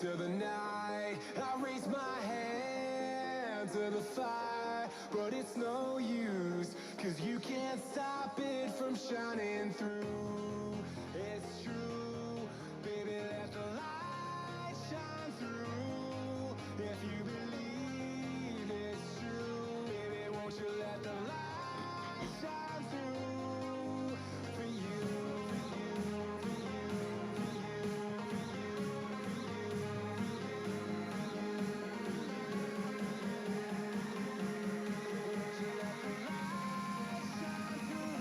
into the night. I raise my hand to the fire, but it's no use, 'cause you can't stop it from shining through. It's true, baby, let the light shine through. If you believe it's true, baby, won't you let the light shine through for you, for you, for you, for you, for you, won't you let the light shine through?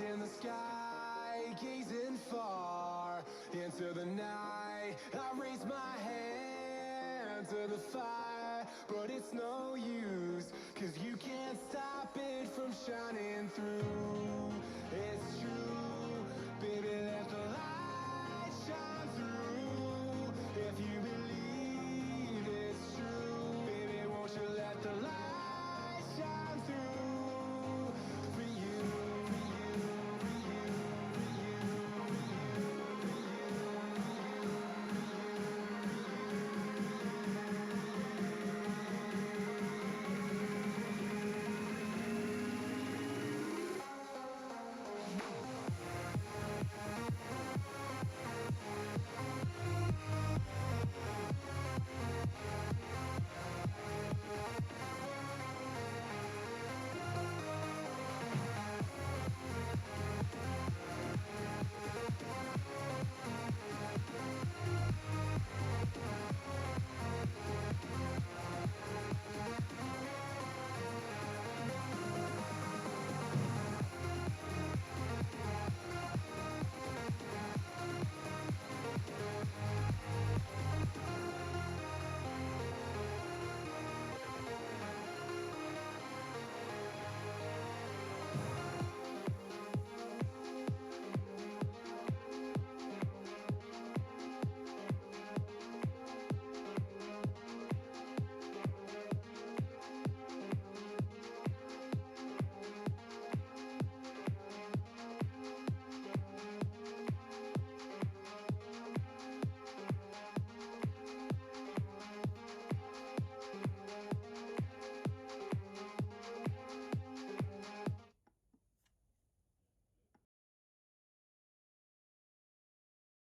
In the sky, gazing far into the night. I raise my hand to the fire, but it's no use, 'cause you can't stop it from shining through. It's true, baby, let the light shine through. If you believe it's true, baby, won't you let the light shine through for you, for you, for you, for you, for you, for you,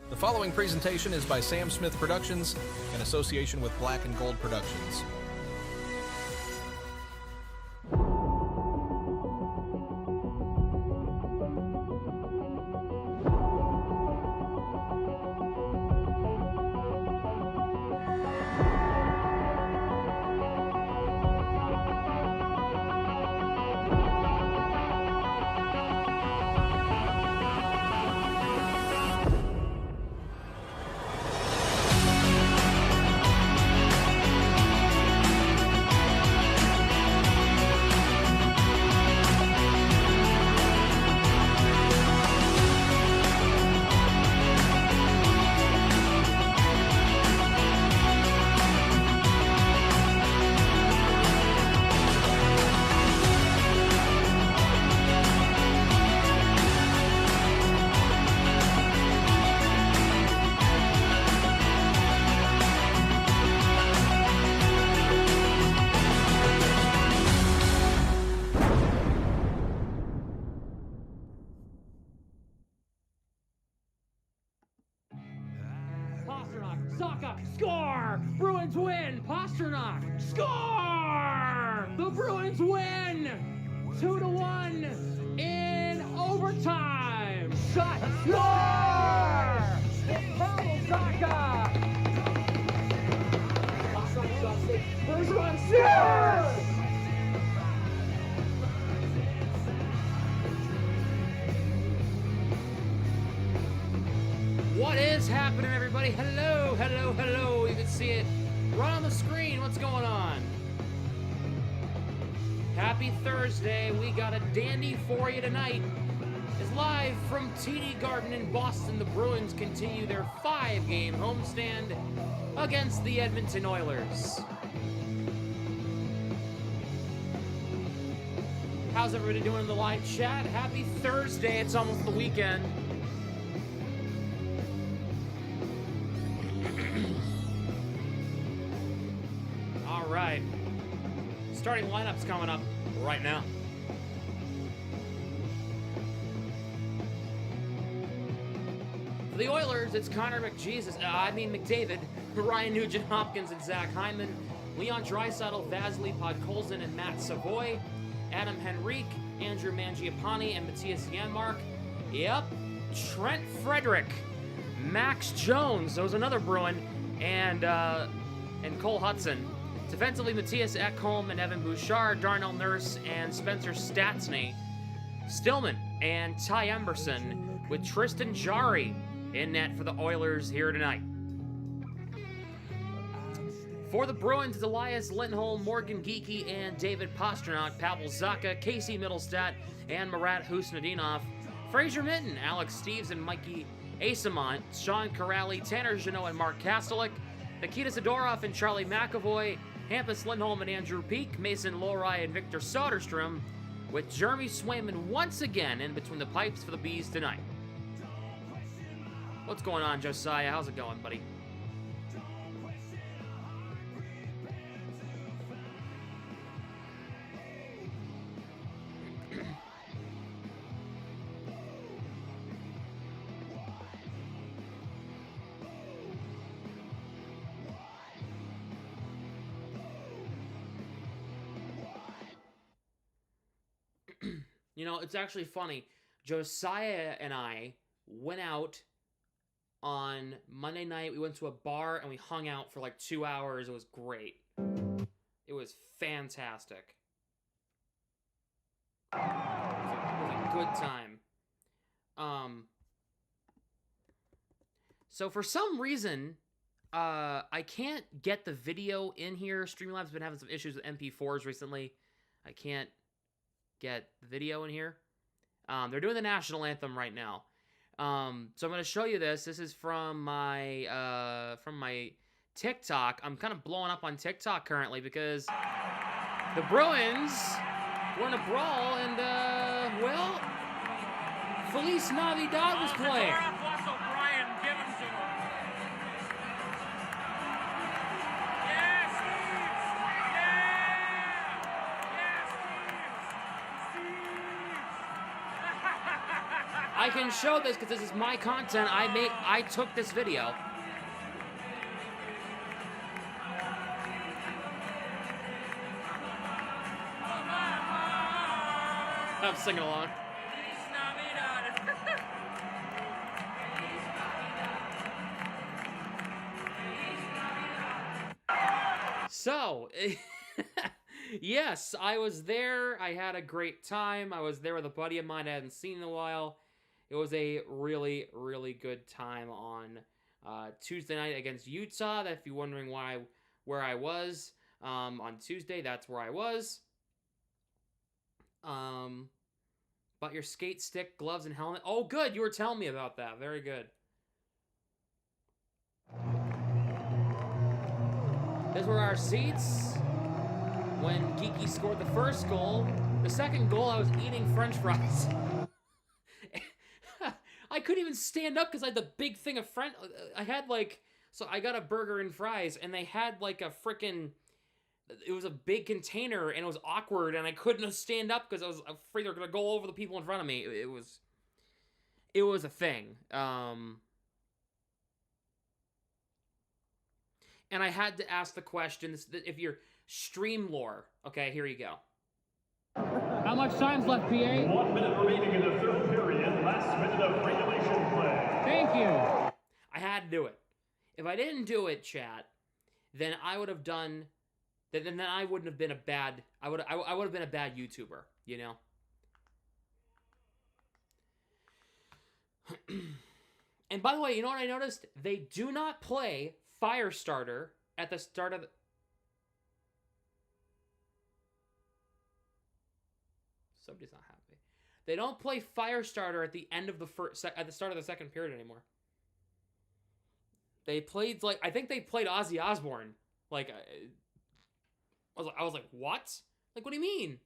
The following presentation is by Sam Smith Productions in association with Black and Gold Productions. Bruins win. Pasternak. Score! The Bruins win 2-1 in overtime. Shot. Score! Pavel Zacha. First one. Yes! What is happening, everybody? Hello, hello, hello. You can see it right on the screen. What's going on? Happy Thursday. We got a dandy for you tonight. It's live from TD Garden in Boston. The Bruins continue their 5-game homestand against the Edmonton Oilers. How's everybody doing in the live chat? Happy Thursday. It's almost the weekend. All right. Starting lineup's coming up right now. For the Oilers, it's Connor McDavid, Ryan Nugent-Hopkins and Zach Hyman, Leon Draisaitl, Vasily Podkolzin and Matt Savoy, Adam Henrique, Andrew Mangiapane and Matthias Janmark. Yep, Trent Frederick, Max Jones, there was another Bruin, and Cole Hudson. Defensively, Matthias Ekholm and Evan Bouchard, Darnell Nurse and Spencer Stastny, Stillman and Ty Emberson, with Tristan Jarry in net for the Oilers here tonight. For the Bruins, it's Elias Lindholm, Morgan Geekie, and David Pasternak, Pavel Zacha, Casey Middlestat, and Marat Husnudinov, Fraser Minton, Alex Steves, and Mikey Asamont, Sean Corrali, Tanner Jeannot, and Mark Kastelik, Nikita Zadorov and Charlie McAvoy, Hampus Lindholm and Andrew Peak, Mason Lohrei and Victor Soderstrom, with Jeremy Swayman once again in between the pipes for the Bees tonight. What's going on, Josiah? How's it going, buddy? You know, it's actually funny. Josiah and I went out on Monday night. We went to a bar and we hung out for like 2 hours. It was great. It was fantastic. It was a good time. So for some reason, I can't get the video in here. Streamlabs been having some issues with MP4s recently. I can't get the video in here. They're doing the national anthem right now. So I'm going to show you this. This is from my TikTok. I'm kind of blowing up on TikTok currently because the Bruins were in a brawl and, well, Feliz Navidad was playing. I can show this because this is my content. I took this video. I'm singing along. So, yes, I was there. I had a great time. I was there with a buddy of mine I hadn't seen in a while. It was a really, really good time on Tuesday night against Utah. If you're wondering where I was on Tuesday, that's where I was. But your skate stick, gloves, and helmet. Oh, good. You were telling me about that. Very good. These were our seats when Geeky scored the first goal. The second goal, I was eating French fries. I couldn't even stand up because I had the big thing of French. I had so I got a burger and fries, and they had like a freaking. It was a big container, and it was awkward, and I couldn't stand up because I was afraid they were gonna go over the people in front of me. It was a thing. And I had to ask the question, if you're stream lore. Okay, here you go. How much time's left, PA? 1 minute remaining in the third period. Last minute of regulation play. Thank you. I had to do it. If I didn't do it, chat, then I would have done. Then I wouldn't have been a bad. I would have been a bad YouTuber. You know. And by the way, you know what I noticed? They do not play Firestarter at the start of the... Somebody's not happy. They don't play Firestarter at the end of the at the start of the second period anymore. They played I think they played Ozzy Osbourne. I was like, what? Like, what do you mean?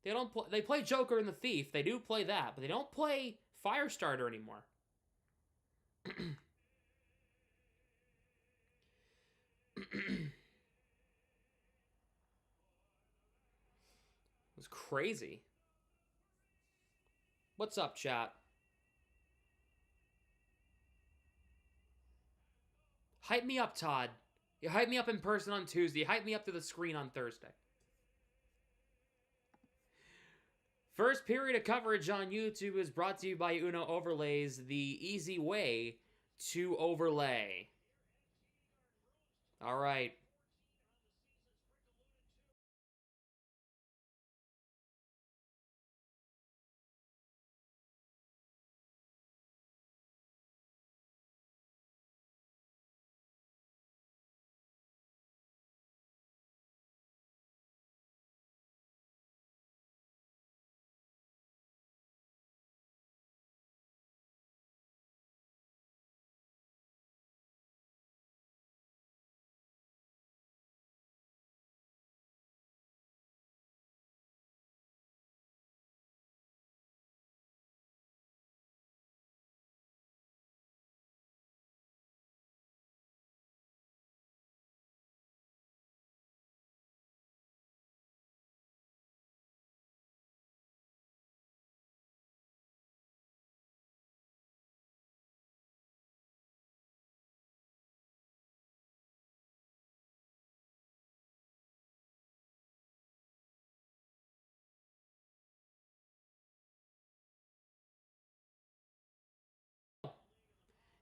They don't play. They play Joker and the Thief. They do play that, but they don't play Firestarter anymore. It was crazy. What's up, chat? Hype me up, Todd. You hype me up in person on Tuesday. You hype me up to the screen on Thursday. First period of coverage on YouTube is brought to you by Uno Overlays, the easy way to overlay. All right.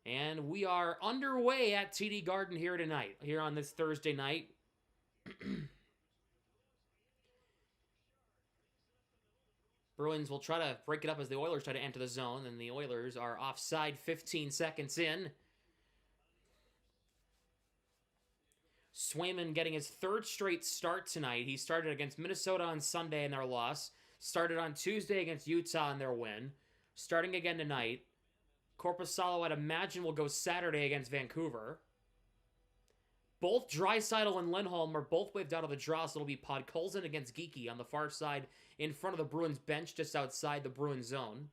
And we are underway at TD Garden here tonight, here on this Thursday night. Bruins will try to break it up as the Oilers try to enter the zone, and the Oilers are offside 15 seconds in. Swayman getting his third straight start tonight. He started against Minnesota on Sunday in their loss. Started on Tuesday against Utah in their win. Starting again tonight. Korpisalo, I'd imagine, will go Saturday against Vancouver. Both Draisaitl and Lindholm are both waved out of the draw, so it'll be Podkolzin against Geekie on the far side in front of the Bruins bench just outside the Bruins zone.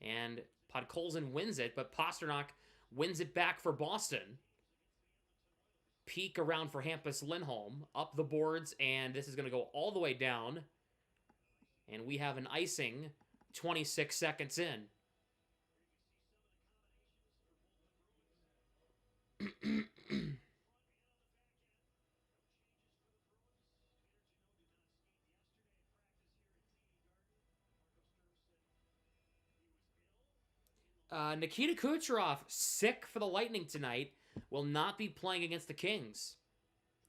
And Podkolzin wins it, but Pasternak wins it back for Boston. Peek around for Hampus Lindholm, up the boards, and this is going to go all the way down. And we have an icing 26 seconds in. Nikita Kucherov, sick for the Lightning tonight, will not be playing against the Kings,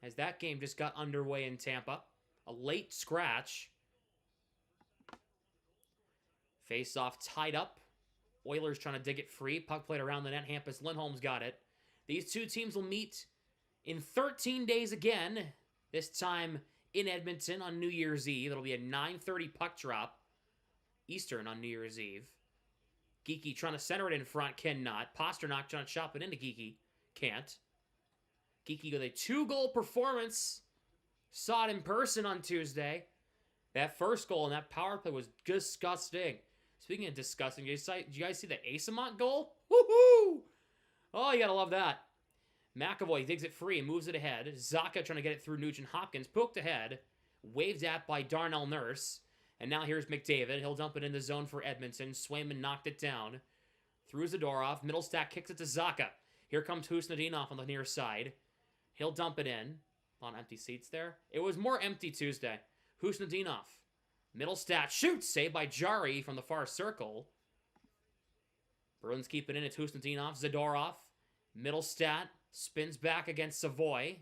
as that game just got underway in Tampa. A late scratch. Face-off tied up. Oilers trying to dig it free. Puck played around the net. Hampus Lindholm's got it. These two teams will meet in 13 days again, this time in Edmonton on New Year's Eve. It'll be a 9:30 puck drop Eastern on New Year's Eve. Geekie trying to center it in front, cannot. Pasternak trying to chop it into Geekie, can't. Geekie with a 2-goal performance. Saw it in person on Tuesday. That first goal in that power play was disgusting. Speaking of disgusting, did you guys see the Asamont goal? Woohoo! Oh, you gotta love that. McAvoy digs it free and moves it ahead. Zacha trying to get it through Nugent Hopkins. Poked ahead. Waved at by Darnell Nurse. And now here's McDavid. He'll dump it in the zone for Edmonton. Swayman knocked it down. Through Zadorov. Middlestack kicks it to Zacha. Here comes Husnudinov on the near side. He'll dump it in. On empty seats there. It was more empty Tuesday. Husnudinov. Middlestat shoots. Saved by Jari from the far circle. Bruins keep it in. It's Husnudinov. Zadorov. Middlestat. Spins back against Savoy.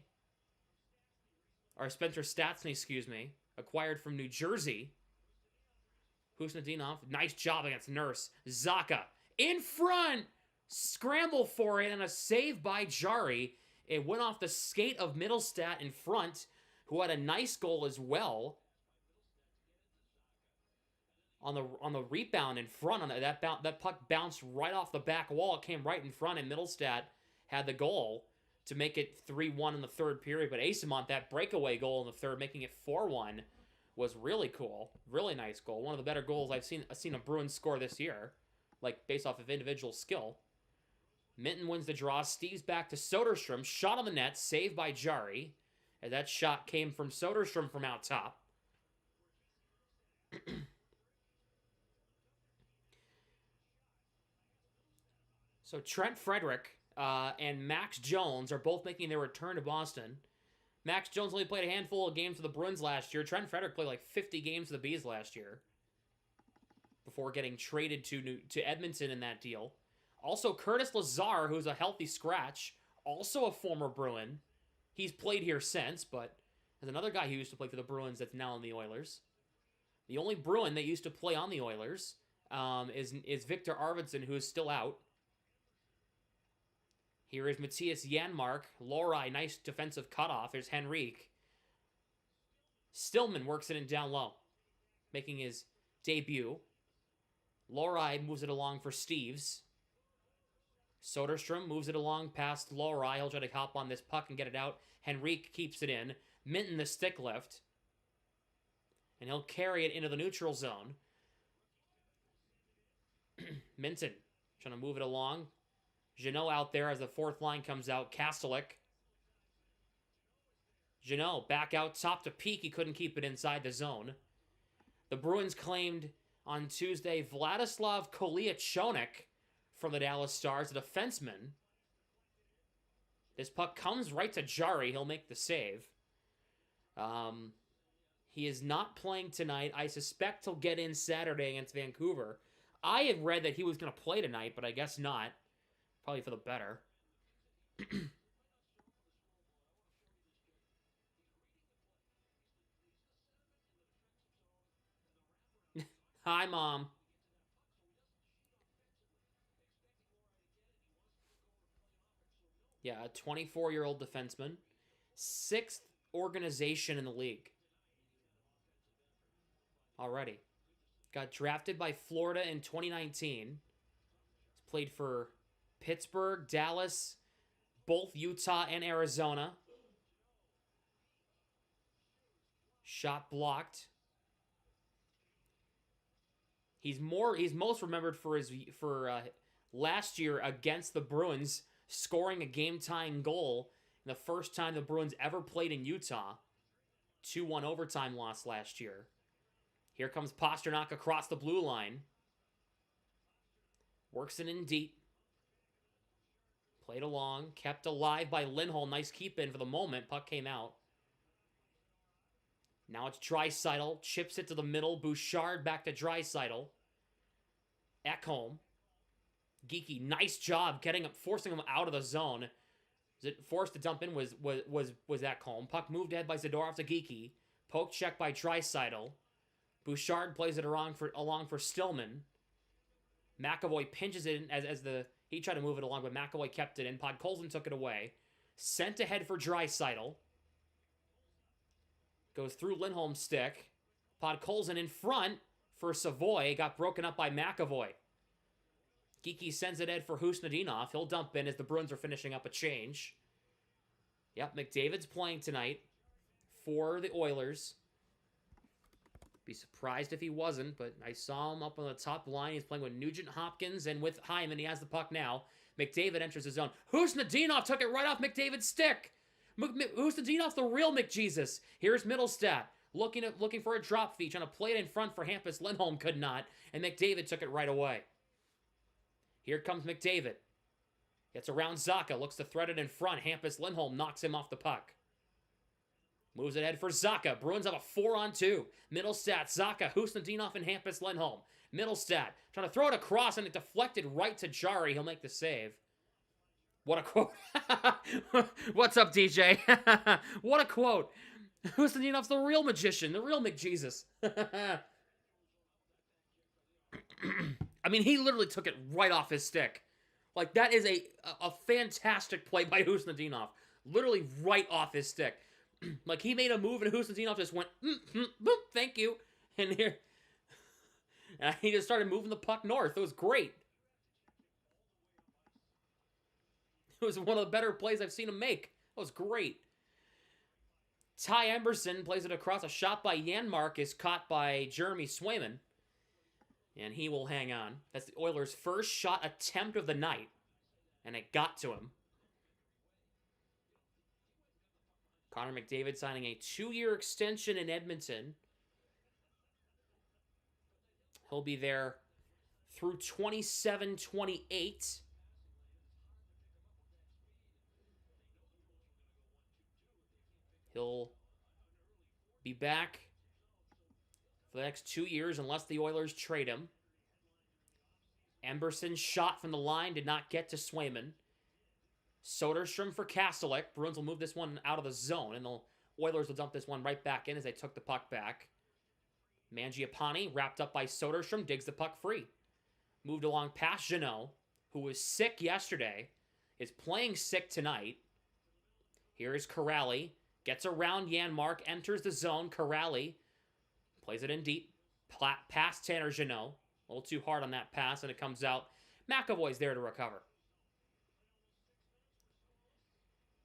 Or Spencer Stastny, excuse me. Acquired from New Jersey. Husnudinov. Nice job against Nurse. Zaka. In front. Scramble for it. And a save by Jari. It went off the skate of Middlestat in front, who had a nice goal as well. On the rebound in front, that puck bounced right off the back wall. It came right in front, and Middlestat had the goal to make it 3-1 in the third period. But Asimont, that breakaway goal in the third, making it 4-1, was really cool. Really nice goal. One of the better goals I've seen a Bruins score this year, like based off of individual skill. Minton wins the draw. Steve's back to Soderstrom. Shot on the net. Saved by Jari. And that shot came from Soderstrom from out top. So Trent Frederick and Max Jones are both making their return to Boston. Max Jones only played a handful of games for the Bruins last year. Trent Frederick played like 50 games for the Bees last year before getting traded to Edmonton in that deal. Also, Curtis Lazar, who's a healthy scratch, also a former Bruin. He's played here since, but there's another guy who used to play for the Bruins that's now on the Oilers. The only Bruin that used to play on the Oilers is Victor Arvidsson, who is still out. Here is Matthias Janmark. Lohrei, nice defensive cutoff. There's Henrique. Stillman works it in down low, making his debut. Lohrei moves it along for Steves. Soderstrom moves it along past Lohrei. He'll try to hop on this puck and get it out. Henrique keeps it in. Minton the stick lift. And he'll carry it into the neutral zone. Minton trying to move it along. Jeannot out there as the fourth line comes out. Kastelik. Jeannot back out top to Peak. He couldn't keep it inside the zone. The Bruins claimed on Tuesday Vladislav Koliachonik from the Dallas Stars, a defenseman. This puck comes right to Jari. He'll make the save. He is not playing tonight. I suspect he'll get in Saturday against Vancouver. I had read that he was going to play tonight, but I guess not. Probably for the better. Hi, Mom. Yeah, a 24-year-old defenseman. 6th organization in the league. Already. Got drafted by Florida in 2019. He's played for Pittsburgh, Dallas, both Utah and Arizona. Shot blocked. He's most remembered for last year against the Bruins, scoring a game-tying goal in the first time the Bruins ever played in Utah. 2-1 overtime loss last year. Here comes Pasternak across the blue line. Works it in deep. Played along. Kept alive by Lindholm. Nice keep in for the moment. Puck came out. Now it's Draisaitl. Chips it to the middle. Bouchard back to Draisaitl. Ekholm. Geeky, nice job forcing him out of the zone. Was it forced to dump in was Ekholm. Puck moved ahead by Zadorov to Geeky. Poke check by Draisaitl. Bouchard plays it along for Stillman. McAvoy pinches it in he tried to move it along, but McAvoy kept it in. Podkolzin took it away. Sent ahead for Draisaitl. Goes through Lindholm's stick. Podkolzin in front for Savoy. Got broken up by McAvoy. Geeky sends it ahead for Husnudinov. He'll dump in as the Bruins are finishing up a change. Yep, McDavid's playing tonight for the Oilers. Be surprised if he wasn't, but I saw him up on the top line. He's playing with Nugent Hopkins and with Hyman. He has the puck now. McDavid enters the zone. Husnudinov took it right off McDavid's stick. Husnudinov, the real McJesus. Here's Middlestat looking for a drop feed, trying to play it in front for Hampus. Lindholm could not, and McDavid took it right away. Here comes McDavid. Gets around Zacha, looks to thread it in front. Hampus Lindholm knocks him off the puck. Moves it ahead for Zacha. Bruins have a 4-on-2. Middlestat, Zacha, Husnudinov, and Hampus Lindholm. Middlestat trying to throw it across, and it deflected right to Jari. He'll make the save. What a quote. What's up, DJ? What a quote. Husnudinov's the real magician, the real McJesus. I mean, he literally took it right off his stick. Like, that is a fantastic play by Husnudinov. Literally right off his stick. Like, he made a move, and Husnudinov just went, boop, thank you. And here, and he just started moving the puck north. It was great. It was one of the better plays I've seen him make. It was great. Ty Emberson plays it across. A shot by Janmark is caught by Jeremy Swayman. And he will hang on. That's the Oilers' first shot attempt of the night. And it got to him. Connor McDavid signing a 2-year extension in Edmonton. He'll be there through 27-28. He'll be back for the next 2 years unless the Oilers trade him. Emberson's shot from the line did not get to Swayman. Soderstrom for Kastelik. Bruins will move this one out of the zone, and the Oilers will dump this one right back in as they took the puck back. Mangiapane, wrapped up by Soderstrom, digs the puck free. Moved along past Jeannot, who was sick yesterday, is playing sick tonight. Here is Corrali. Gets around Janmark, enters the zone. Corrali plays it in deep. Past Tanner Jeannot. A little too hard on that pass, and it comes out. McAvoy's there to recover.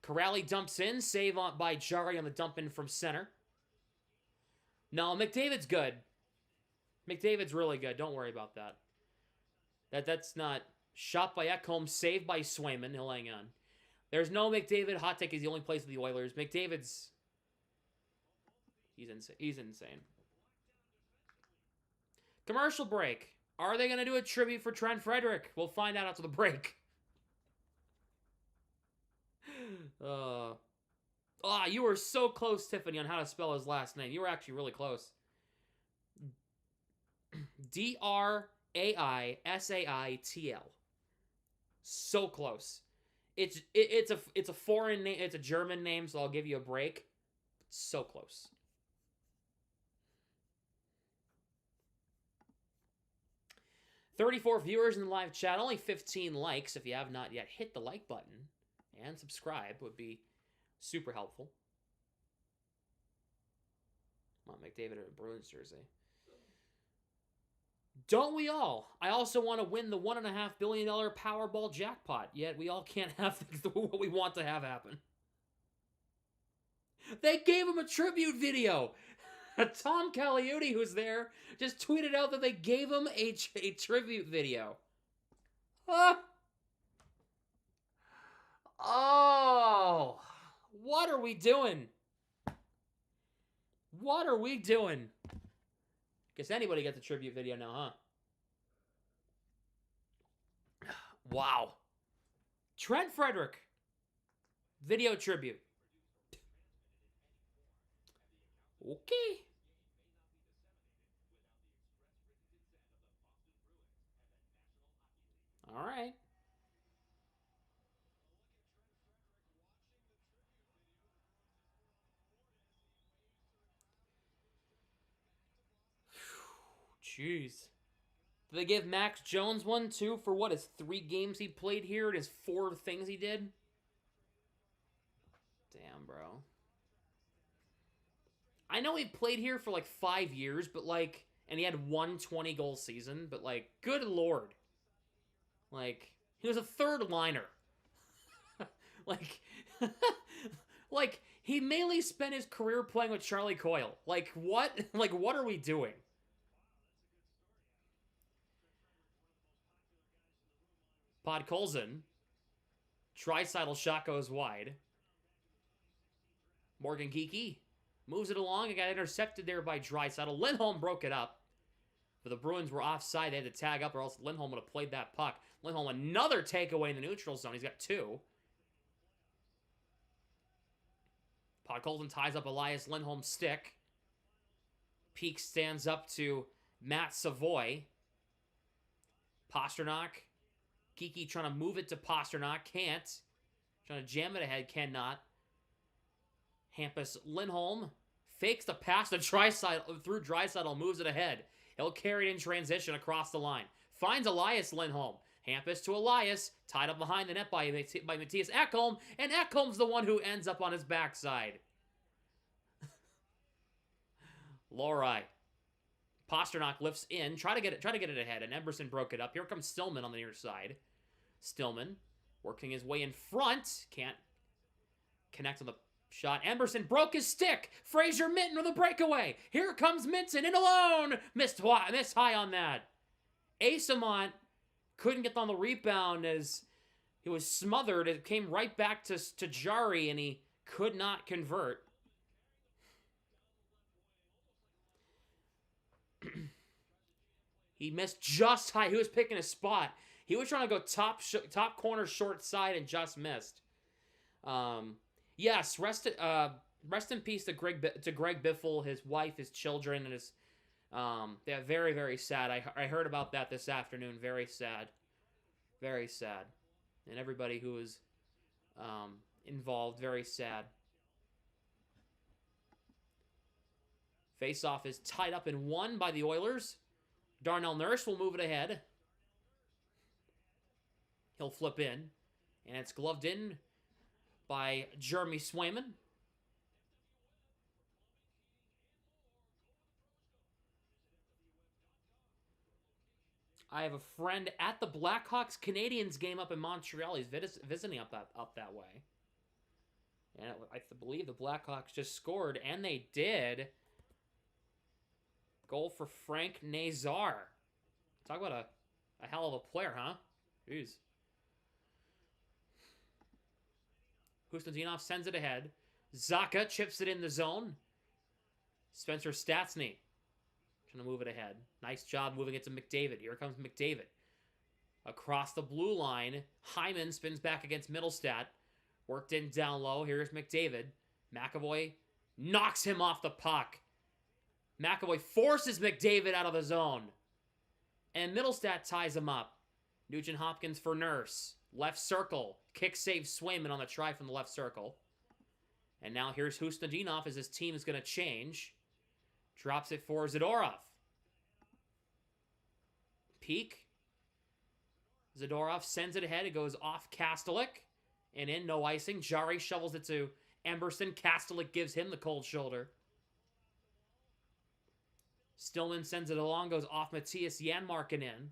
Corrali dumps in. Save by Jari on the dump in from center. No, McDavid's good. McDavid's really good. Don't worry about that. That's not... Shot by Ekholm. Saved by Swayman. He'll hang on. There's no McDavid. Hot take is the only place of the Oilers. McDavid's... He's insane. He's insane. Commercial break. Are they going to do a tribute for Trent Frederick? We'll find out after the break. You were so close, Tiffany, on how to spell his last name. You were actually really close. Draisaitl. So close. It's a foreign name. It's a German name, so I'll give you a break. So close. $34 viewers in the live chat. Only 15 likes. If you have not yet, hit the like button and subscribe. Would be super helpful. Come on, McDavid in a Bruins jersey. Don't we all? I also want to win the $1.5 billion Powerball jackpot, yet we all can't have what we want to have happen. They gave him a tribute video. Tom Caliuti, who's there, just tweeted out that they gave him a tribute video. Oh, what are we doing? What are we doing? Guess anybody gets a tribute video now, huh? Wow. Trent Frederick. Video tribute. Okay. All right. Jeez. Did they give Max Jones one, too, for what, his 3 games he played here and his 4 things he did? Damn, bro. I know he played here for, like, 5 years, but, like, and he had 1 20-goal season, but, like, good lord. Like, he was a third liner. Like, like, he mainly spent his career playing with Charlie Coyle. Like, what? Like, what are we doing? Podkolzin. Draisaitl shot goes wide. Morgan Geeky moves it along. It got intercepted there by Draisaitl. Lindholm broke it up. But the Bruins were offside. They had to tag up or else Lindholm would have played that puck. Lindholm, another takeaway in the neutral zone. He's got 2. Podkolzin ties up Elias Lindholm's stick. Peak stands up to Matt Savoy. Pasternak. Kiki trying to move it to Pasternak. Can't. Trying to jam it ahead. Cannot. Hampus Lindholm fakes the pass to Draisaitl. Through Draisaitl. Moves it ahead. He'll carry it in transition across the line. Finds Elias Lindholm. Hampus to Elias. Tied up behind the net by Matthias Ekholm. And Ekholm's the one who ends up on his backside. Lohrei. Pasternak lifts in. Try to get it ahead. And Emberson broke it up. Here comes Stillman on the near side. Stillman working his way in front. Can't connect on the shot. Emberson broke his stick. Fraser Minton with a breakaway. Here comes Minton in alone. Missed high on that. Asamont couldn't get on the rebound as he was smothered. It came right back to Jari, and he could not convert. He missed just high. He was picking a spot. He was trying to go top corner short side and just missed. Yes, rest in peace to Greg Biffle, his wife, his children, and his they're very, very sad. I heard about that this afternoon. Very sad. Very sad. And everybody who was involved, very sad. Face-off is tied up and won by the Oilers. Darnell Nurse will move it ahead. He'll flip in. And it's gloved in by Jeremy Swayman. I have a friend at the Blackhawks Canadiens game up in Montreal. He's visiting up that way. And I believe the Blackhawks just scored, and they did. Goal for Frank Nazar. Talk about a hell of a player, huh? Jeez. Kustadinov sends it ahead. Zaka chips it in the zone. Spencer Stastny trying to move it ahead. Nice job moving it to McDavid. Here comes McDavid. Across the blue line. Hyman spins back against Middlestat. Worked in down low. Here's McDavid. McAvoy knocks him off the puck. McAvoy forces McDavid out of the zone. And Middlestat ties him up. Nugent Hopkins for Nurse. Left circle. Kick save Swayman on the try from the left circle. And now here's Hustadinov as his team is going to change. Drops it for Zadorov. Peak. Zadorov sends it ahead. It goes off Kastelik. And in, no icing. Jari shovels it to Emberson. Kastelik gives him the cold shoulder. Stillman sends it along, goes off Matthias Janmark and in.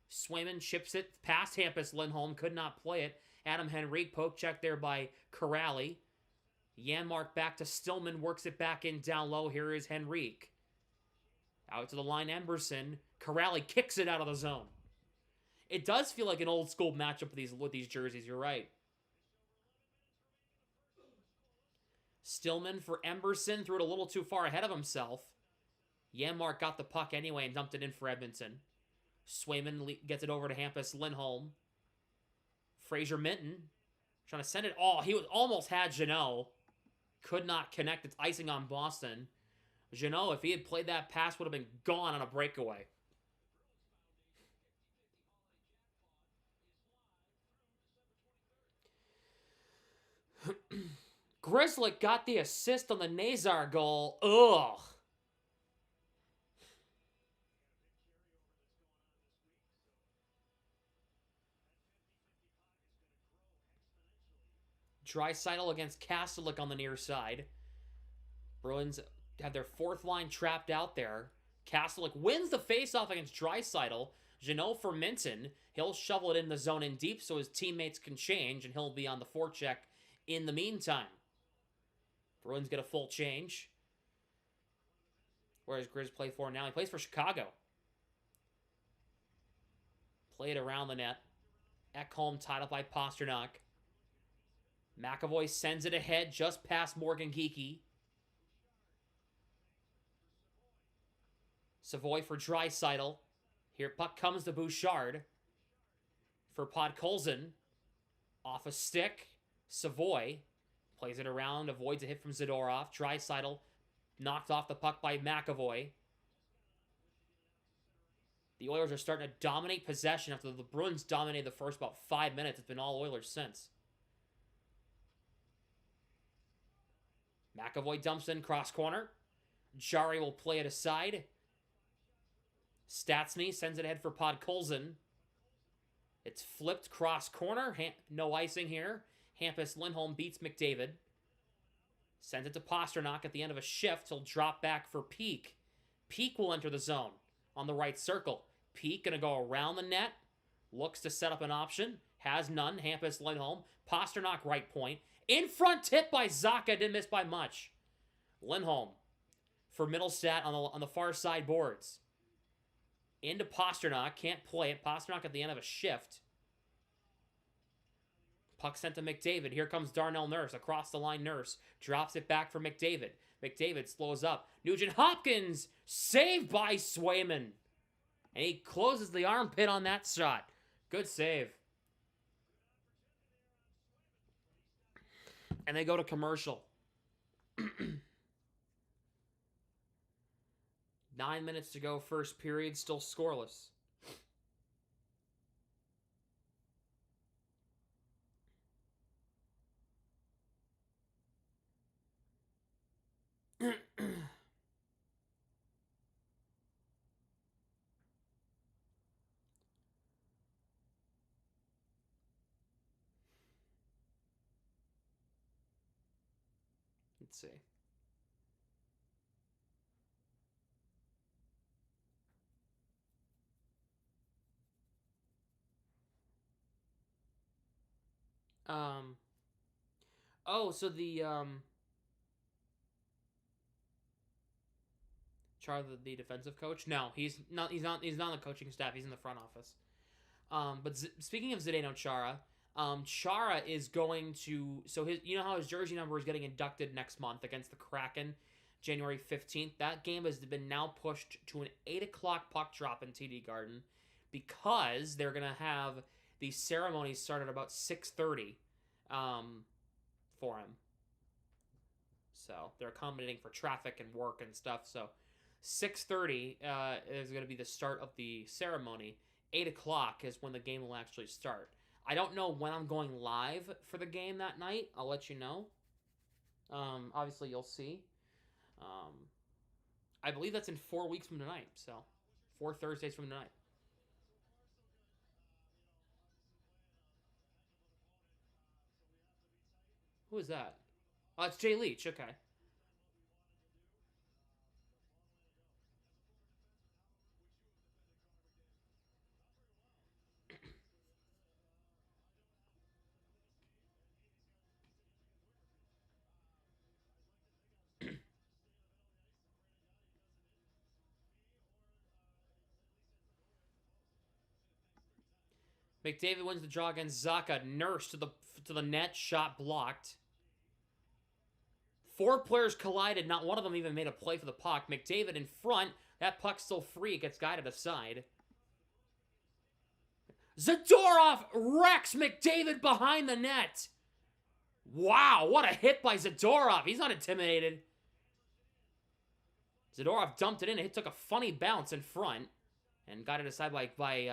Swayman chips it past Hampus Lindholm, could not play it. Adam Henrique poke check there by Corrali. Janmark back to Stillman, works it back in down low. Here is Henrique. Out to the line, Emberson. Corrali kicks it out of the zone. It does feel like an old school matchup with these jerseys, you're right. Stillman for Emberson, threw it a little too far ahead of himself. Janmark got the puck anyway and dumped it in for Edmonton. Swayman gets it over to Hampus Lindholm. Fraser Minton trying to send it. Oh, he almost had Jeannot. Could not connect. It's icing on Boston. Jeannot, if he had played that pass, would have been gone on a breakaway. Grzelcyk got the assist on the Nazar goal. Ugh. Draisaitl against Kastelik on the near side. Bruins have their fourth line trapped out there. Kastelik wins the faceoff against Draisaitl. Jeannot for Minton. He'll shovel it in the zone in deep so his teammates can change, and he'll be on the forecheck in the meantime. Bruins get a full change. Where does Grizz play for now? He plays for Chicago. Played around the net. Ekholm tied up by Pasternak. McAvoy sends it ahead just past Morgan Geekie. Savoy for Draisaitl. Here, puck comes to Bouchard. For Podkolzin. Off a stick. Savoy plays it around, avoids a hit from Zadorov. Draisaitl knocked off the puck by McAvoy. The Oilers are starting to dominate possession after the Bruins dominated the first about 5 minutes. It's been all Oilers since. McAvoy dumps in cross corner. Jari will play it aside. Stastny sends it ahead for Podkolzin. It's flipped cross corner. No icing here. Hampus Lindholm beats McDavid. Sends it to Pasternak at the end of a shift. He'll drop back for Peak. Peak will enter the zone on the right circle. Peak going to go around the net. Looks to set up an option. Has none. Hampus Lindholm. Pasternak right point. In front tip by Zacha. Didn't miss by much. Lindholm for Middlestat on the far side boards. Into Pasternak. Can't play it. Pasternak at the end of a shift. Puck sent to McDavid. Here comes Darnell Nurse. Across the line, Nurse. Drops it back for McDavid. McDavid slows up. Nugent Hopkins. Saved by Swayman. And he closes the armpit on that shot. Good save. And they go to commercial. 9 minutes to go, first period, still scoreless. Let's see. Oh, so the Chara, the defensive coach? No, he's not. He's not on the coaching staff. He's in the front office. But speaking of Zdeno Chara, Chara is going to. So you know how his jersey number is getting inducted next month against the Kraken, January 15th. That game has been now pushed to an 8:00 puck drop in TD Garden, because they're gonna have the ceremony start at about 6:30, for him. So they're accommodating for traffic and work and stuff. So 6:30 is going to be the start of the ceremony. 8:00 is when the game will actually start. I don't know when I'm going live for the game that night. I'll let you know. Obviously, you'll see. I believe that's in 4 weeks from tonight. So 4 Thursdays from tonight. Who is that? Oh, it's Jay Leach. Okay. McDavid wins the draw against Zacha. Nurse to the net. Shot blocked. 4 players collided. Not one of them even made a play for the puck. McDavid in front. That puck's still free. It gets guided aside. Zadorov wrecks McDavid behind the net. Wow, what a hit by Zadorov. He's not intimidated. Zadorov dumped it in. It took a funny bounce in front and got it aside by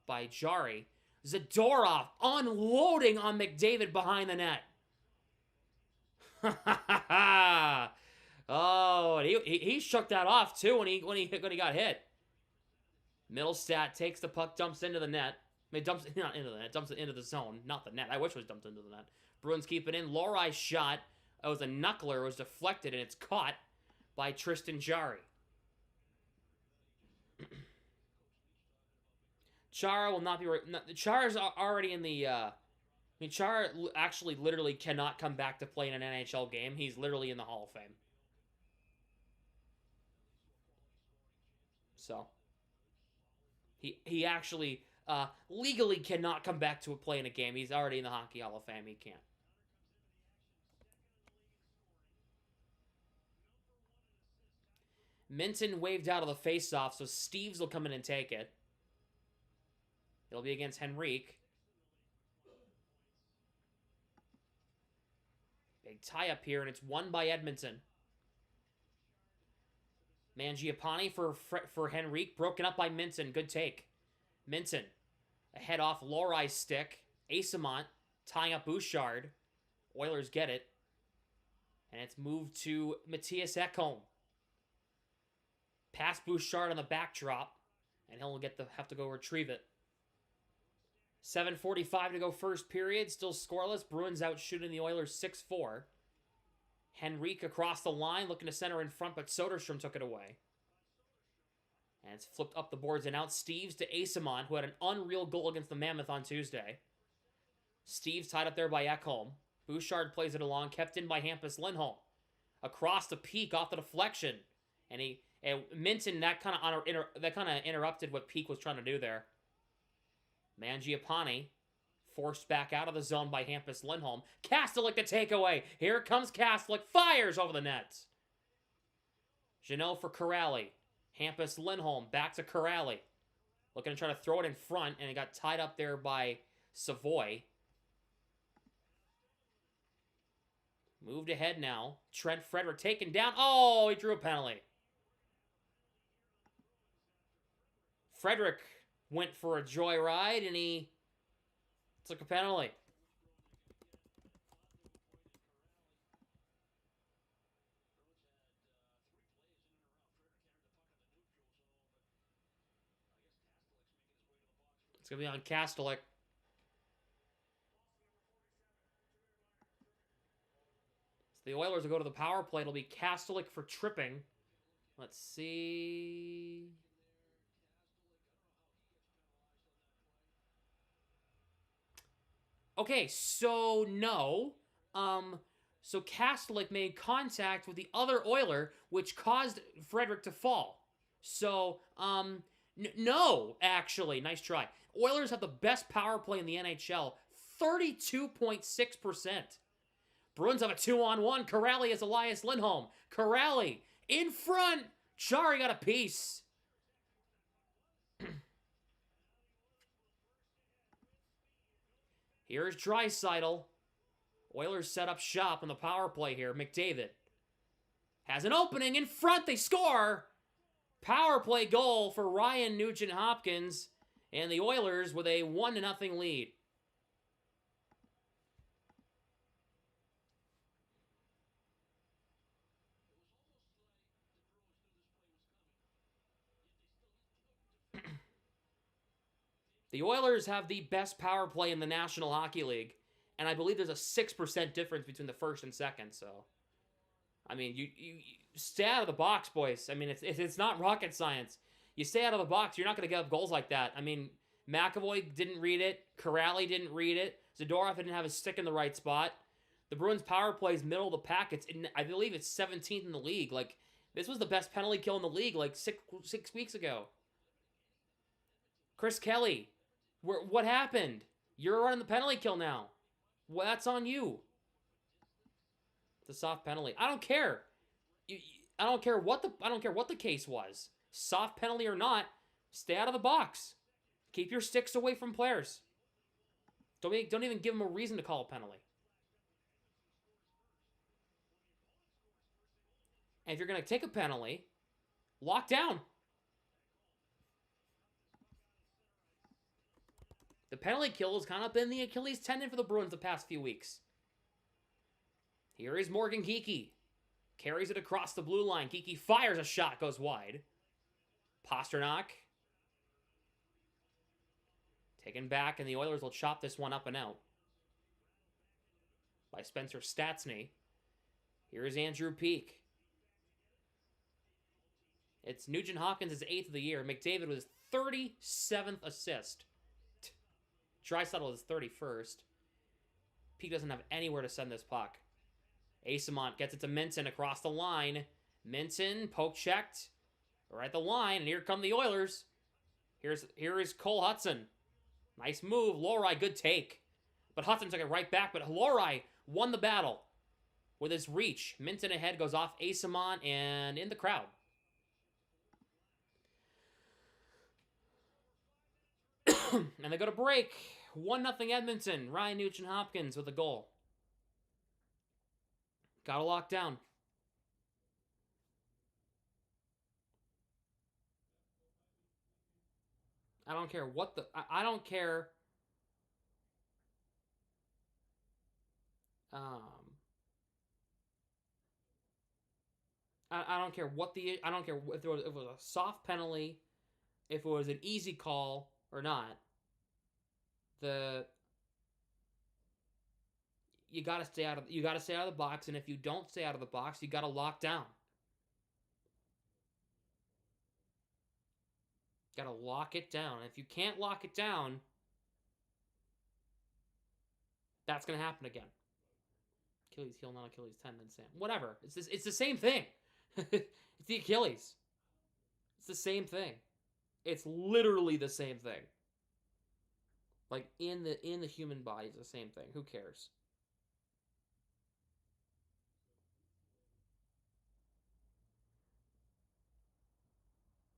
Jari. Zadorov unloading on McDavid behind the net. Oh, and he shook that off too when he got hit. Middlestat takes the puck, dumps into the net. I mean, dumps it into the zone, not the net. I wish it was dumped into the net. Bruins keep it in. Lorai's shot. It was a knuckler. It was deflected, and it's caught by Tristan Jari. Chara will not be... Chara's already in the... Chara actually literally cannot come back to play in an NHL game. He's literally in the Hall of Fame. So, he actually legally cannot come back to play in a game. He's already in the Hockey Hall of Fame. He can't. Minton waved out of the faceoff, so Steves will come in and take it. It'll be against Henrique. Big tie-up here, and it's won by Edmonton. Mangiapane for Henrique, broken up by Minton. Good take. Minton, ahead off Lorai's stick. Asamont tying up Bouchard. Oilers get it. And it's moved to Matthias Ekholm. Pass Bouchard on the backdrop, and he'll have to go retrieve it. 7:45 to go first period. Still scoreless. Bruins out shooting the Oilers 6-4. Henrique across the line, looking to center in front, but Soderstrom took it away. And it's flipped up the boards and out. Steves to Asamont, who had an unreal goal against the Mammoth on Tuesday. Steves tied up there by Ekholm. Bouchard plays it along, kept in by Hampus Lindholm. Across the peak, off the deflection. And Minton, that kind of interrupted what Peak was trying to do there. Mangiapane forced back out of the zone by Hampus Lindholm. Kastelik the takeaway. Here comes Kastelik. Fires over the net. Jeannot for Corrali. Hampus Lindholm back to Corrali. Looking to try to throw it in front, and it got tied up there by Savoy. Moved ahead now. Trent Frederick taken down. Oh, he drew a penalty. Frederick went for a joyride, and he took a penalty. It's going to be on Kastelik. So the Oilers will go to the power play. It'll be Kastelik for tripping. Let's see. Okay, so no. So Kastelik made contact with the other Oiler, which caused Frederick to fall. So, no, actually. Nice try. Oilers have the best power play in the NHL, 32.6%. Bruins have a 2-on-1. Corrali is Elias Lindholm. Corrali in front. Chari got a piece. Here's Draisaitl. Oilers set up shop on the power play here. McDavid has an opening in front. They score. Power play goal for Ryan Nugent-Hopkins. And the Oilers with a 1-0 lead. The Oilers have the best power play in the National Hockey League, and I believe there's a 6% difference between the first and second, so... I mean, you stay out of the box, boys. I mean, it's not rocket science. You stay out of the box, you're not going to give up goals like that. I mean, McAvoy didn't read it. Corrali didn't read it. Zadorov didn't have his stick in the right spot. The Bruins' power play is middle of the pack. I believe it's 17th in the league. Like, this was the best penalty kill in the league, like, six weeks ago. Chris Kelly... What happened? You're running the penalty kill now. Well, that's on you. It's a soft penalty. I don't care. I don't care what the case was. Soft penalty or not, stay out of the box. Keep your sticks away from players. Don't even give them a reason to call a penalty. And if you're going to take a penalty, lock down. The penalty kill has kind of been the Achilles tendon for the Bruins the past few weeks. Here is Morgan Geekie. Carries it across the blue line. Geekie fires a shot, goes wide. Pasternak. Taken back, and the Oilers will chop this one up and out. By Spencer Stastny. Here is Andrew Peeke. It's Nugent-Hopkins' 8th of the year. McDavid with his 37th assist. Draisaitl is 31st. Peake doesn't have anywhere to send this puck. Asamont gets it to Minton across the line. Minton, poke checked. Right at the line, and here come the Oilers. Here is Cole Hudson. Nice move. Lohrei, good take. But Hudson took it right back, but Lohrei won the battle with his reach. Minton ahead, goes off Asamont, and in the crowd. And they go to break. 1-0 Edmonton. Ryan Nugent-Hopkins with a goal. Gotta lock down. I don't care what the... I don't care... I don't care what the... I don't care if it was a soft penalty, if it was an easy call or not. You gotta stay out of the box, and if you don't stay out of the box, you gotta lock down. Gotta lock it down. If you can't lock it down, that's gonna happen again. Achilles heel, not Achilles tendon, Sam. Whatever. It's the same thing. It's the Achilles. It's the same thing. It's literally the same thing. Like in the human body, it's the same thing. Who cares?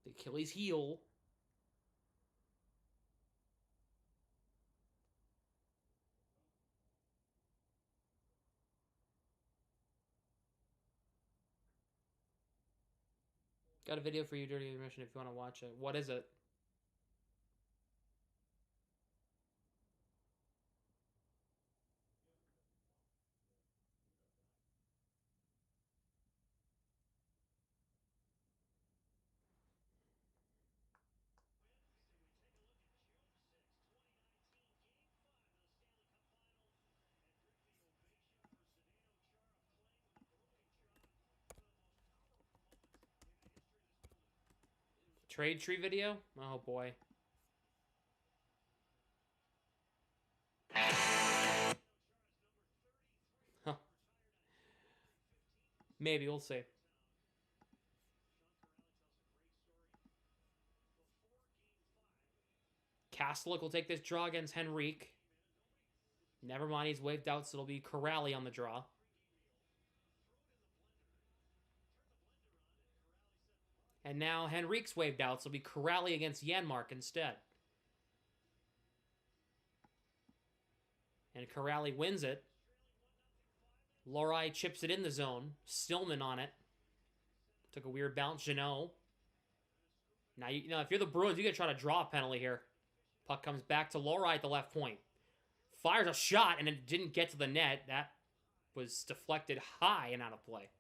The Achilles heel. Got a video for you, Dirty Intermission, if you want to watch it. What is it? Trade tree video? Oh boy. Huh. Maybe, we'll see. Castlick will take this draw against Henrique. Never mind, he's waved out, so it'll be Corrali on the draw. And now Henrique's waved out, so it'll be Corrali against Janmark instead. And Corrali wins it. Lorai chips it in the zone. Stillman on it. Took a weird bounce. Jeannot. Now, you know, if you're the Bruins, you got to try to draw a penalty here. Puck comes back to Lorai at the left point. Fires a shot, and it didn't get to the net. That was deflected high and out of play.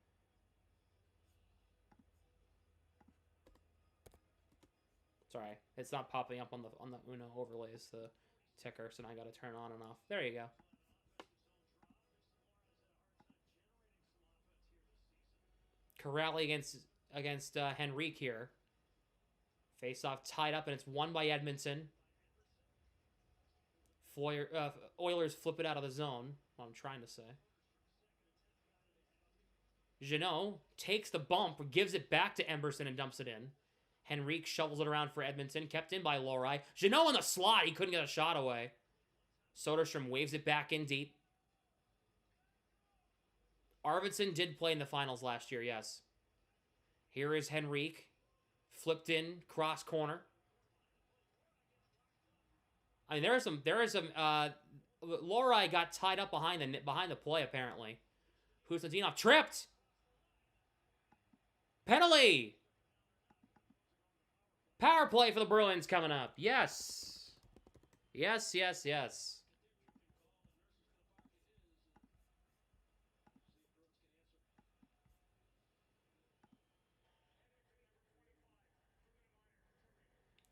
Sorry, it's not popping up on the Uno overlays, the ticker, so now I got to turn on and off. There you go. Corrali against Henrique here. Face-off tied up, and it's won by Edmonton. Oilers flip it out of the zone, what I'm trying to say. Jeannot takes the bump, gives it back to Emberson and dumps it in. Henrique shovels it around for Edmonton, kept in by Lorai. Jeannot in the slot, he couldn't get a shot away. Soderstrom waves it back in deep. Arvidsson did play in the finals last year, yes. Here is Henrique. Flipped in, cross corner. I mean, there is some, Lorai got tied up behind the play, apparently. Husadinov tripped! Penalty! Power play for the Bruins coming up. Yes. Yes, yes, yes.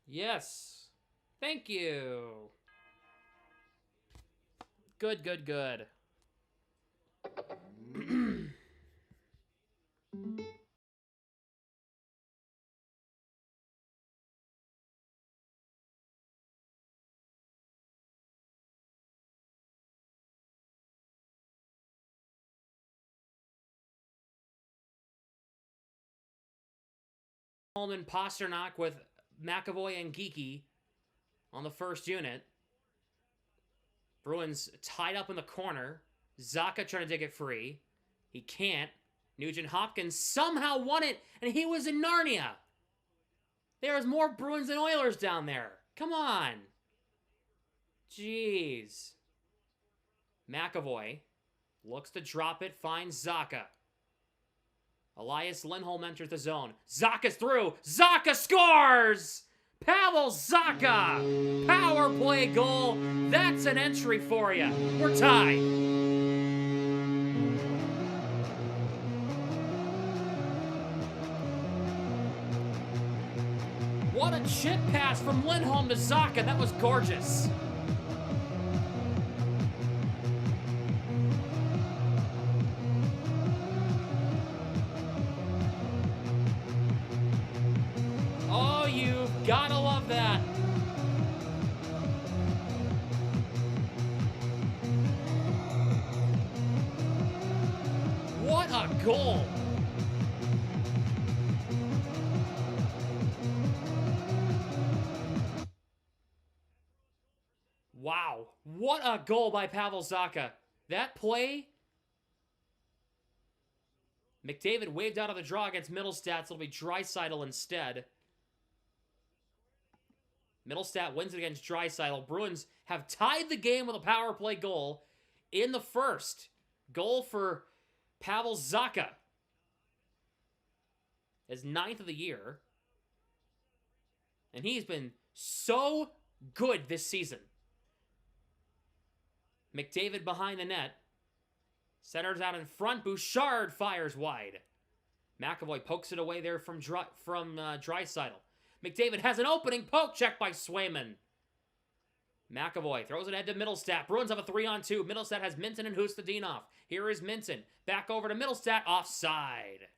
Yes. Thank you. Good, good, good. Holman, Pasternak with McAvoy and Geeky on the first unit. Bruins tied up in the corner. Zacha trying to dig it free. He can't. Nugent-Hopkins somehow won it, and he was in Narnia. There's more Bruins than Oilers down there. Come on. Jeez. McAvoy looks to drop it, finds Zacha. Elias Lindholm enters the zone. Zacha's through. Zacha scores! Pavel Zacha! Power play goal. That's an entry for you. We're tied. What a chip pass from Lindholm to Zacha. That was gorgeous. Oh, you've gotta love that. What a goal. Wow. What a goal by Pavel Zacha. That play, McDavid waved out of the draw against Middlestat, so it'll be Draisaitl instead. Middlestat wins it against Draisaitl. Bruins have tied the game with a power play goal in the first. Goal for Pavel Zacha. His 9th of the year. And he's been so good this season. McDavid behind the net. Centers out in front. Bouchard fires wide. McAvoy pokes it away there from Draisaitl. McDavid has an opening. Poke check by Swayman. McAvoy throws it ahead to Middlestat. Bruins have a 3-on-2. Middlestat has Minton and Hustadinov. Here is Minton. Back over to Middlestat. Offside.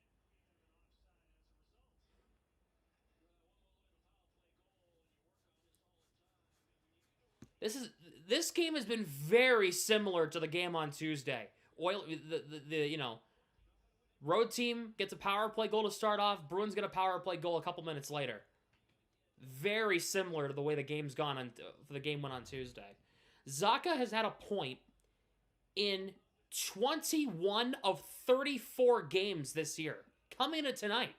This game has been very similar to the game on Tuesday. Road team gets a power play goal to start off. Bruins get a power play goal a couple minutes later. Very similar to the way the game's gone for the game went on Tuesday. Zacha has had a point in 21 of 34 games this year, coming to tonight.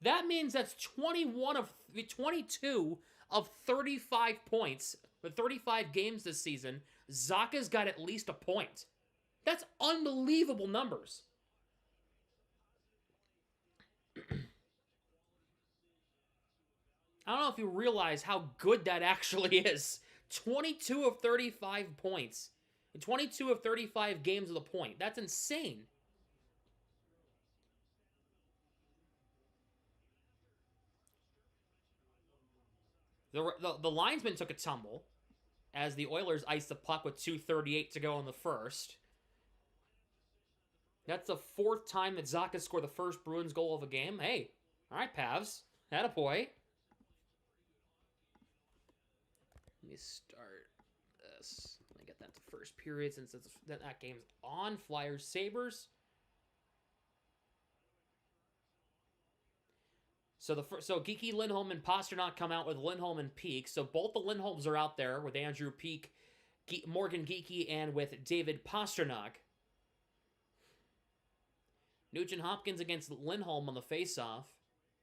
That means that's 22 of 35 points for 35 games this season. Zacha's got at least a point. That's unbelievable numbers. I don't know if you realize how good that actually is. 22 of 35 points. In 22 of 35 games with a point. That's insane. The linesman took a tumble as the Oilers iced the puck with 2:38 to go in the first. That's the 4th time that Zacha scored the first Bruins goal of a game. Hey, all right, Pavs. Attaboy. Let me start this. Let me get that to first period since that game's on. Flyers, Sabres. So Geeky, Lindholm, and Pasternak come out with Lindholm and Peak. So both the Lindholms are out there with Andrew Peak, Morgan Geeky, and with David Pasternak. Nugent Hopkins against Lindholm on the faceoff.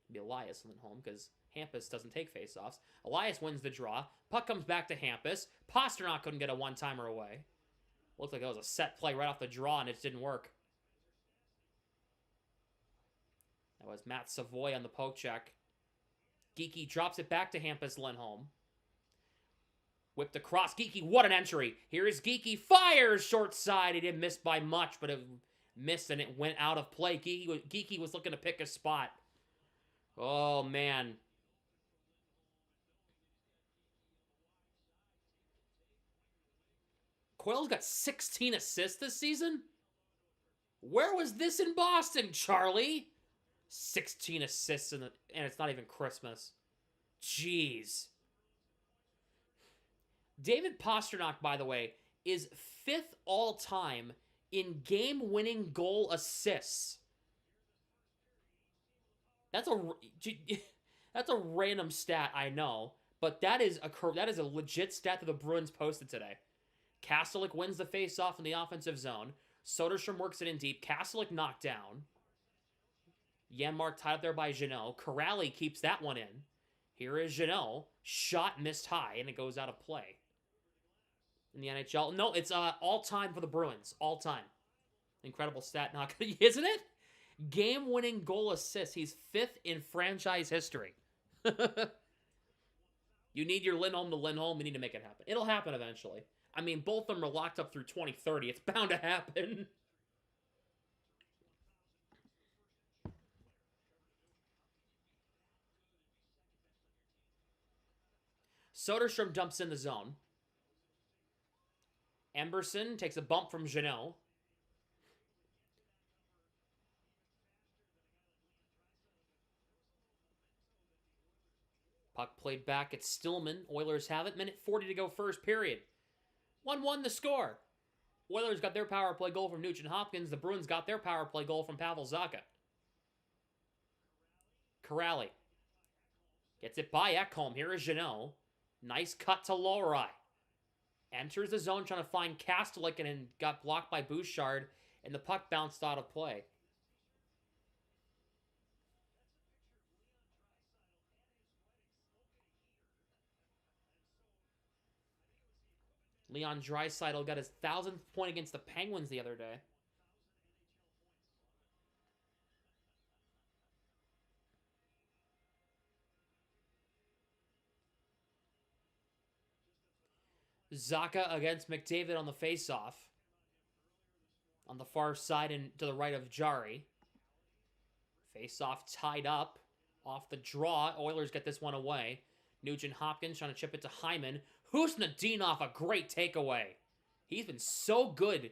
It'd be Elias Lindholm because Hampus doesn't take faceoffs. Elias wins the draw. Puck comes back to Hampus. Pasternak couldn't get a one-timer away. Looked like it was a set play right off the draw and it didn't work. That was Matt Savoy on the poke check. Geeky drops it back to Hampus Lindholm. Whipped across. Geeky, what an entry. Here is Geeky. Fires short side. He didn't miss by much, but it missed and it went out of play. Geeky was looking to pick a spot. Oh, man. Coyle's got 16 assists this season? Where was this in Boston, Charlie? 16 assists and it's not even Christmas. Jeez. David Pasternak, by the way, is 5th all-time in game-winning goal assists. That's a random stat, I know, but that is a legit stat that the Bruins posted today. Kastelik wins the face-off in the offensive zone. Soderstrom works it in deep. Kastelik knocked down. Janmark tied up there by Jeannot. Corrali keeps that one in. Here is Jeannot. Shot missed high, and it goes out of play. in the NHL. No, it's all-time for the Bruins. All-time. Incredible stat, isn't it? Game-winning goal assist. He's 5th in franchise history. You need your Lindholm to Lindholm. We need to make it happen. It'll happen eventually. I mean, both of them are locked up through 2030. It's bound to happen. Soderstrom dumps in the zone. Emberson takes a bump from Jeannot. Puck played back at Stillman. Oilers have it. Minute 40 to go, first period. 1-1 the score. Oilers got their power play goal from Nugent Hopkins. The Bruins got their power play goal from Pavel Zacha. Corrali gets it by Ekholm. Here is Jeannot. Nice cut to Lowry. Enters the zone trying to find Kastelik and got blocked by Bouchard, and the puck bounced out of play. Leon Draisaitl got his 1,000th point against the Penguins the other day. Zacha against McDavid on the faceoff. On the far side and to the right of Jari. Faceoff tied up. Off the draw. Oilers get this one away. Nugent Hopkins trying to chip it to Hyman. Husnudinov, a great takeaway. He's been so good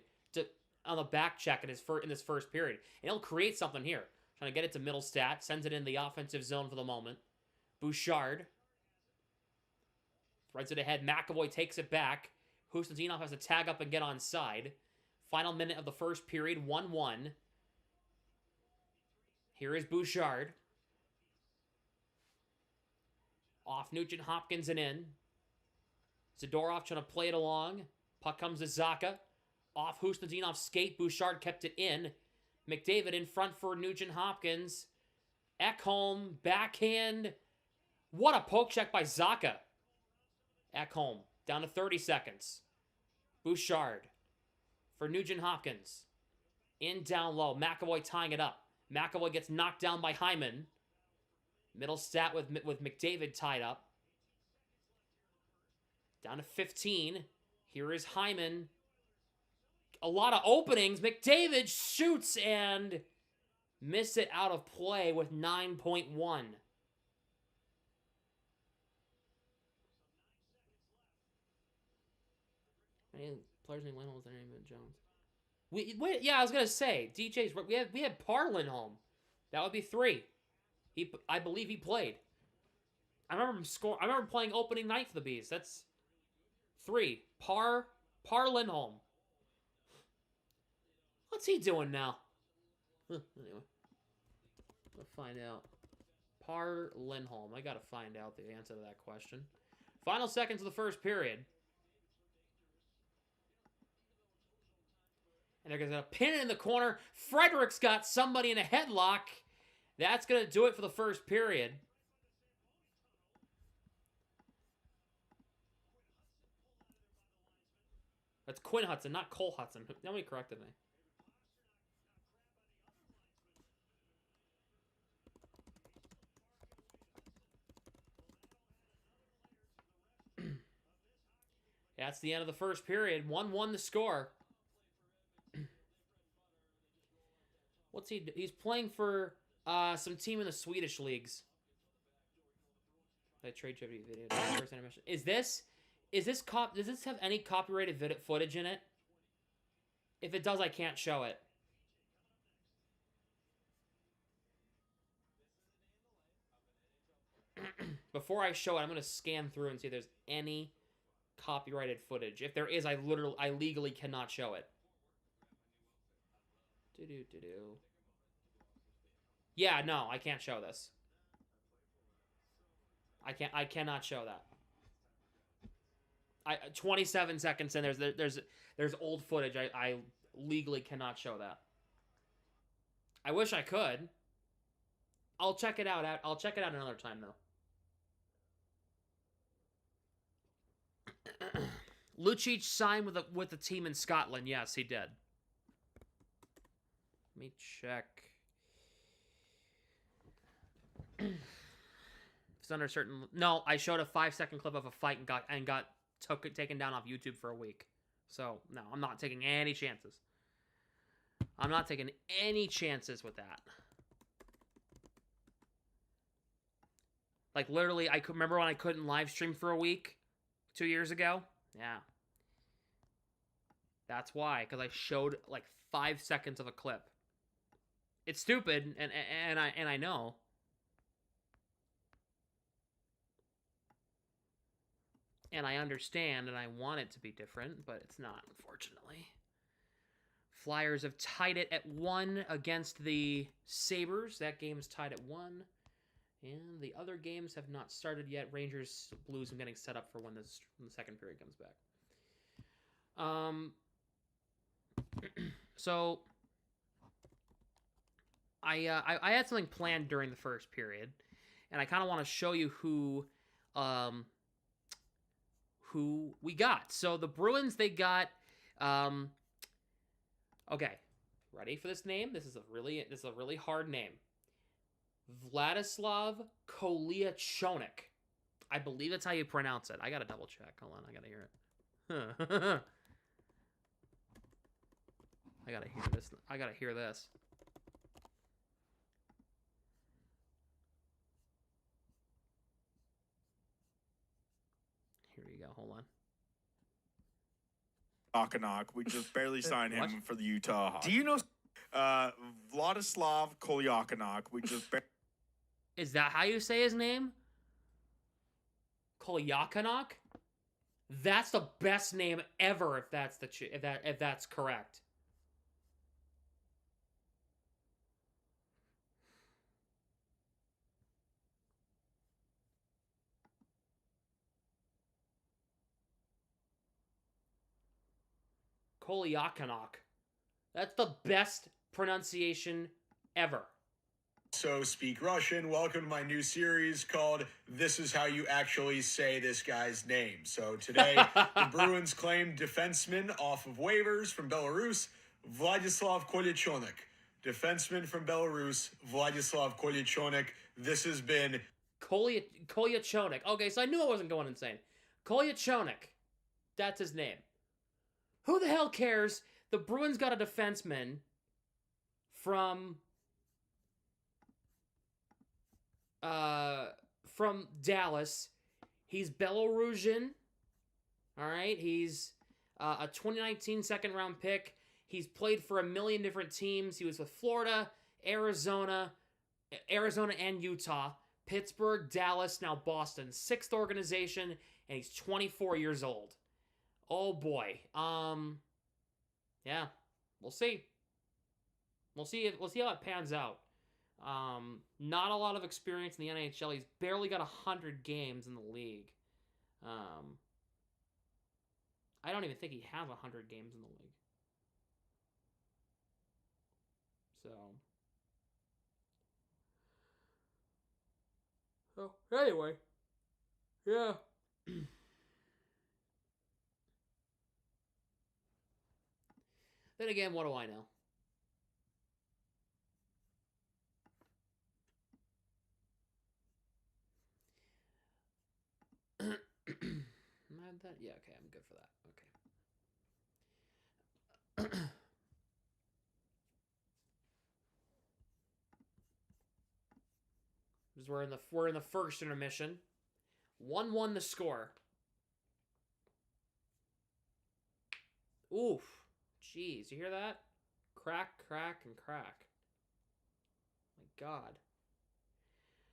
on the back check in this first period. And he'll create something here. Trying to get it to Middlestat. Sends it in the offensive zone for the moment. Bouchard. Threads it ahead. McAvoy takes it back. Husnudinov has to tag up and get onside. Final minute of the first period. 1-1. Here is Bouchard. Off Nugent Hopkins and in. Zadorov trying to play it along. Puck comes to Zacha. Off Husnudinov skate. Bouchard kept it in. McDavid in front for Nugent Hopkins. Ekholm, backhand. What a poke check by Zacha. Ekholm, down to 30 seconds. Bouchard for Nugent Hopkins. In down low. McAvoy tying it up. McAvoy gets knocked down by Hyman. Middlestat with McDavid tied up. Down to 15. Here is Hyman. A lot of openings. McDavid shoots and missed it out of play with 9.1. Players named Lindholm was their name, Jones. Yeah, I was gonna say DJ's. We had Par Lindholm. That would be 3. I believe he played. I remember him score. I remember playing opening night for the Bees. That's 3. Par Lindholm. What's he doing now? Anyway, let's find out. Par Lindholm. I gotta find out the answer to that question. Final seconds of the first period. And they're going to pin it in the corner. Frederick's got somebody in a headlock. That's going to do it for the first period. That's Quinn Hudson, not Cole Hudson. Nobody corrected me. That's the end of the first period. 1-1 the score. What's he do? He's playing for some team in the Swedish leagues. That trade tribute video. First animation. Does this have any copyrighted footage in it? If it does, I can't show it. Before I show it, I'm going to scan through and see if there's any copyrighted footage. If there is, I legally cannot show it. Yeah, no, I can't show this. I cannot show that. 27 seconds in, there's old footage. I legally cannot show that. I wish I could. I'll check it out. I'll check it out another time though. Lucic signed with a team in Scotland. Yes, he did. Let me check. It's under certain. No, I showed a 5-second clip of a fight and got taken down off YouTube for a week. So no, I'm not taking any chances. I'm not taking any chances with that. Like literally, I could remember when I couldn't live stream for a week 2 years ago. Yeah, that's why. Because I showed like 5 seconds of a clip. It's stupid, and I know. And I understand, and I want it to be different, but it's not, unfortunately. Flyers have tied it at 1 against the Sabres. That game is tied at 1. And the other games have not started yet. Rangers, Blues, I'm getting set up for when the second period comes back. So, I had something planned during the first period, and I kind of want to show you who we got. So the Bruins, they got, okay, ready for this name? This is a really hard name. Vladislav Kolyachonok. I believe that's how you pronounce it. I gotta double check. Hold on, I gotta hear it. I gotta hear this. I gotta hear this. Here you go. Hold on. Kolyachonok. We just barely signed him for the Utah Hawks. Do you know? Vladislav Kolyachonok. We just. Is that how you say his name? Kolyachonok? That's the best name ever. If that's if that's correct. Kolyachonok. That's the best pronunciation ever. So speak Russian. Welcome to my new series called This Is How You Actually Say This Guy's Name. So today, the Bruins claimed defenseman off of waivers from Belarus, Vladislav Kolyachonok. Defenseman from Belarus, Vladislav Kolyachonok. This has been... Kolyachonok. Okay, so I knew I wasn't going insane. Kolyachonok. That's his name. Who the hell cares? The Bruins got a defenseman from Dallas. He's Belarusian. All right, he's a 2019 second-round pick. He's played for a million different teams. He was with Florida, Arizona and Utah, Pittsburgh, Dallas, now Boston. 6th organization, and he's 24 years old. Oh boy. Yeah, we'll see. We'll see how it pans out. Not a lot of experience in the NHL. He's barely got 100 games in the league. I don't even think he has 100 games in the league. So anyway, yeah. Then again, what do I know? Yeah, okay, I'm good for that. Okay. We're in the first intermission. 1-1 the score. Oof. Jeez, you hear that? Crack, crack, and crack. My God.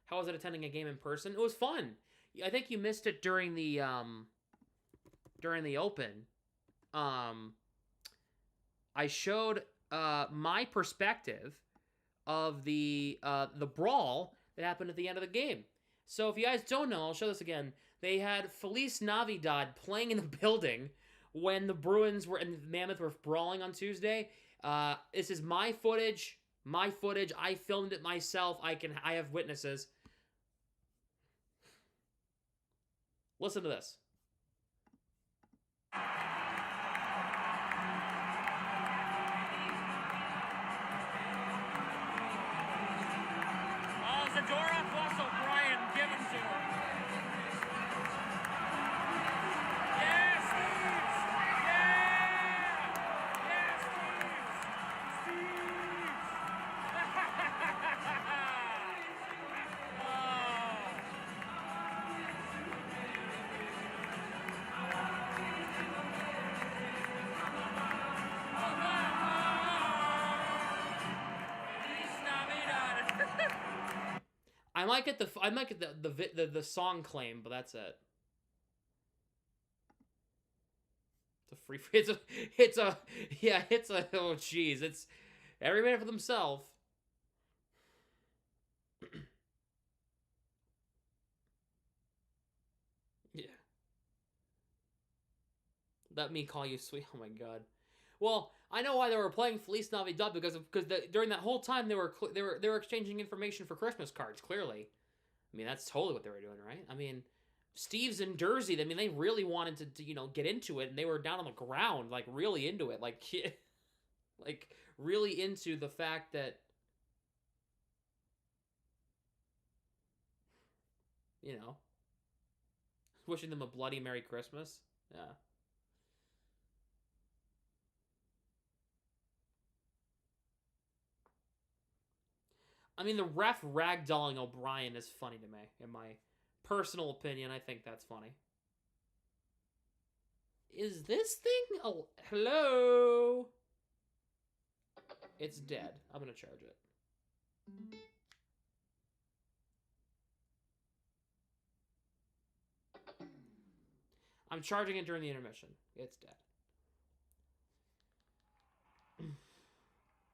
How was it attending a game in person? It was fun. I think you missed it during the open. I showed my perspective of the brawl that happened at the end of the game. So if you guys don't know, I'll show this again. They had Feliz Navidad playing in the building when the Bruins and Mammoth were brawling on Tuesday. This is my footage. I filmed it myself. I have witnesses. Listen to this. I might get the song claim, but that's it. It's a oh jeez, it's every man for themselves. Yeah. Let me call you sweet. Oh my god. Well, I know why they were playing Feliz Navidad because during that whole time they were exchanging information for Christmas cards. Clearly, I mean that's totally what they were doing, right? I mean, Steve's in Jersey. I mean, they really wanted to get into it, and they were down on the ground, like really into it, like really into the fact that wishing them a bloody Merry Christmas. Yeah. I mean, the ref ragdolling O'Brien is funny to me. In my personal opinion, I think that's funny. Is this thing... Oh, hello? It's dead. I'm going to charge it. I'm charging it during the intermission. It's dead.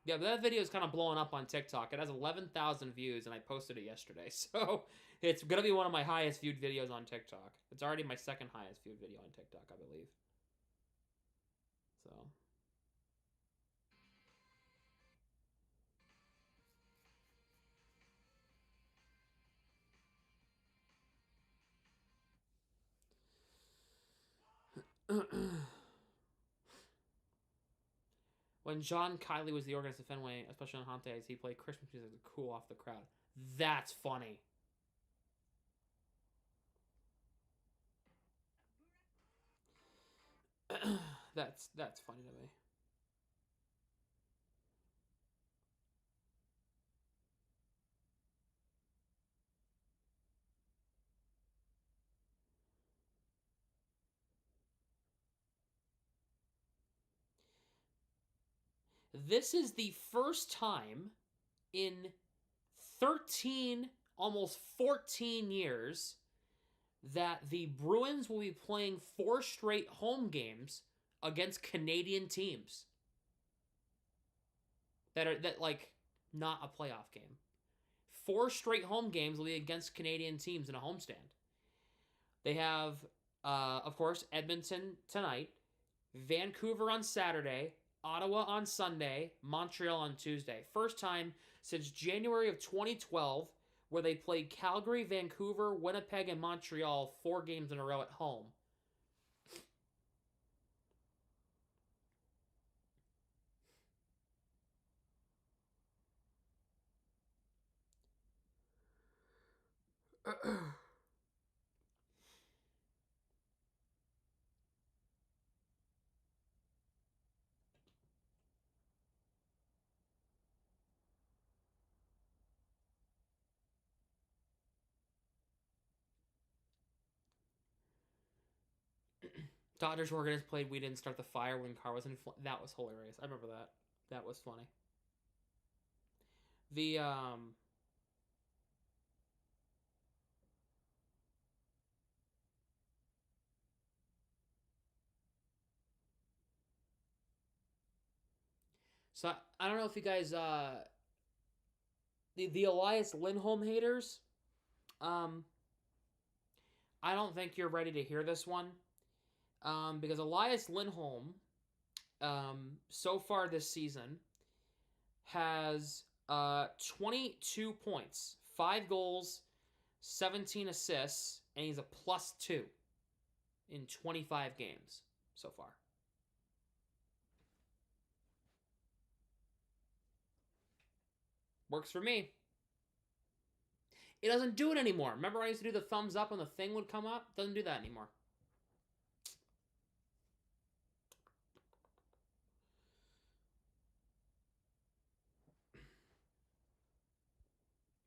Yeah, but that video is kind of blowing up on TikTok. It has 11,000 views, and I posted it yesterday. So it's going to be one of my highest viewed videos on TikTok. It's already my second highest viewed video on TikTok, I believe. So... When John Kiley was the organist of Fenway, especially on haunt days, he played Christmas music to cool off the crowd. That's funny. That's funny to me. This is the first time in 13, almost 14 years that the Bruins will be playing 4 straight home games against Canadian teams. That like not a playoff game. 4 straight home games will be against Canadian teams in a homestand. They have, of course, Edmonton tonight, Vancouver on Saturday, Ottawa on Sunday, Montreal on Tuesday. First time since January of 2012 where they played Calgary, Vancouver, Winnipeg, and Montreal 4 games in a row at home. Dodgers organist played We Didn't Start the Fire when Carr was in... That was hilarious. I remember that. That was funny. The, So, I don't know if you guys, the Elias Lindholm haters, I don't think you're ready to hear this one. Because Elias Lindholm, so far this season, has 22 points, 5 goals, 17 assists, and he's a +2 in 25 games so far. Works for me. It doesn't do it anymore. Remember I used to do the thumbs up when the thing would come up? Doesn't do that anymore.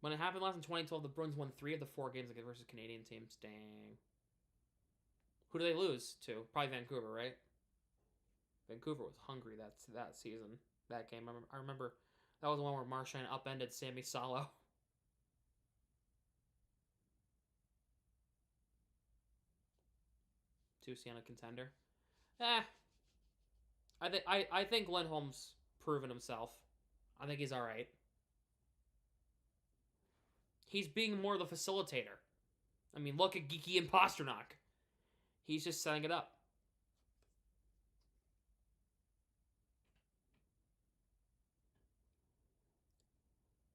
When it happened last in 2012, the Bruins won 3 of the 4 games versus Canadian teams. Dang. Who do they lose to? Probably Vancouver, right? Vancouver was hungry that season. That game. I remember that was the one where Marchand upended Sammy Salo. 2C on a contender. I think Lindholm's proven himself. I think he's all right. He's being more the facilitator. I mean, look at Geeky and Pasternak. He's just setting it up.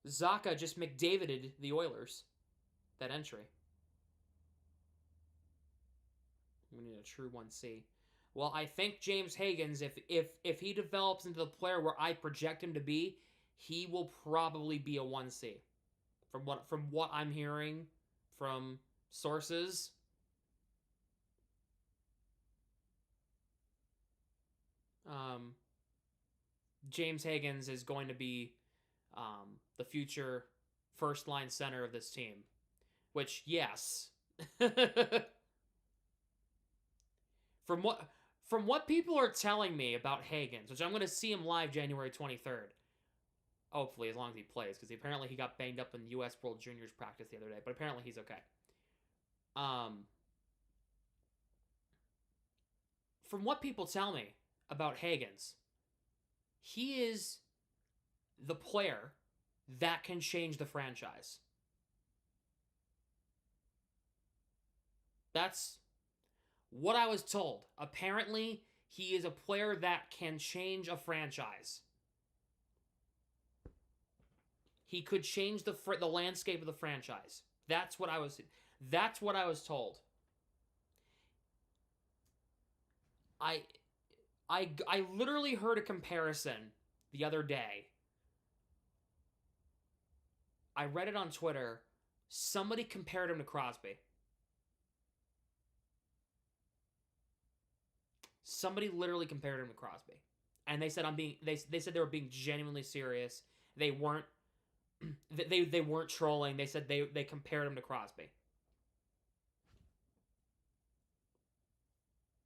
Zaka just McDavided the Oilers. That entry. We need a true 1C. Well, I think James Higgins, if he develops into the player where I project him to be, he will probably be a 1C. From what I'm hearing from sources. James Higgins is going to be the future first line center of this team. Which, yes. From what people are telling me about Higgins, which I'm going to see him live January 23rd. Hopefully, as long as he plays, because apparently he got banged up in U.S. World Juniors practice the other day, but apparently he's okay. From what people tell me about Higgins, he is the player that can change the franchise. That's what I was told. Apparently, he is a player that can change a franchise. He could change the landscape of the franchise. That's what I was told. I literally heard a comparison the other day. I read it on Twitter. Somebody compared him to Crosby. Somebody literally compared him to Crosby. And they said they said they were being genuinely serious. They weren't they weren't trolling. They said they compared him to Crosby.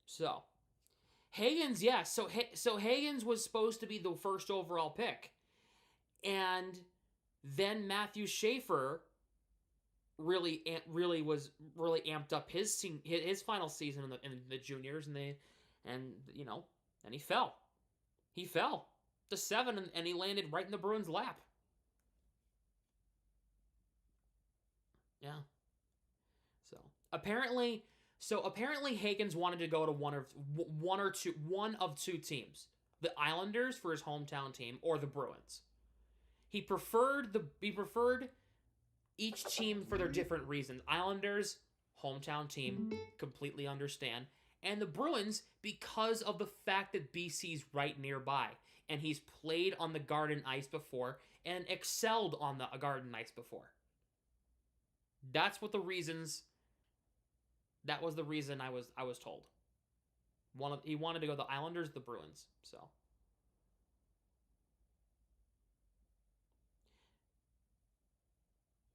So, Higgins, yes. So Higgins was supposed to be the first overall pick. And then Matthew Schaefer really amped up his final season in the juniors, and he fell. He fell to 7, and he landed right in the Bruins' lap. Yeah. Apparently Higgins wanted to go to one of two teams, the Islanders for his hometown team or the Bruins. He preferred each team for their different reasons. Islanders, hometown team, completely understand. And the Bruins, because of the fact that BC's right nearby. And he's played on the Garden Ice before and excelled on the Garden Ice before. That was the reason I was told. He wanted to go the Islanders, the Bruins. So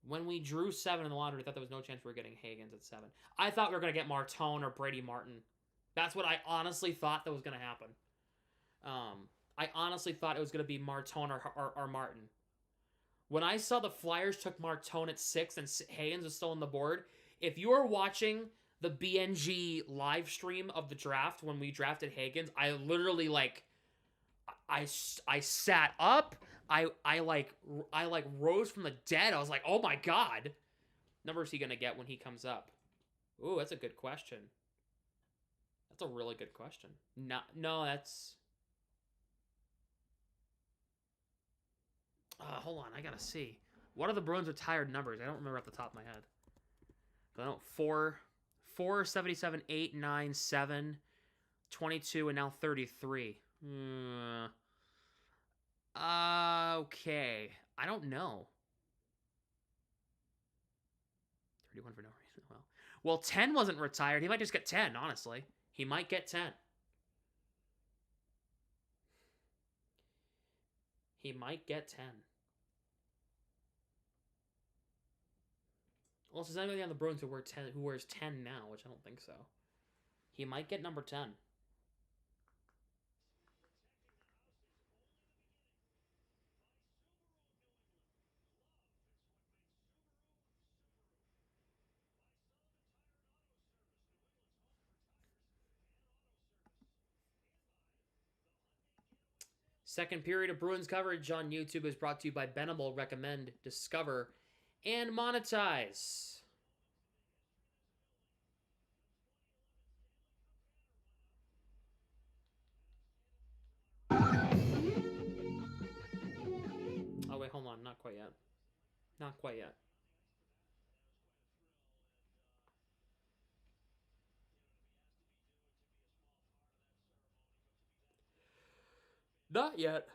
when we drew 7 in the lottery, I thought there was no chance we were getting Higgins at 7. I thought we were going to get Martone or Brady Martin. That's what I honestly thought that was going to happen. I honestly thought it was going to be Martone or Martin. When I saw the Flyers took Martone at 6 and Higgins was still on the board, if you are watching the BNG live stream of the draft when we drafted Higgins, I literally I sat up. I rose from the dead. I was like, oh my god. Number is he gonna get when he comes up? Ooh, that's a good question. That's a really good question. No, that's. Hold on, I gotta see. What are the Bruins' retired numbers? I don't remember off the top of my head. I don't. 4, 77, 8, 9, 7, 22, and now 33. Okay. I don't know. 31 for no reason. Well, 10 wasn't retired. He might just get 10, honestly. He might get 10. He might get 10. Unless there's anybody on the Bruins who wears 10 now, which I don't think so. He might get number 10. Second period of Bruins coverage on YouTube is brought to you by Benable. Recommend, discover, and monetize. Oh, wait, hold on. Not quite yet. Not quite yet. Not yet.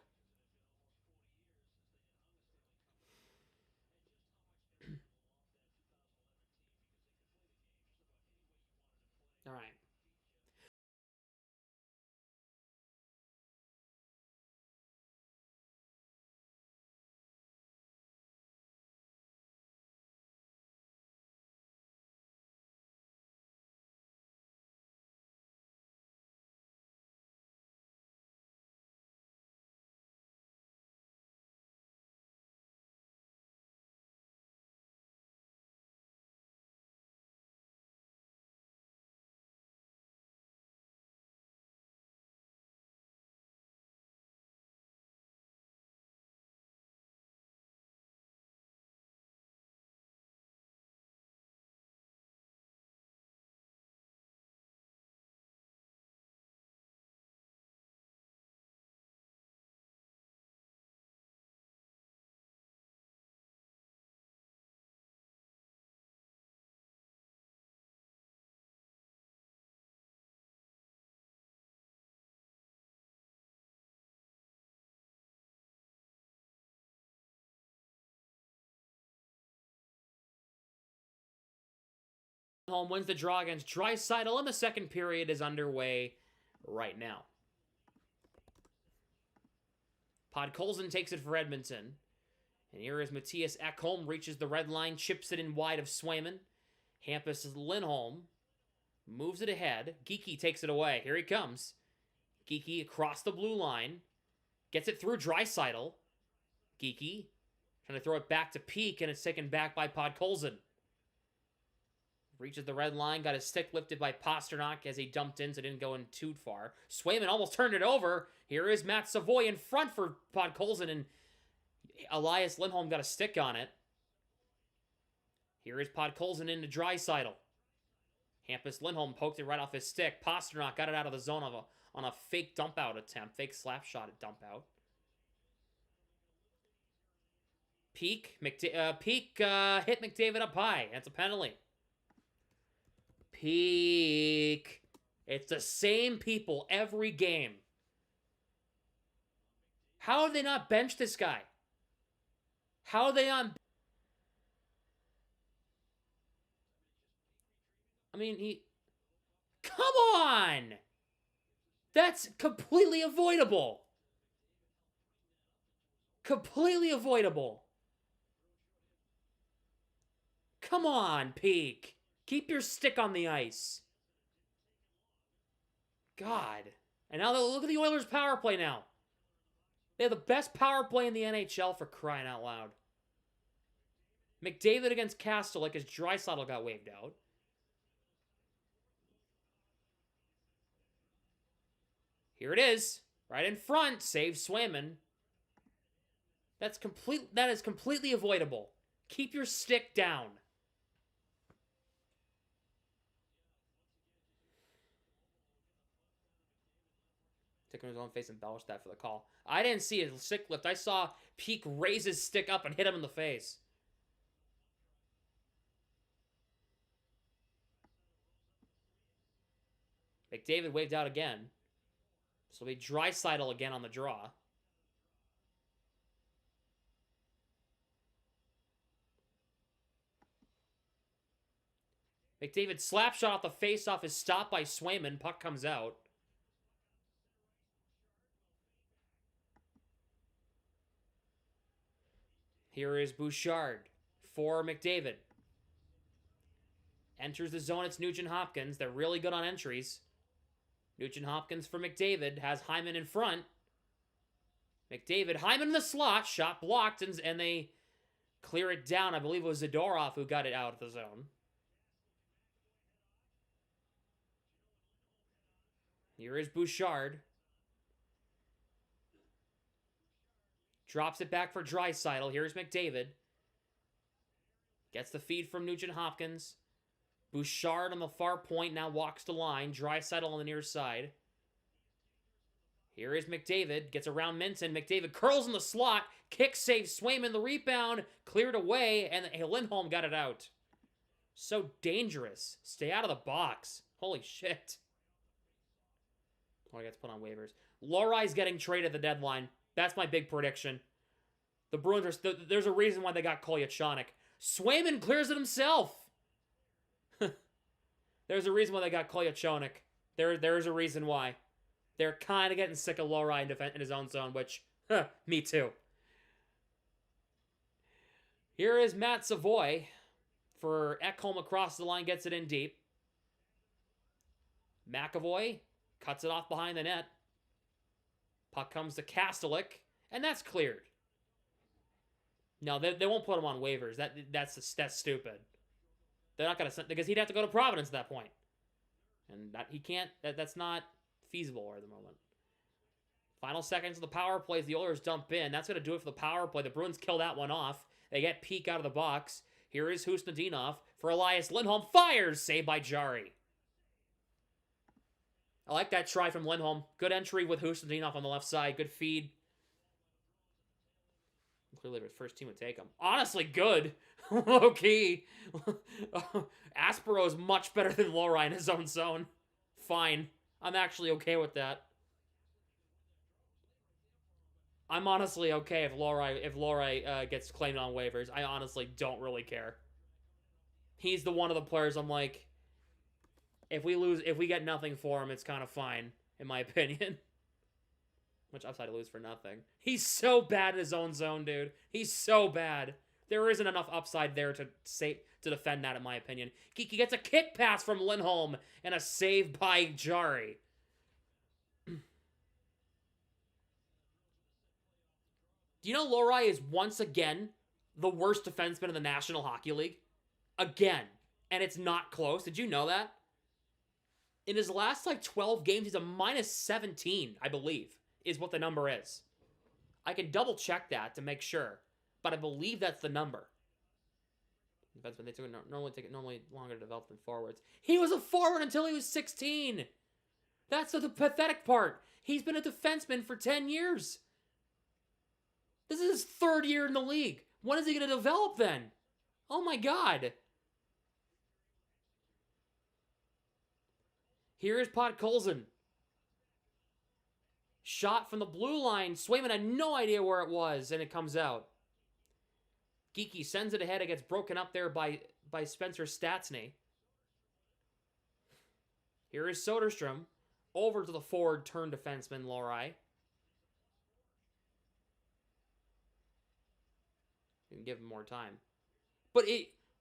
All right. Home wins the draw against Draisaitl, and the second period is underway right now. Podkolzin takes it for Edmonton. And here is Matthias Ekholm, reaches the red line, chips it in wide of Swayman. Hampus Lindholm moves it ahead. Geekie takes it away. Here he comes. Geekie across the blue line. Gets it through Draisaitl. Geekie trying to throw it back to Peak, and it's taken back by Podkolzin. Reaches the red line, got his stick lifted by Pasternak as he dumped in, so didn't go in too far. Swayman almost turned it over. Here is Matt Savoy in front for Podkolzin, and Elias Lindholm got a stick on it. Here is Podkolzin into Draisaitl. Hampus Lindholm poked it right off his stick. Pasternak got it out of the zone on a fake dump-out attempt. Fake slap shot at dump-out. Peak hit McDavid up high. That's a penalty. Peak. It's the same people every game. How have they not benched this guy? How are they on? I mean, come on! That's completely avoidable. Completely avoidable. Come on, Peak. Keep your stick on the ice. God. And now look at the Oilers' power play now. They have the best power play in the NHL, for crying out loud. McDavid against Kastelik as Draisaitl got waved out. Here it is. Right in front. Save Swayman. That is completely avoidable. Keep your stick down. Taking his own face and embellished that for the call. I didn't see a stick lift. I saw Peak raise his stick up and hit him in the face. McDavid waved out again. So it'll be Draisaitl again on the draw. McDavid slap shot off the face-off is stopped by Swayman. Puck comes out. Here is Bouchard for McDavid. Enters the zone, it's Nugent-Hopkins. They're really good on entries. Nugent-Hopkins for McDavid. Has Hyman in front. McDavid, Hyman in the slot. Shot blocked, and they clear it down. I believe it was Zadorov who got it out of the zone. Here is Bouchard. Drops it back for Draisaitl. Here's McDavid. Gets the feed from Nugent-Hopkins. Bouchard on the far point now walks the line. Draisaitl on the near side. Here is McDavid. Gets around Minton. McDavid curls in the slot. Kick saves Swayman. The rebound cleared away. And Lindholm got it out. So dangerous. Stay out of the box. Holy shit. Oh, I got to put on waivers. Lorai's getting traded at the deadline. That's my big prediction. The Bruins are... There's a reason why they got Kolyachonok. Swayman clears it himself. There's a reason why they got Kolyachonok. There's a reason why. They're kind of getting sick of Lorai in his own zone, which, me too. Here is Matt Savoy for Ekholm across the line, gets it in deep. McAvoy cuts it off behind the net. Puck comes to Kastelik, and that's cleared. No, they won't put him on waivers. That's stupid. They're not going to send, because he'd have to go to Providence at that point. And he can't, that's not feasible at the moment. Final seconds of the power plays, the Oilers dump in. That's going to do it for the power play. The Bruins kill that one off. They get Peak out of the box. Here is Husnudinov for Elias Lindholm. Fires! Saved by Jari. I like that try from Lindholm. Good entry with Husnudinov on the left side. Good feed. Clearly, the first team would take him. Honestly, good. Low-key. Aspero is much better than Lorai in his own zone. Fine. I'm actually okay with that. I'm honestly okay if Lorai gets claimed on waivers. I honestly don't really care. He's the one of the players I'm like, if we get nothing for him, it's kind of fine, in my opinion. Much upside to lose for nothing. He's so bad in his own zone, dude. He's so bad. There isn't enough upside there to defend that, in my opinion. He gets a kick pass from Lindholm and a save by Jari. Do you know Lorai is once again the worst defenseman in the National Hockey League? Again. And it's not close. Did you know that? In his last, 12 games, he's a -17, I believe, is what the number is. I can double check that to make sure, but I believe that's the number. Defensemen, they normally longer to develop than forwards. He was a forward until he was 16. That's the pathetic part. He's been a defenseman for 10 years. This is his third year in the league. When is he going to develop then? Oh my God. Here is Podkolzin. Shot from the blue line. Swayman had no idea where it was, and it comes out. Geeky sends it ahead. It gets broken up there by Spencer Stastny. Here is Soderstrom. Over to the forward turn defenseman, Lorai. You can give him more time. But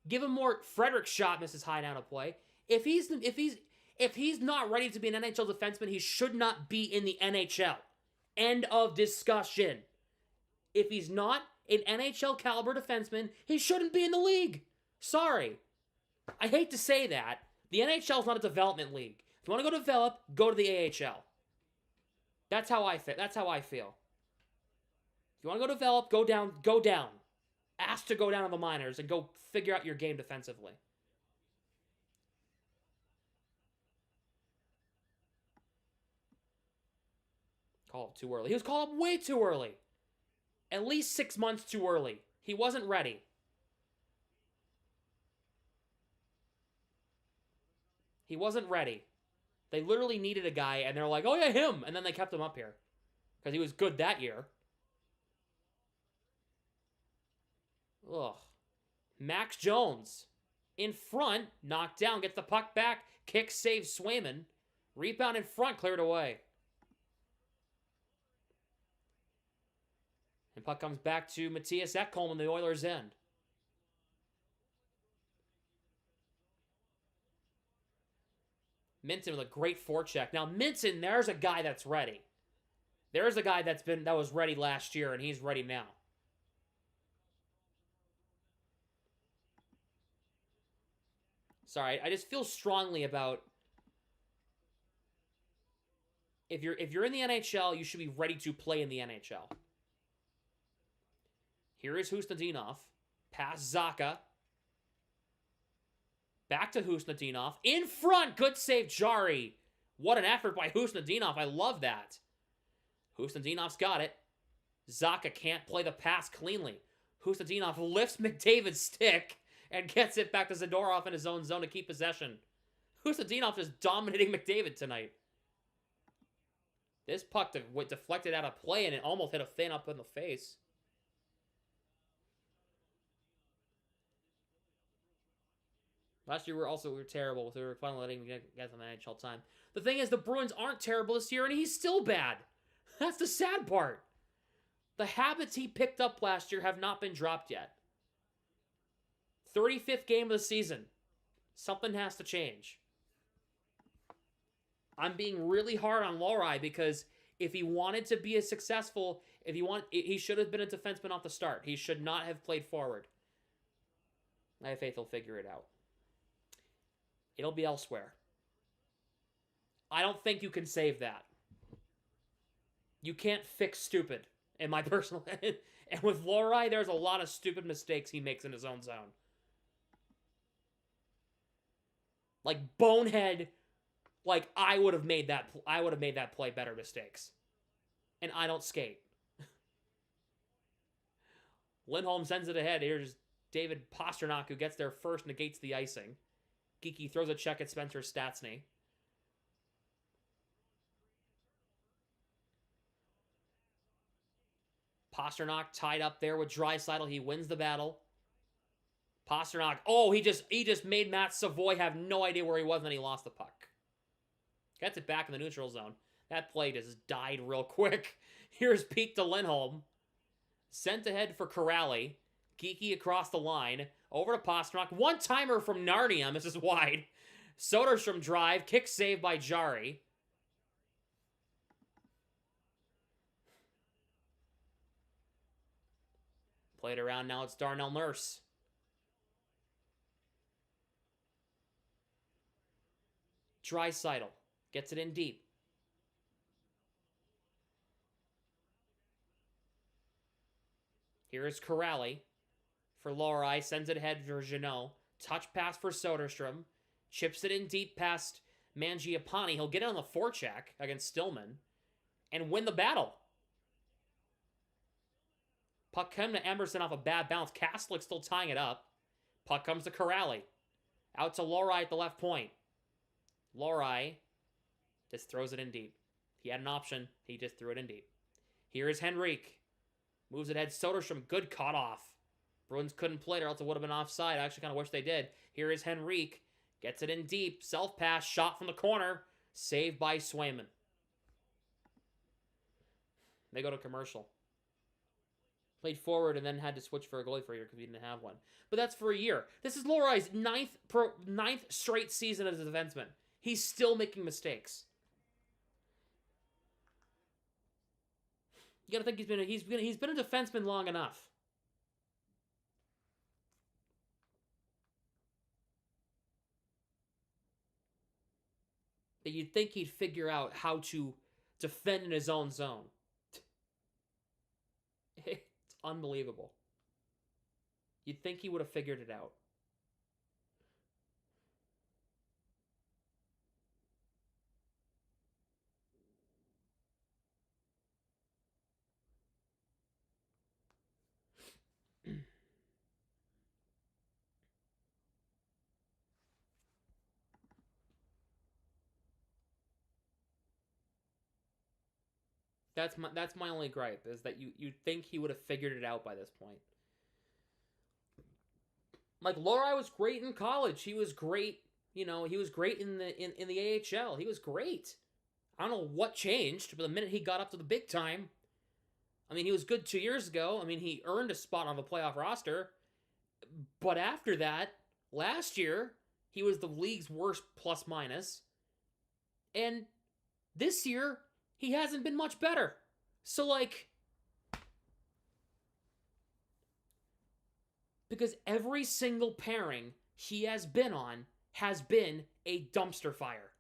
give him more. Frederick shot misses high down a play. If he's not ready to be an NHL defenseman, he should not be in the NHL. End of discussion. If he's not an NHL caliber defenseman, he shouldn't be in the league. Sorry. I hate to say that. The NHL is not a development league. If you want to go develop, go to the AHL. That's how I feel. If you want to go develop, go down. Go down. Ask to go down to the minors and go figure out your game defensively. Called up too early. He was called up way too early. At least 6 months too early. He wasn't ready. He wasn't ready. They literally needed a guy, and they're like, oh yeah, him! And then they kept him up here. Because he was good that year. Ugh. Max Jones. In front. Knocked down. Gets the puck back. Kick saves Swayman. Rebound in front. Cleared away. And puck comes back to Matthias Ekholm in the Oilers' end. Minton with a great forecheck. Now, Minton, there's a guy that's ready. There's a guy that was ready last year, and he's ready now. Sorry, I just feel strongly about if you're in the NHL, you should be ready to play in the NHL. Here is Husnudinov. Past Zacha. Back to Husnudinov. In front! Good save, Jari. What an effort by Husnudinov. I love that. Husnudinov's got it. Zacha can't play the pass cleanly. Husnudinov lifts McDavid's stick and gets it back to Zadorov in his own zone to keep possession. Husnudinov is dominating McDavid tonight. This puck deflected out of play and it almost hit a Finn up in the face. Last year we were terrible. We were finally letting him get some NHL time. The thing is, the Bruins aren't terrible this year, and he's still bad. That's the sad part. The habits he picked up last year have not been dropped yet. 35th game of the season. Something has to change. I'm being really hard on Lohrei because if he wanted to be as successful, he should have been a defenseman off the start. He should not have played forward. I have faith he'll figure it out. It'll be elsewhere. I don't think you can save that. You can't fix stupid, in my personal opinion. And with Lohrei, there's a lot of stupid mistakes he makes in his own zone. Like bonehead, like I would have made that play better mistakes. And I don't skate. Lindholm sends it ahead. Here's David Pastrnak, who gets there first, negates the icing. Geeky throws a check at Spencer Stastny. Pastrnak tied up there with Draisaitl. He wins the battle. Pastrnak, he just made Matt Savoy have no idea where he was, and then he lost the puck. Gets it back in the neutral zone. That play just died real quick. Here's Pete to Lindholm. Sent ahead for Corrali. Geeky across the line. Over to Pastrnak. One-timer from Narnia. Misses wide. Soderstrom drive. Kick save by Jari. Played around now. It's Darnell Nurse. Draisaitl gets it in deep. Here is Corrali for Lohrei. Sends it ahead for Jeannot. Touch pass for Soderstrom. Chips it in deep past Mangiapane. He'll get it on the forecheck against Stillman and win the battle. Puck comes to Emerson off a bad bounce. Kastlik still tying it up. Puck comes to Corrali. Out to Lohrei at the left point. Lohrei just throws it in deep. He had an option. He just threw it in deep. Here is Henrique. Moves it ahead. Soderstrom. Good cut off. Bruins couldn't play it or else it would have been offside. I actually kind of wish they did. Here is Henrique. Gets it in deep. Self-pass. Shot from the corner. Saved by Swayman. They go to commercial. Played forward and then had to switch for a goalie for a year because he didn't have one. But that's for a year. This is Lohrai's ninth straight season as a defenseman. He's still making mistakes. You gotta think he's been a defenseman long enough. That you'd think he'd figure out how to defend in his own zone. It's unbelievable. You'd think he would have figured it out. That's my only gripe, is that you'd think he would have figured it out by this point. Like, Lohrei was great in college. He was great, he was great in the AHL. He was great. I don't know what changed, but the minute he got up to the big time, he was good 2 years ago. He earned a spot on the playoff roster. But after that, last year, he was the league's worst plus-minus. And this year, he hasn't been much better. So, because every single pairing he has been on has been a dumpster fire.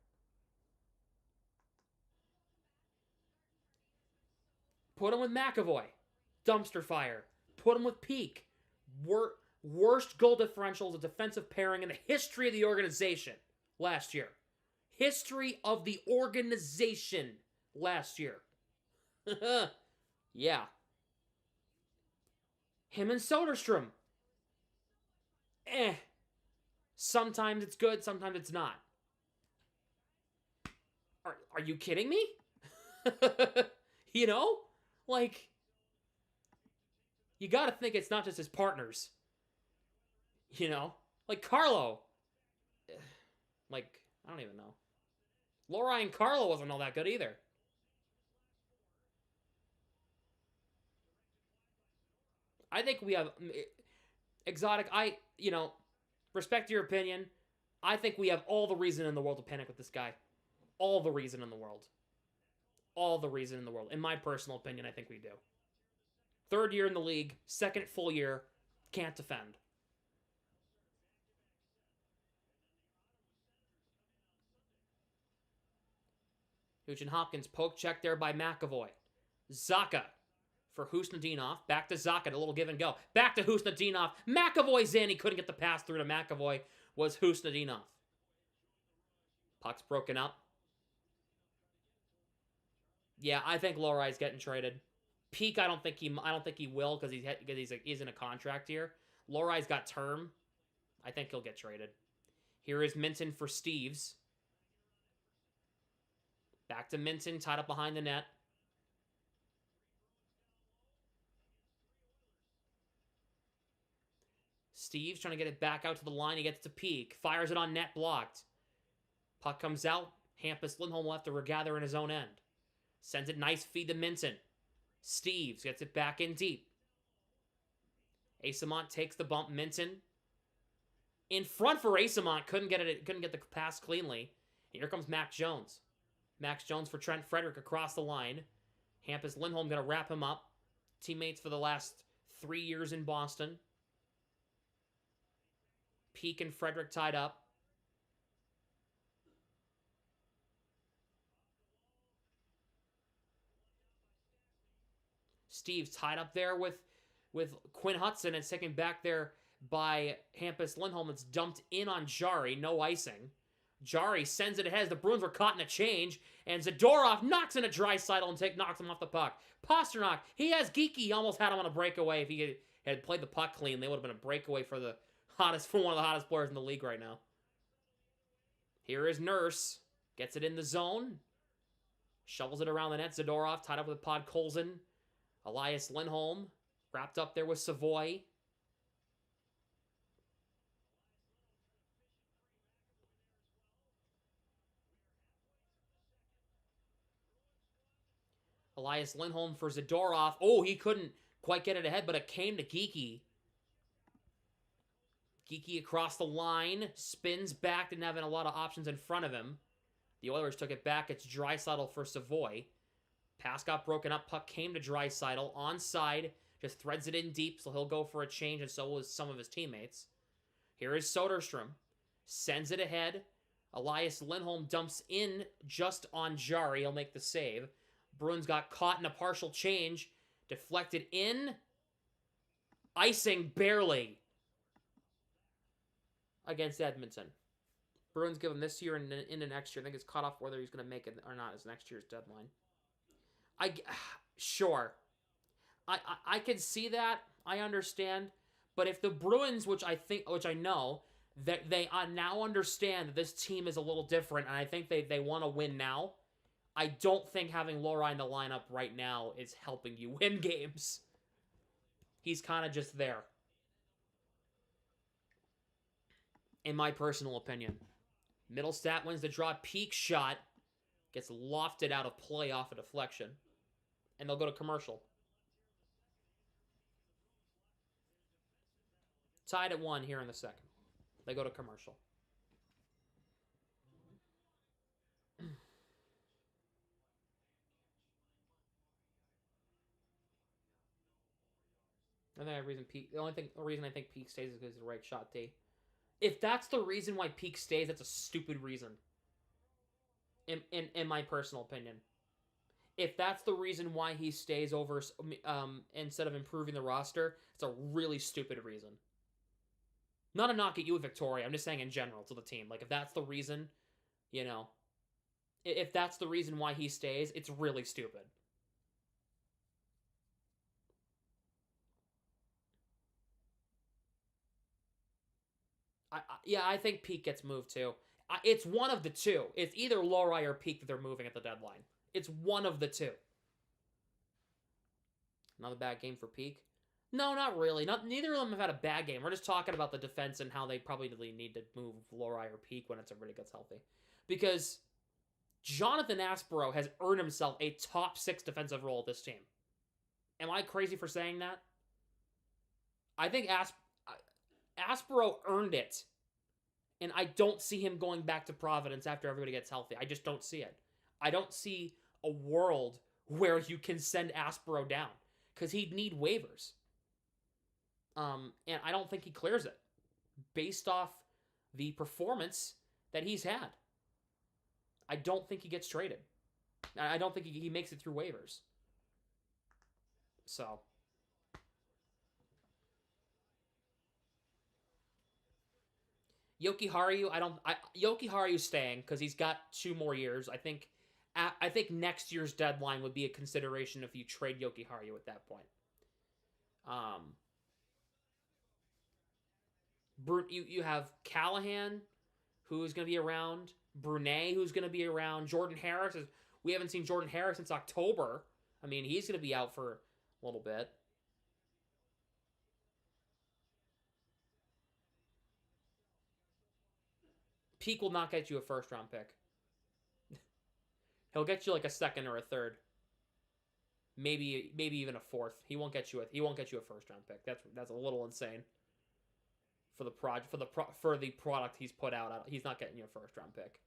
Put him with McAvoy. Dumpster fire. put him with Peak. Worst goal differential as a defensive pairing in the history of the organization last year. History of the organization last year. Yeah. Him and Soderstrom. Sometimes it's good, sometimes it's not. Are you kidding me? You know? Like, you gotta think it's not just his partners. You know? Like Carlo. Like, I don't even know. Lohrei and Carlo wasn't all that good either. I think we have... Exotic, respect your opinion. I think we have all the reason in the world to panic with this guy. All the reason in the world. All the reason in the world. In my personal opinion, I think we do. Third year in the league, second full year, can't defend. Nugent Hopkins poke check there by McAvoy. Zacha for Husnudinov. Back to Zacha, a little give and go. Back to Husnudinov. McAvoy's in. He couldn't get the pass through to McAvoy. Was Husnudinov. Puck's broken up. Yeah, I thinkLohrei's getting traded. Peak, I don't think he will because he's in a contract here.Lohrei's got term. I think he'll get traded. Here is Minton for Steves. Back to Minton, tied up behind the net. Steve's trying to get it back out to the line. He gets to Peak. Fires it on net, blocked. Puck comes out. Hampus Lindholm will have to regather in his own end. Sends it nice feed to Minton. Steves gets it back in deep. Asamont takes the bump. Minton in front for Asamont. Couldn't get the pass cleanly. And here comes Mac Jones. Max Jones for Trent Frederick across the line. Hampus Lindholm going to wrap him up. Teammates for the last 3 years in Boston. Peak and Frederick tied up. Steve's tied up there with Quinn Hudson and taken back there by Hampus Lindholm. It's dumped in on Jari. No icing. Jari sends it ahead as the Bruins were caught in a change, and Zadorov knocks in a Draisaitl and knocks him off the puck. Pasternak, he has Geeky. He almost had him on a breakaway. If he had played the puck clean, they would have been a breakaway for one of the hottest players in the league right now. Here is Nurse. Gets it in the zone. Shovels it around the net. Zadorov tied up with Podkolzin. Elias Lindholm wrapped up there with Savoy. Elias Lindholm for Zadorov. Oh, he couldn't quite get it ahead, but it came to Geeky. Geeky across the line. Spins back, didn't have a lot of options in front of him. The Oilers took it back. It's Draisaitl for Savoy. Pass got broken up. Puck came to Draisaitl. Onside. Just threads it in deep, so he'll go for a change, and so will some of his teammates. Here is Soderstrom. Sends it ahead. Elias Lindholm dumps in just on Jari. He'll make the save. Bruins got caught in a partial change. Deflected in. Icing barely. Against Edmonton. Bruins give him this year and into next year. I think it's cut off whether he's going to make it or not as next year's deadline. Sure. I can see that. I understand. But if the Bruins, which I know, that they now understand that this team is a little different, and I think they want to win now, I don't think having Lohrei in the lineup right now is helping you win games. He's kind of just there. In my personal opinion. Middlestat wins the draw. Peak shot. Gets lofted out of play off a deflection. And they'll go to commercial. Tied at 1 here in the second. They go to commercial. The only reason I think Peak stays is because of the right shot D. If that's the reason why Peak stays, that's a stupid reason. In my personal opinion. If that's the reason why he stays over instead of improving the roster, it's a really stupid reason. Not a knock at you, Victoria. I'm just saying in general to the team. Like, if that's the reason, you know, if that's the reason why he stays, it's really stupid. I think Peak gets moved too. It's one of the two. It's either Lohrei or Peak that they're moving at the deadline. It's one of the two. Another bad game for Peak? No, not really. Neither of them have had a bad game. We're just talking about the defense and how they probably need to move Lohrei or Peak when everybody gets healthy. Because Jonathan Aspero has earned himself a top 6 defensive role at this team. Am I crazy for saying that? I think Aspero earned it. And I don't see him going back to Providence after everybody gets healthy. I just don't see it. I don't see a world where you can send Aspero down. Because he'd need waivers. And I don't think he clears it. Based off the performance that he's had. I don't think he gets traded. I don't think he makes it through waivers. So... Yoki Haru, Yoki Haru's staying because he's got 2 more years. I think next year's deadline would be a consideration if you trade Yoki Haru at that point. You have Callahan, who's going to be around. Brunet, who's going to be around. Jordan Harris. We haven't seen Jordan Harris since October. I mean, he's going to be out for a little bit. Peak will not get you a first-round pick. He'll get you like a second or a third. Maybe even a fourth. He won't get you a first-round pick. That's a little insane. For the product he's put out, he's not getting you a first-round pick.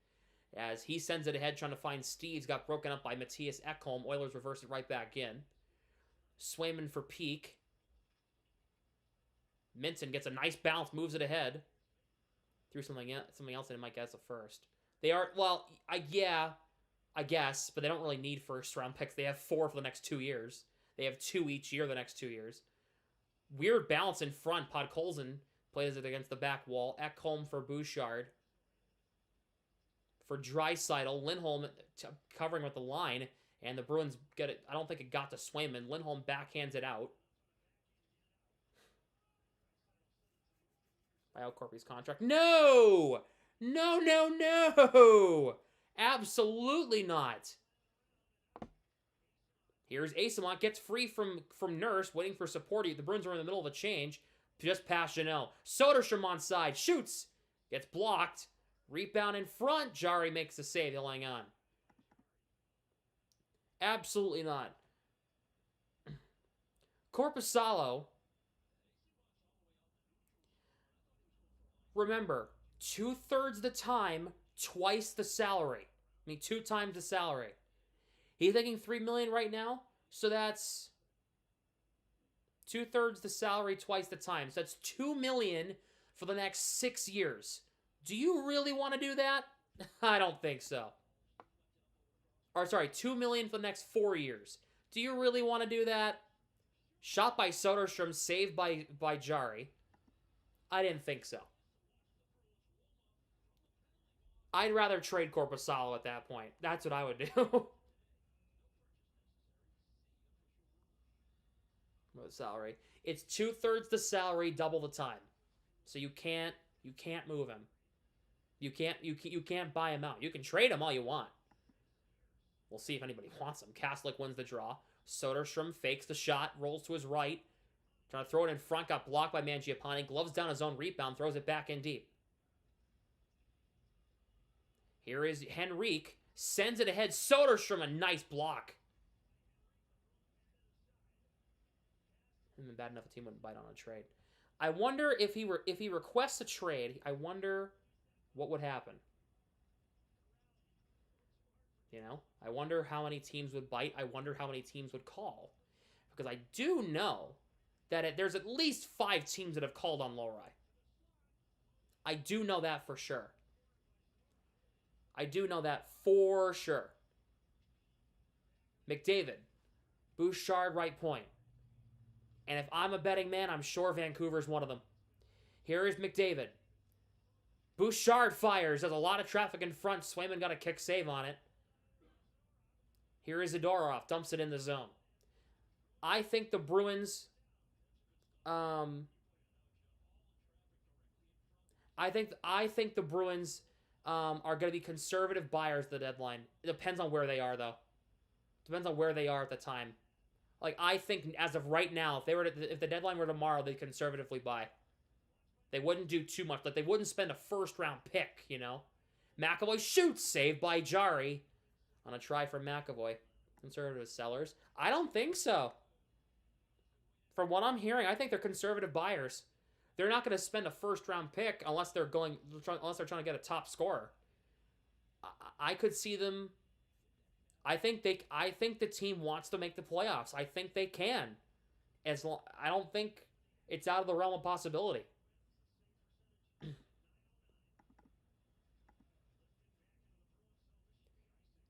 As he sends it ahead, trying to find Steves, got broken up by Matthias Ekholm. Oilers reverse it right back in. Swayman for Peak. Minton gets a nice bounce, moves it ahead. Threw something else in, might guess a first. They are, well, I guess, but they don't really need first-round picks. They have 4 for the next 2 years. They have 2 each year the next 2 years. Weird balance in front. Podkolzin plays it against the back wall. Ekholm for Bouchard. For Draisaitl. Lindholm covering with the line. And the Bruins get it. I don't think it got to Swayman. Lindholm backhands it out. Buyout Corpy's contract. No! No! Absolutely not. Here's Asamont. Gets free from Nurse, waiting for support. The Bruins are in the middle of a change. Just past Janelle. Soderstrom on side. Shoots. Gets blocked. Rebound in front. Jari makes the save. He'll hang on. Absolutely not. Korpisalo. Remember, 2/3 the time, twice the salary. I mean, 2 times the salary. He's making $3 million right now, so that's 2/3 the salary, twice the time. So that's $2 million for the next 6 years. Do you really want to do that? I don't think so. Or sorry, $2 million for the next 4 years. Do you really want to do that? Shot by Soderstrom, saved by Jari. I didn't think so. I'd rather trade Korpisalo at that point. That's what I would do. What salary? It's 2/3 the salary, double the time. So you can't move him. You can't buy him out. You can trade him all you want. We'll see if anybody wants him. Kaslik wins the draw. Soderstrom fakes the shot, rolls to his right. Trying to throw it in front, got blocked by Mangiapane. Gloves down his own rebound, throws it back in deep. Here is Henrique. Sends it ahead. Soderstrom, a nice block. And bad enough a team wouldn't bite on a trade. I wonder if he requests a trade, I wonder what would happen. You know? I wonder how many teams would bite. I wonder how many teams would call. Because I do know that there's at least 5 teams that have called on Lohrei. I do know that for sure. McDavid, Bouchard, right point. And if I'm a betting man, I'm sure Vancouver's one of them. Here is McDavid. Bouchard fires. There's a lot of traffic in front. Swayman got a kick save on it. Here is Zadorov. Dumps it in the zone. I think the Bruins... I think the Bruins are going to be conservative buyers at the deadline. It depends on where they are, though. Depends on where they are at the time. Like, I think as of right now, if the deadline were tomorrow, they'd conservatively buy. They wouldn't do too much. Like, they wouldn't spend a first-round pick, you know? McAvoy shoots, saved by Jari on a try from McAvoy. Conservative sellers? I don't think so. From what I'm hearing, I think they're conservative buyers. They're not going to spend a first-round pick unless they're trying to get a top scorer. I could see them. I think the team wants to make the playoffs. I think they can. I don't think it's out of the realm of possibility.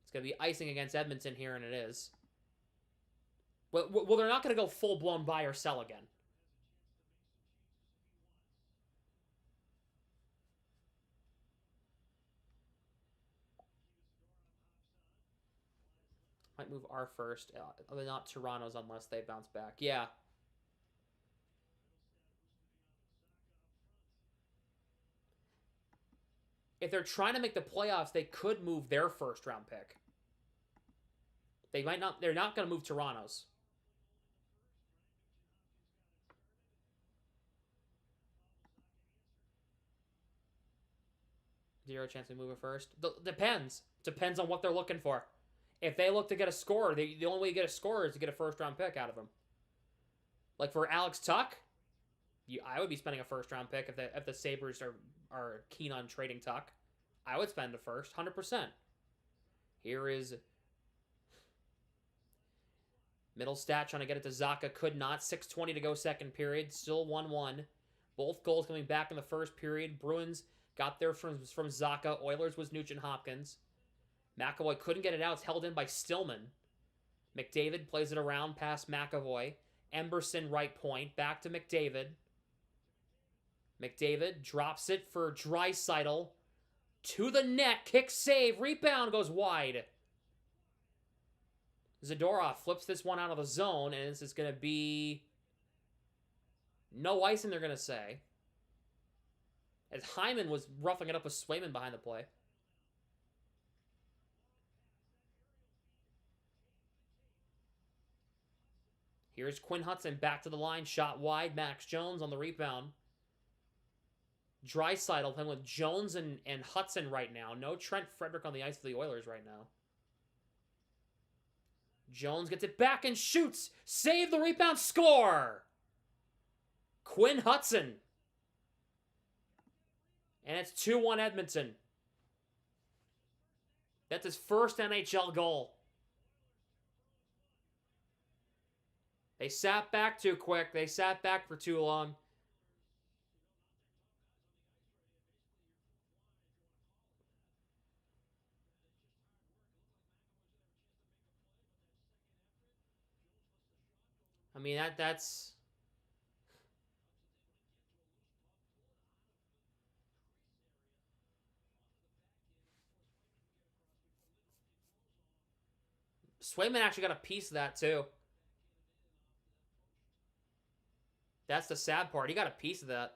It's going to be icing against Edmonton here, and it is. Well, they're not going to go full-blown buy or sell again. Might move our first. Not Toronto's unless they bounce back. Yeah. If they're trying to make the playoffs, they could move their first round pick. They might not. They're not going to move Toronto's. Zero chance we move it first. Depends. Depends on what they're looking for. If they look to get a scorer, the only way you get a scorer is to get a first-round pick out of them. Like for Alex Tuck, I would be spending a first-round pick if the Sabres are keen on trading Tuck. I would spend a first, 100%. Here is Middlestat trying to get it to Zacha. Could not. 6:20 to go second period. Still 1-1. Both goals coming back in the first period. Bruins got there from Zacha. Oilers was Nugent-Hopkins. McAvoy couldn't get it out. It's held in by Stillman. McDavid plays it around past McAvoy. Emberson right point. Back to McDavid. McDavid drops it for Draisaitl. To the net. Kick save. Rebound goes wide. Zadorov flips this one out of the zone, and this is going to be no icing, they're going to say. As Hyman was roughing it up with Swayman behind the play. Here's Quinn Hudson back to the line. Shot wide. Max Jones on the rebound. Draisaitl playing with Jones and Hudson right now. No Trent Frederick on the ice for the Oilers right now. Jones gets it back and shoots. Save the rebound. Score! Quinn Hudson. And it's 2-1 Edmonton. That's his first NHL goal. They sat back too quick. They sat back for too long. I mean, that's... Swayman actually got a piece of that, too. That's the sad part. He got a piece of that.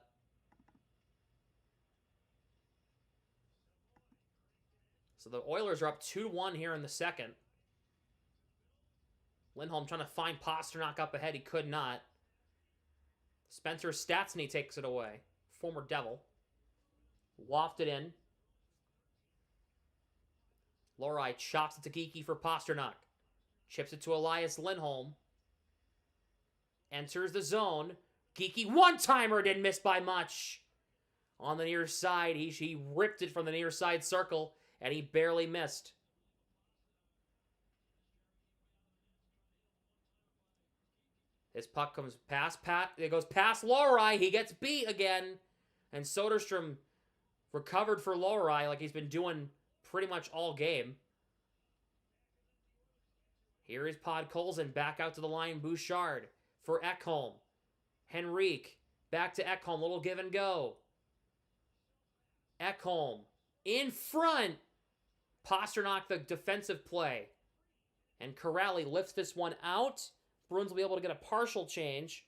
So the Oilers are up 2-1 here in the second. Lindholm trying to find Pasternak up ahead. He could not. Spencer Stastny takes it away. Former Devil. Lofted in. Lohrei chops it to Geekie for Pasternak. Chips it to Elias Lindholm. Enters the zone. Geekie one-timer, didn't miss by much. On the near side, he ripped it from the near side circle, and he barely missed. His puck comes past it goes past Lohrei. He gets beat again. And Soderstrom recovered for Lohrei like he's been doing pretty much all game. Here is Podkolzin back out to the line. Bouchard for Ekholm. Henrique back to Ekholm. Little give and go. Ekholm in front. Pasternak, the defensive play. And Corrali lifts this one out. Bruins will be able to get a partial change.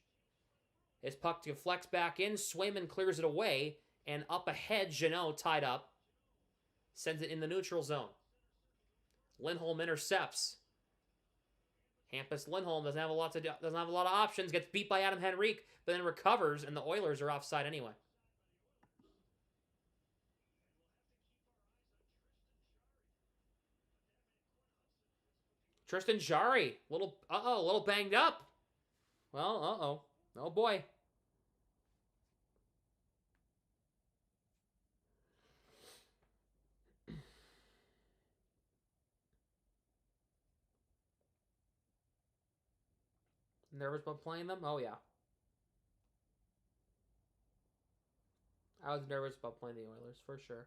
His puck deflects back in. Swayman clears it away. And up ahead, Jeannot tied up. Sends it in the neutral zone. Lindholm intercepts. Hampus Lindholm doesn't have a lot of options. Gets beat by Adam Henrique, but then recovers, and the Oilers are offside anyway. Tristan Jarry, little banged up. Well, oh boy. Nervous about playing them? Oh, yeah. I was nervous about playing the Oilers, for sure.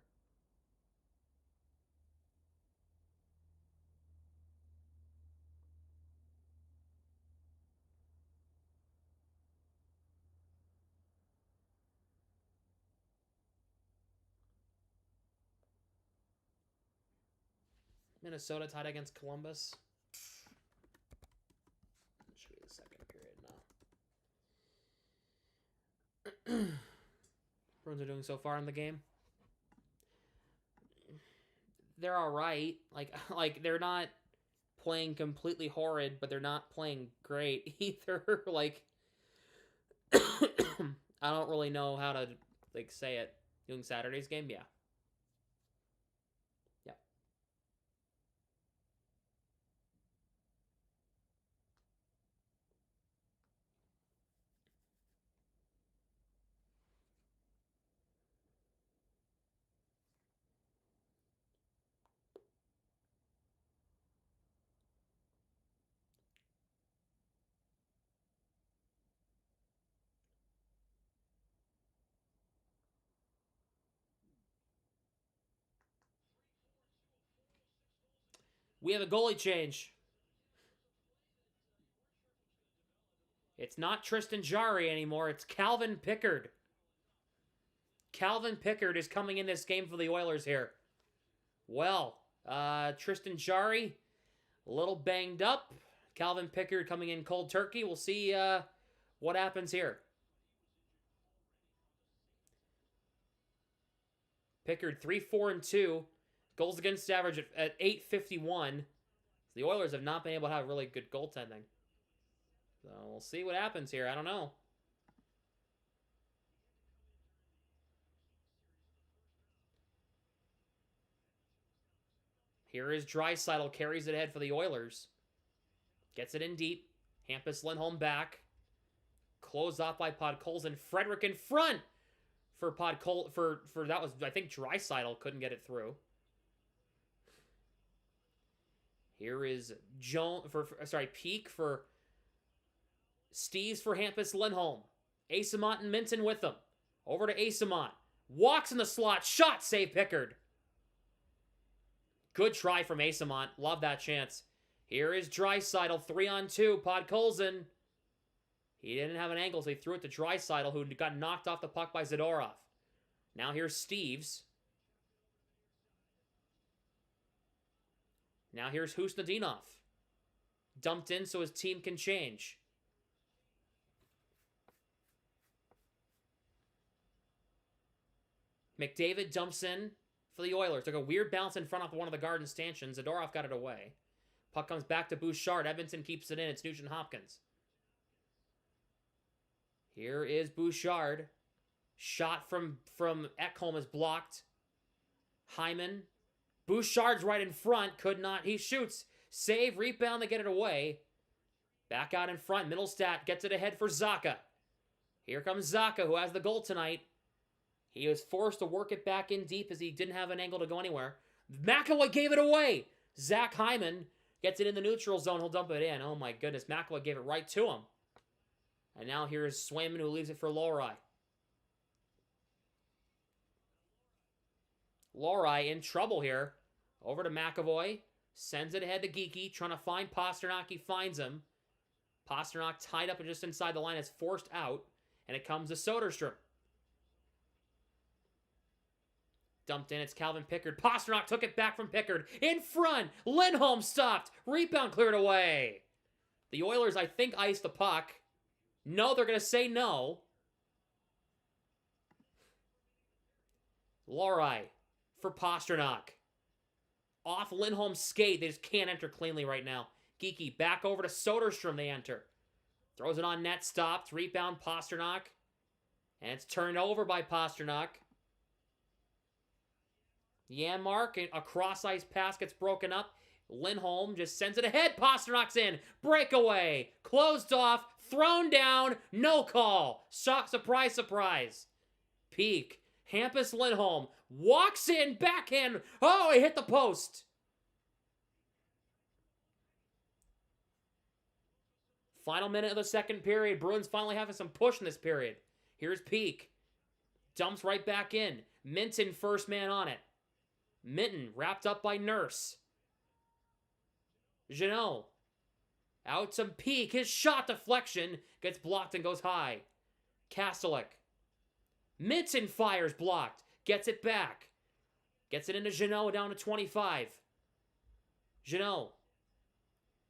Minnesota tied against Columbus. Should be the second period now. Bruins are doing so far in the game. They're all right. Like they're not playing completely horrid, but they're not playing great either. Like I don't really know how to say it. Doing Saturday's game, yeah. We have a goalie change. It's not Tristan Jarry anymore. It's Calvin Pickard. Calvin Pickard is coming in this game for the Oilers here. Well, Tristan Jarry, a little banged up. Calvin Pickard coming in cold turkey. We'll see what happens here. Pickard 3-4-2. Goals against average at .851. The Oilers have not been able to have really good goaltending. So we'll see what happens here. I don't know. Here is Draisaitl, carries it ahead for the Oilers. Gets it in deep. Hampus Lindholm back. Closed off by Podkolzin. Frederick in front for that was, I think, Draisaitl couldn't get it through. Here is Peak for Steves for Hampus Lindholm. Asamont and Minton with them. Over to Asamont. Walks in the slot. Shot, save Pickard. Good try from Asamont. Love that chance. Here is Draisaitl, 3-on-2. Podkolzin. He didn't have an angle, so he threw it to Draisaitl, who got knocked off the puck by Zadorov. Now here's Steves. Now here's Husnudinov. Dumped in so his team can change. McDavid dumps in for the Oilers. Took a weird bounce in front of one of the Garden stanchions. Zadorov got it away. Puck comes back to Bouchard. Edmonton keeps it in. It's Nugent-Hopkins. Here is Bouchard. Shot from Ekholm is blocked. Hyman. Bouchard's right in front. Could not. He shoots. Save. Rebound. They get it away. Back out in front. Middlestat gets it ahead for Zacha. Here comes Zacha, who has the goal tonight. He was forced to work it back in deep as he didn't have an angle to go anywhere. McAvoy gave it away. Zach Hyman gets it in the neutral zone. He'll dump it in. Oh my goodness. McAvoy gave it right to him. And now here's Swayman, who leaves it for Lohrei. Lohrei in trouble here. Over to McAvoy. Sends it ahead to Geeky, trying to find Pasternak. He finds him. Pasternak tied up and just inside the line is forced out. And it comes to Soderstrom. Dumped in, it's Calvin Pickard. Pasternak took it back from Pickard. In front! Lindholm stopped! Rebound cleared away! The Oilers, I think, iced the puck. No, they're going to say no. Lohrei for Pasternak. Off Lindholm's skate. They just can't enter cleanly right now. Geeky back over to Soderstrom. They enter. Throws it on net. Stopped. Rebound Pasternak. And it's turned over by Pasternak. Janmark. A cross-ice pass gets broken up. Lindholm just sends it ahead. Pasternak's in. Breakaway. Closed off. Thrown down. No call. Surprise, surprise. Peak. Hampus Lindholm walks in, backhand. Oh, he hit the post. Final minute of the second period. Bruins finally having some push in this period. Here's Peak. Dumps right back in. Minton first man on it. Minton wrapped up by Nurse. Jeannot. Out to Peak. His shot deflection gets blocked and goes high. Kastelik. Minton fires blocked. Gets it back. Gets it into Jeannot down to 25. Jeannot.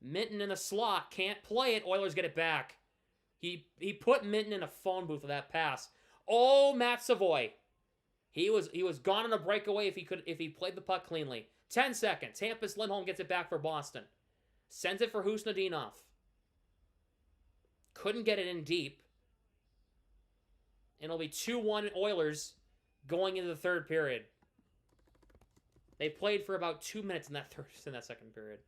Minton in the slot. Can't play it. Oilers get it back. He put Minton in a phone booth with that pass. Oh, Matt Savoy. He was gone on a breakaway if he played the puck cleanly. 10 seconds. Hampus Lindholm gets it back for Boston. Sends it for Husnudinov. Couldn't get it in deep. And it'll be 2-1 Oilers going into the third period. They played for about 2 minutes in that second period.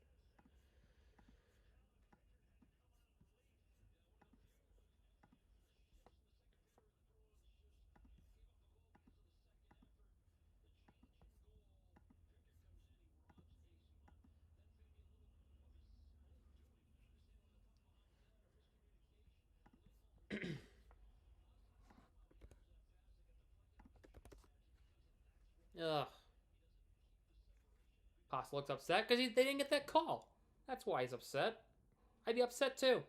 Ugh. Pasta looks upset because they didn't get that call. That's why he's upset. I'd be upset too.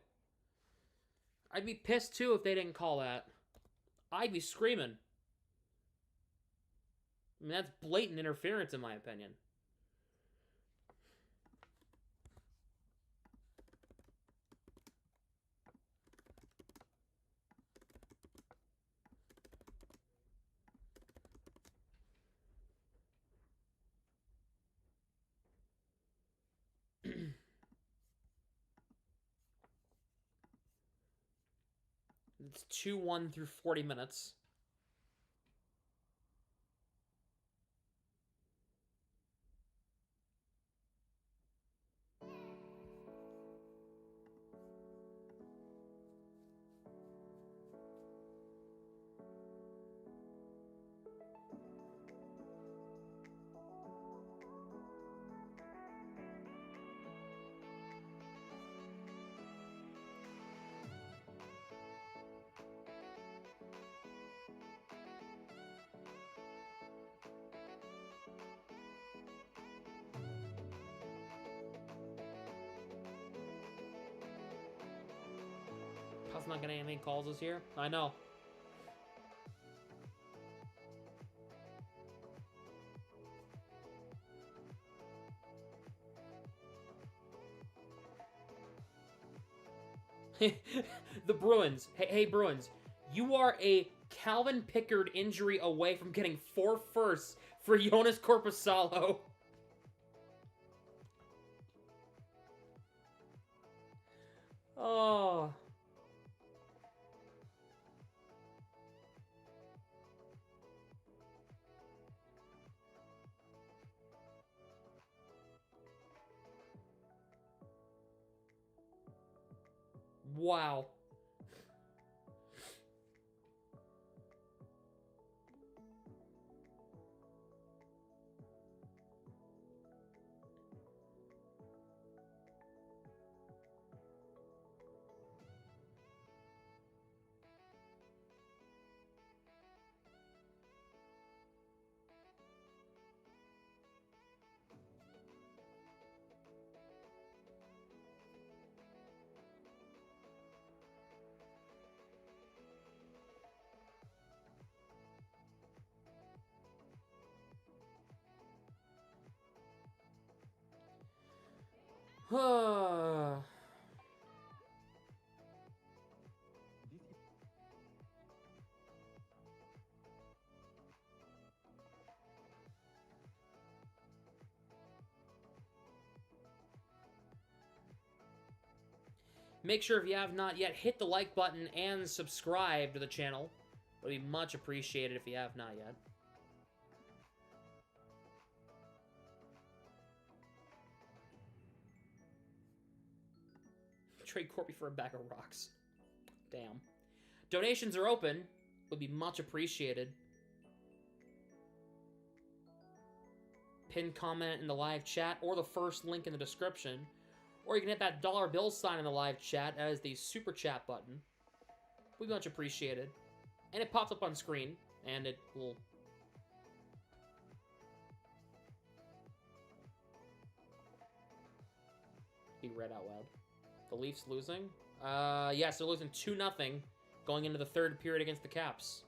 I'd be pissed too if they didn't call that. I'd be screaming. I mean, that's blatant interference in my opinion. It's 2-1 through 40 minutes. Cubs not getting any calls this year. I know. The Bruins. Hey, Bruins. You are a Calvin Pickard injury away from getting 4 firsts for Jonas Korpisalo. Oh. Wow. Make sure if you have not yet, hit the like button and subscribe to the channel. It would be much appreciated if you have not yet. Trade Corby for a bag of rocks. Damn. Donations are open. Would be much appreciated. Pin comment in the live chat or the first link in the description. Or you can hit that dollar bill sign in the live chat as the super chat button. Would be much appreciated. And it pops up on screen, and it will... be read out loud. The Leafs losing? Yes, they're losing 2-0 going into the third period against the Caps.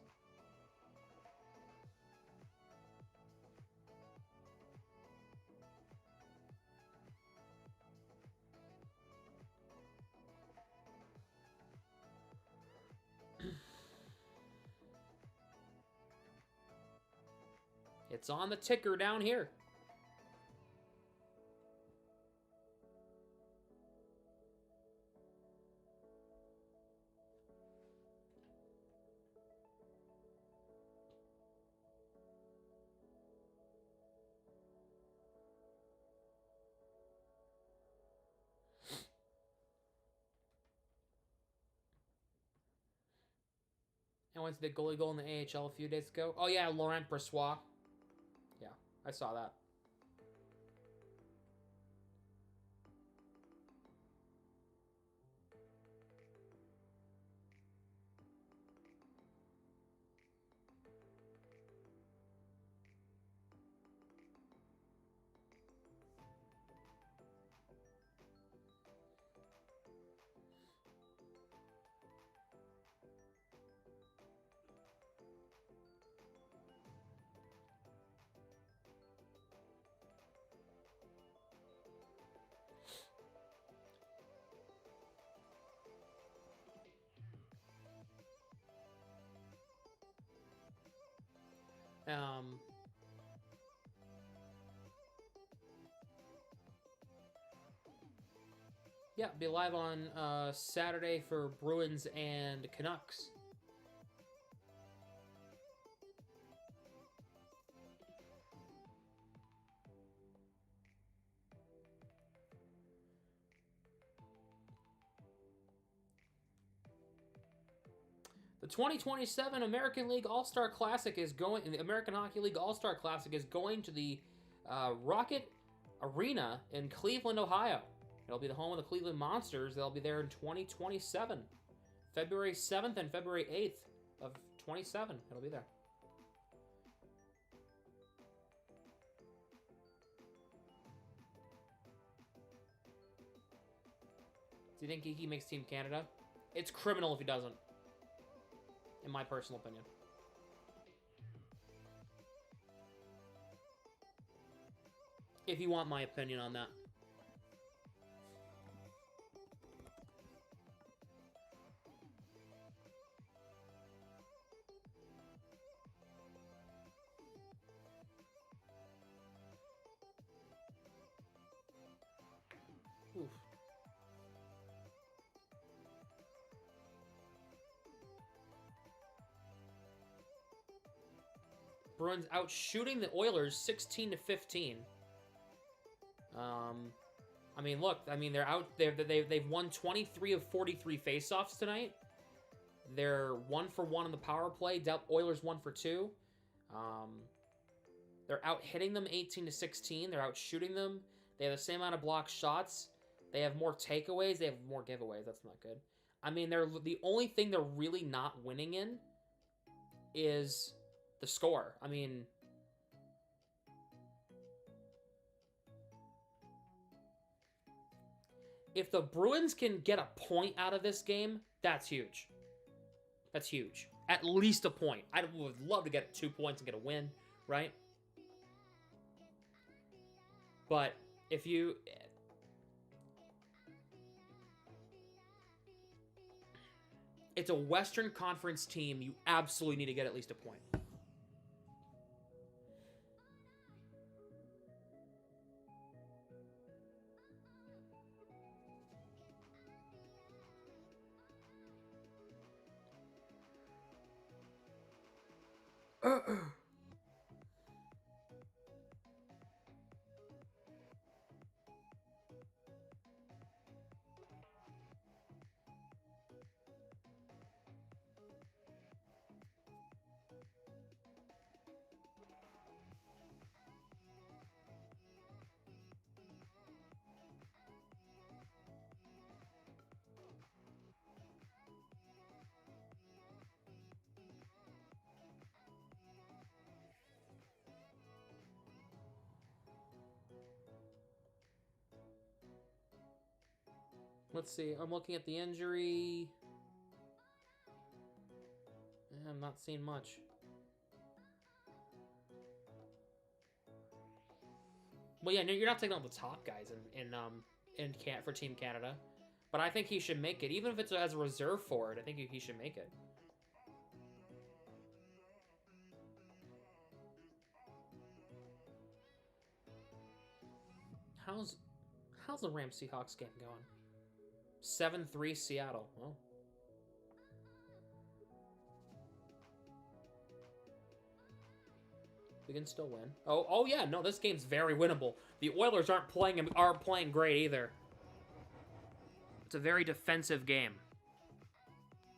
It's on the ticker down here. And went to the goalie goal in the AHL a few days ago. Oh yeah, Laurent Brossoit. Yeah, I saw that. Yeah, be live on Saturday for Bruins and Canucks. The 2027 American League All-Star Classic is going. The American Hockey League All-Star Classic is going to the Rocket Arena in Cleveland, Ohio. It'll be the home of the Cleveland Monsters. They'll be there in 2027, February 7th and February 8th of 27. It'll be there. Do you think Geeky makes Team Canada? It's criminal if he doesn't. In my personal opinion. If you want my opinion on that. Oof. Bruins out shooting the Oilers 16-15. I mean, look. I mean, they're out. They've won 23 of 43 faceoffs tonight. They're 1 for 1 on the power play. Oilers 1 for 2. They're out hitting them 18-16. They're out shooting them. They have the same amount of blocked shots. They have more takeaways. They have more giveaways. That's not good. I mean, they're the only thing they're really not winning in is the score. I mean, if the Bruins can get a point out of this game, that's huge. That's huge. At least a point. I would love to get 2 points and get a win, right? But if you... It's a Western Conference team. You absolutely need to get at least a point. Let's see. I'm looking at the injury. I'm not seeing much. Well, yeah, no, you're not taking all the top guys for Team Canada, but I think he should make it, even if it's as a reserve forward. I think he should make it. How's the Rams Seahawks game going? 7-3 Seattle. Well, we can still win. Oh yeah, no, this game's very winnable. The Oilers aren't playing great either. It's a very defensive game.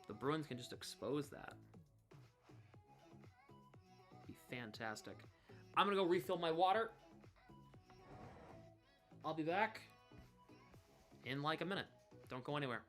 The Bruins can just expose that. Be fantastic. I'm gonna go refill my water. I'll be back in like a minute. Don't go anywhere.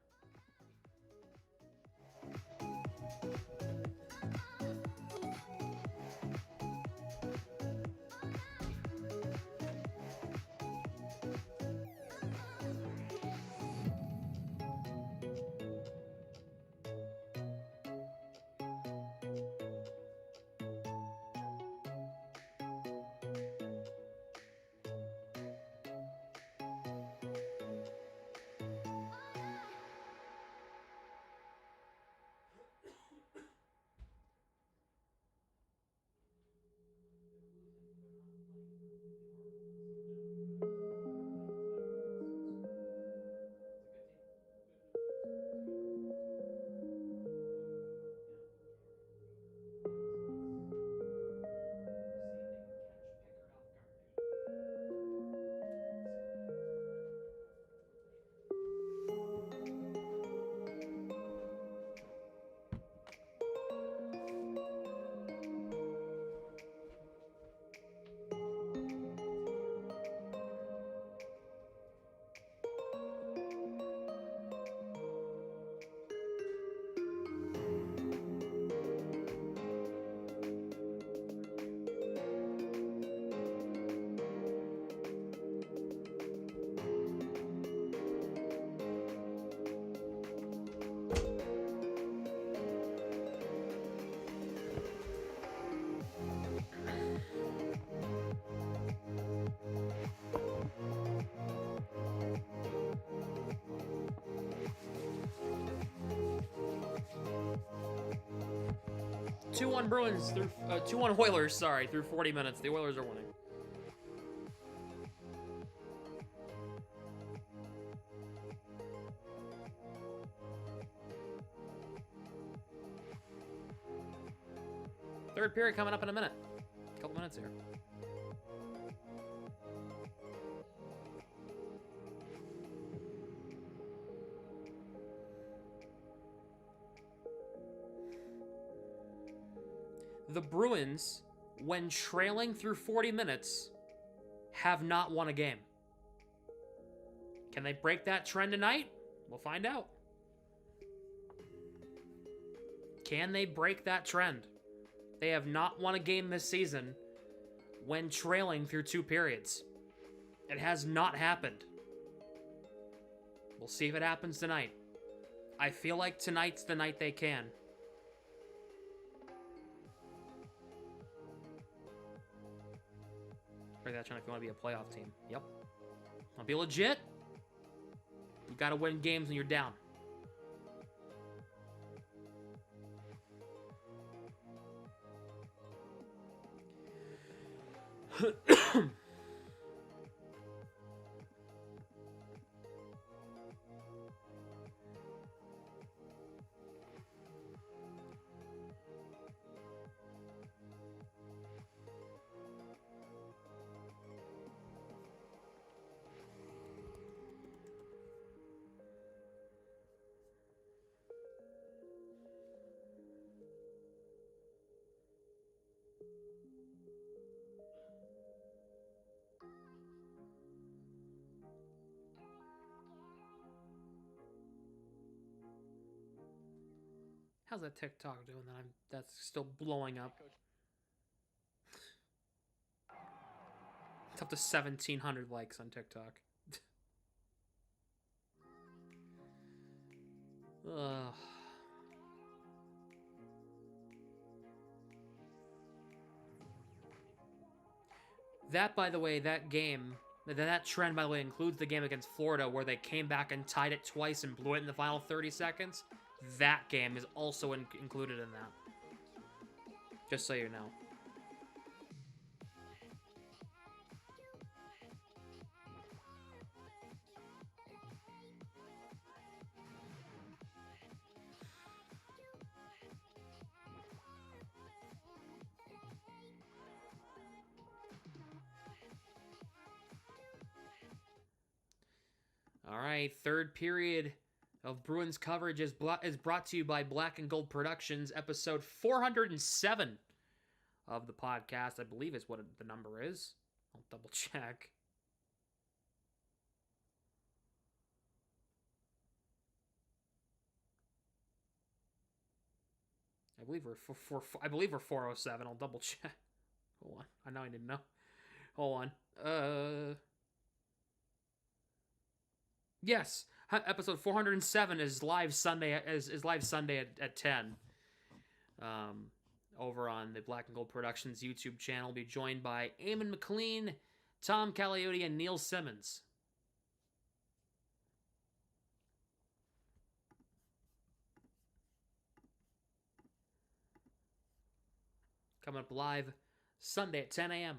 Bruins through 2-1 Oilers, sorry, through 40 minutes. The Oilers are winning. Third period coming up in a minute. A couple minutes here. The Bruins, when trailing through 40 minutes, have not won a game. Can they break that trend tonight? We'll find out. Can they break that trend? They have not won a game this season when trailing through 2 periods. It has not happened. We'll see if it happens tonight. I feel like tonight's the night they can. Break that trend if you want to be a playoff team. Yep. Want to be legit? You got to win games when you're down. How's that TikTok doing that's still blowing up? It's up to 1,700 likes on TikTok. Ugh. That, by the way, that trend, by the way, includes the game against Florida where they came back and tied it twice and blew it in the final 30 seconds. That game is also included in that. Just so you know. All right, third period of Bruins coverage is brought to you by Black and Gold Productions, episode 407 of the podcast. I believe is what the number is. I'll double check. I believe we're 407. I'll double check. Hold on. I know I didn't know. Hold on. Yes, episode 407 is live Sunday at 10. Over on the Black and Gold Productions YouTube channel. We'll be joined by Eamon McLean, Tom Calliotti, and Neil Simmons. Coming up live Sunday at 10 a.m.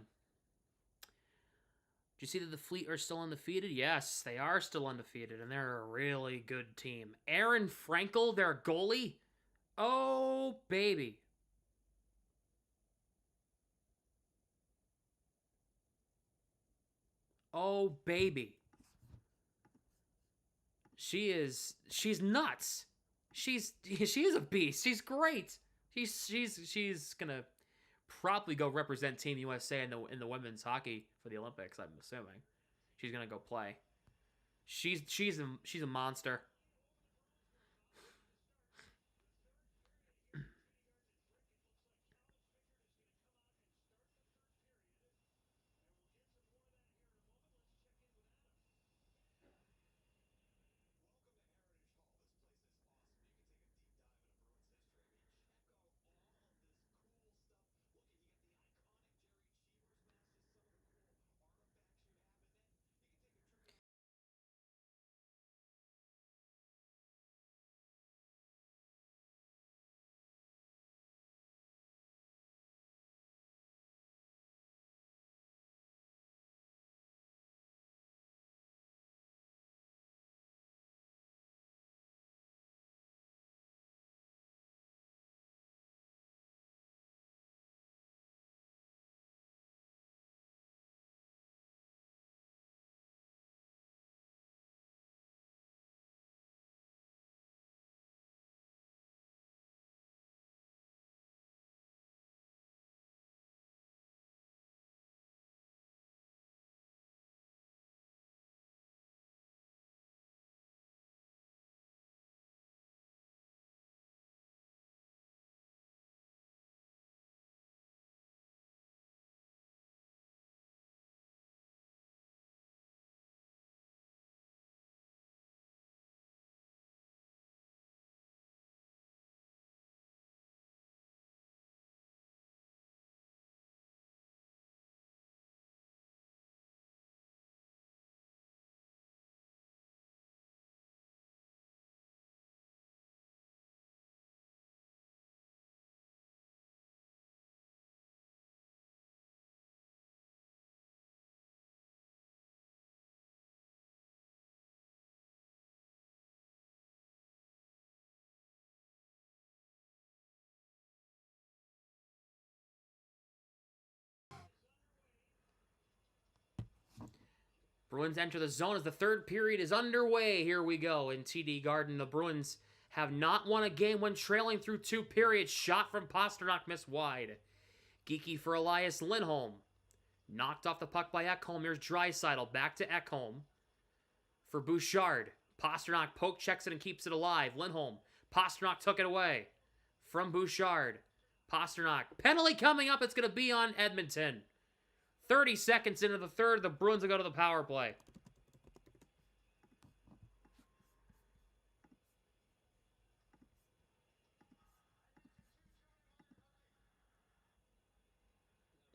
Do you see that the Fleet are still undefeated? Yes, they are still undefeated, and they're a really good team. Aaron Frankel, their goalie? Oh, baby. Oh, baby. She's nuts. She is a beast. She's great. She's gonna probably go represent Team USA in the women's hockey for the Olympics. I'm assuming she's gonna go play. She's a monster. Bruins enter the zone as the third period is underway. Here we go in TD Garden. The Bruins have not won a game when trailing through 2 periods. Shot from Pasternak missed wide. Geeky for Elias Lindholm. Knocked off the puck by Ekholm. Here's Draisaitl. Back to Ekholm. For Bouchard. Pasternak poke checks it and keeps it alive. Lindholm. Pasternak took it away. From Bouchard. Pasternak. Penalty coming up. It's going to be on Edmonton. 30 seconds into the third. The Bruins will go to the power play.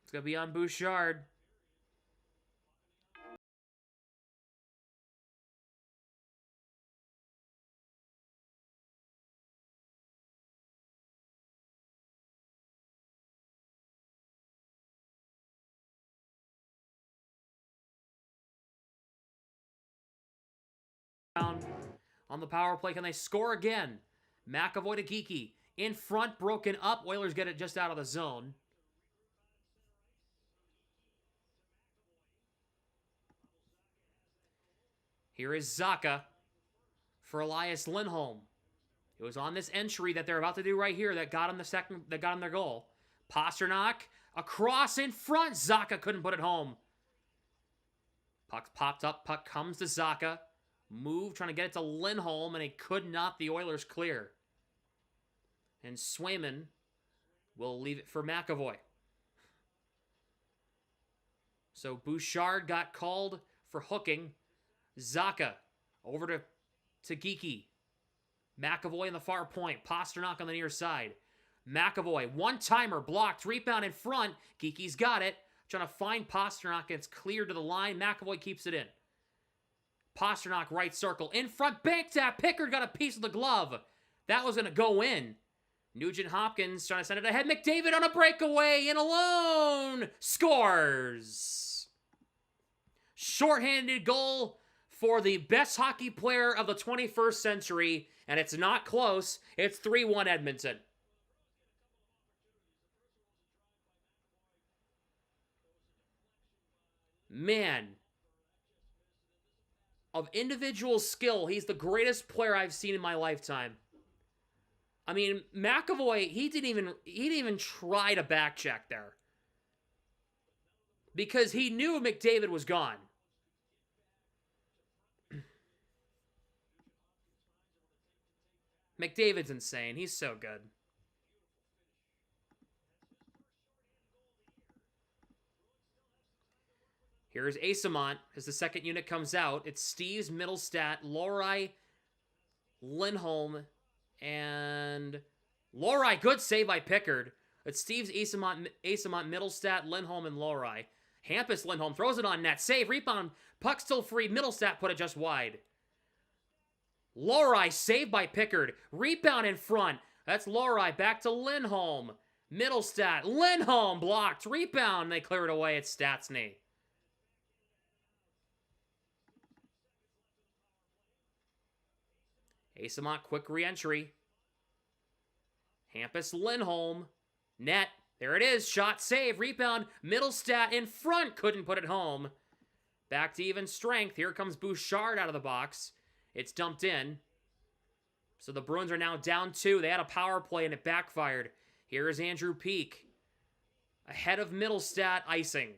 It's going to be on Bouchard. On the power play, can they score again? McAvoy to Geeky. In front, broken up. Oilers get it just out of the zone. Here is Zacha for Elias Lindholm. It was on this entry that they're about to do right here that got him their goal. Pasternak across in front. Zacha couldn't put it home. Puck popped up. Puck comes to Zacha. Move, trying to get it to Lindholm, and he could not. The Oilers clear. And Swayman will leave it for McAvoy. So Bouchard got called for hooking. Zacha over to Geeky. McAvoy in the far point. Pasternak on the near side. McAvoy, one-timer, blocked, rebound in front. Geeky's got it. Trying to find Pasternak. It's cleared to the line. McAvoy keeps it in. Pasternak, right circle. In front, bank tap. Pickard got a piece of the glove. That was going to go in. Nugent-Hopkins trying to send it ahead. McDavid on a breakaway. In alone. Scores. Shorthanded goal for the best hockey player of the 21st century. And it's not close. It's 3-1 Edmonton. Man. Of individual skill, he's the greatest player I've seen in my lifetime. I mean, McAvoy, he didn't even try to back check there. Because he knew McDavid was gone. McDavid's insane. He's so good. Here's Asamont as the second unit comes out. It's Steves, Middlestat, Lori, Lindholm, and Lori. Good save by Pickard. It's Steves, Asamont, Middlestat, Lindholm, and Lori. Hampus Lindholm throws it on net. Save, rebound, puck still free. Middlestat put it just wide. Lori saved by Pickard. Rebound in front. That's Lori. Back to Lindholm. Middlestat. Lindholm blocked. Rebound. They clear it away. It's Stastny. Asamont, quick re-entry. Hampus Lindholm. Net. There it is. Shot, save, rebound. Middlestat in front. Couldn't put it home. Back to even strength. Here comes Bouchard out of the box. It's dumped in. So the Bruins are now down 2. They had a power play and it backfired. Here is Andrew Peeke. Ahead of Middlestat, icing.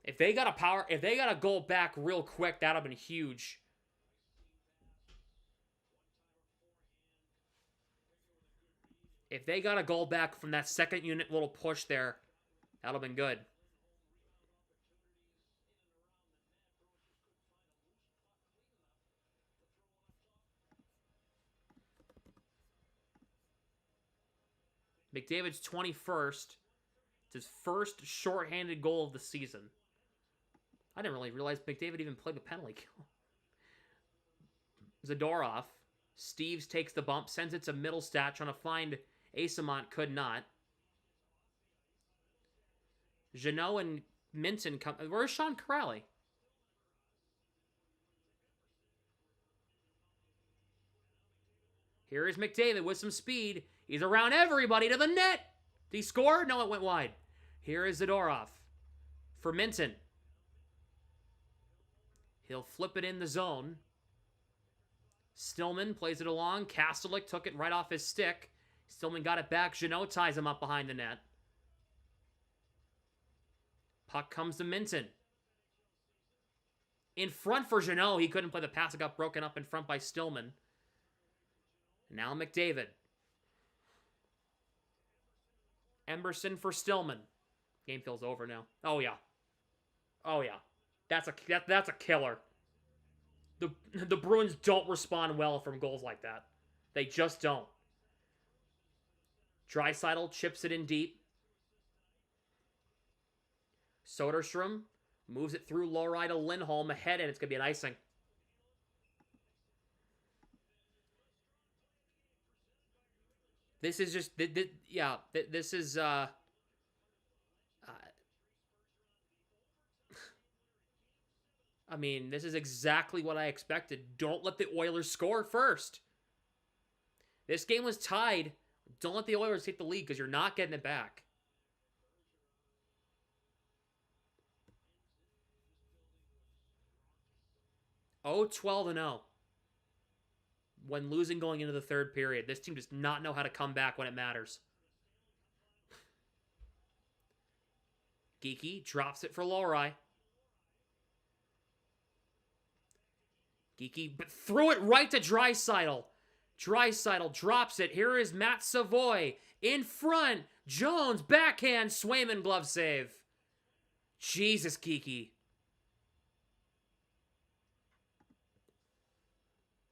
If they got a goal back real quick, that'd have been huge. If they got a goal back from that second unit little push there, that'd have been good. McDavid's 21st. It's his first shorthanded goal of the season. I didn't really realize McDavid even played the penalty kill. Zadorov. Steves takes the bump, sends it to Middlestat, trying to find Asamont, could not. Jeannot and Minton come. Where's Sean Corrali? Here is McDavid with some speed. He's around everybody to the net. Did he score? No, it went wide. Here is Zadorov for Minton. He'll flip it in the zone. Stillman plays it along. Kastelik took it right off his stick. Stillman got it back. Jeannot ties him up behind the net. Puck comes to Minton. In front for Jeannot. He couldn't play the pass. It got broken up in front by Stillman. Now McDavid. Emberson for Stillman. Game feels over now. Oh, yeah. Oh, yeah. That's a killer. The Bruins don't respond well from goals like that. They just don't. Draisaitl chips it in deep. Soderstrom moves it through Lowry to Lindholm ahead, and it's going to be an icing. This is just, this is, I mean, this is exactly what I expected. Don't let the Oilers score first. This game was tied. Don't let the Oilers take the lead because you're not getting it back. Oh, 12-0. When losing going into the third period. This team does not know how to come back when it matters. Geekie drops it for Lowry. Geekie threw it right to Draisaitl. Draisaitl drops it. Here is Matt Savoy in front. Jones, backhand, Swayman glove save. Jesus, Geekie.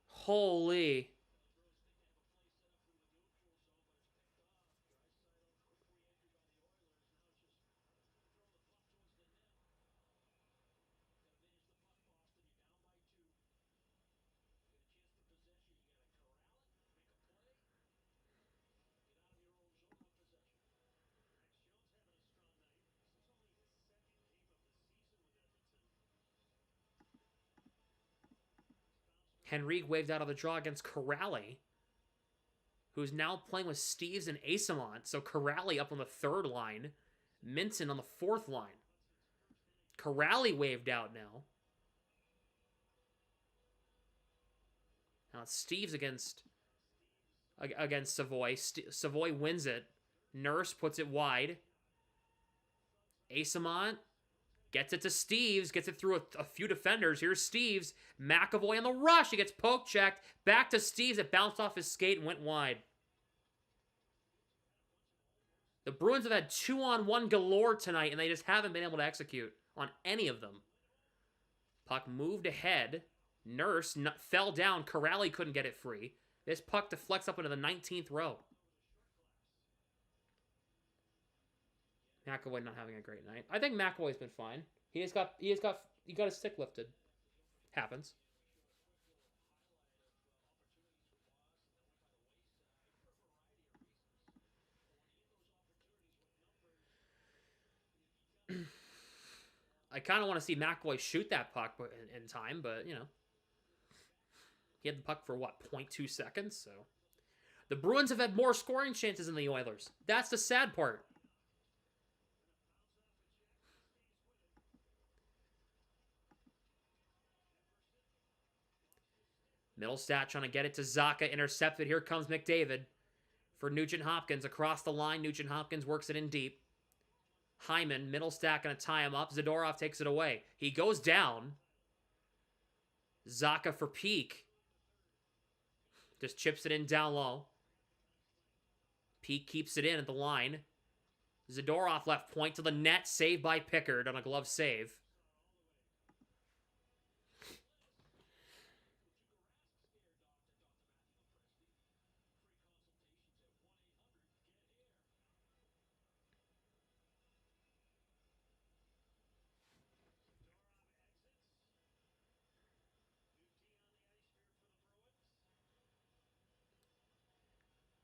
Holy. Henrique waved out of the draw against Corrali, who's now playing with Steves and Asamont. So Corrali up on the third line. Minton on the fourth line. Corrali waved out now. Now it's Steves against Savoy. Savoy wins it. Nurse puts it wide. Asamont gets it to Steves, gets it through a few defenders. Here's Steves. McAvoy on the rush. He gets poke-checked. Back to Steves. It bounced off his skate and went wide. The Bruins have had 2-on-1 galore tonight, and they just haven't been able to execute on any of them. Puck moved ahead. Nurse fell down. Corrali couldn't get it free. This puck deflects up into the 19th row. McAvoy not having a great night. I think McAvoy's been fine. He got his stick lifted. Happens. I kind of want to see McAvoy shoot that puck in time, but, you know. He had the puck for, what, 0.2 seconds? So the Bruins have had more scoring chances than the Oilers. That's the sad part. Middlestat trying to get it to Zacha. Intercepted. Here comes McDavid for Nugent-Hopkins. Across the line, Nugent-Hopkins works it in deep. Hyman, Middlestat going to tie him up. Zadorov takes it away. He goes down. Zacha for Peak. Just chips it in down low. Peak keeps it in at the line. Zadorov left point to the net. Saved by Pickard on a glove save.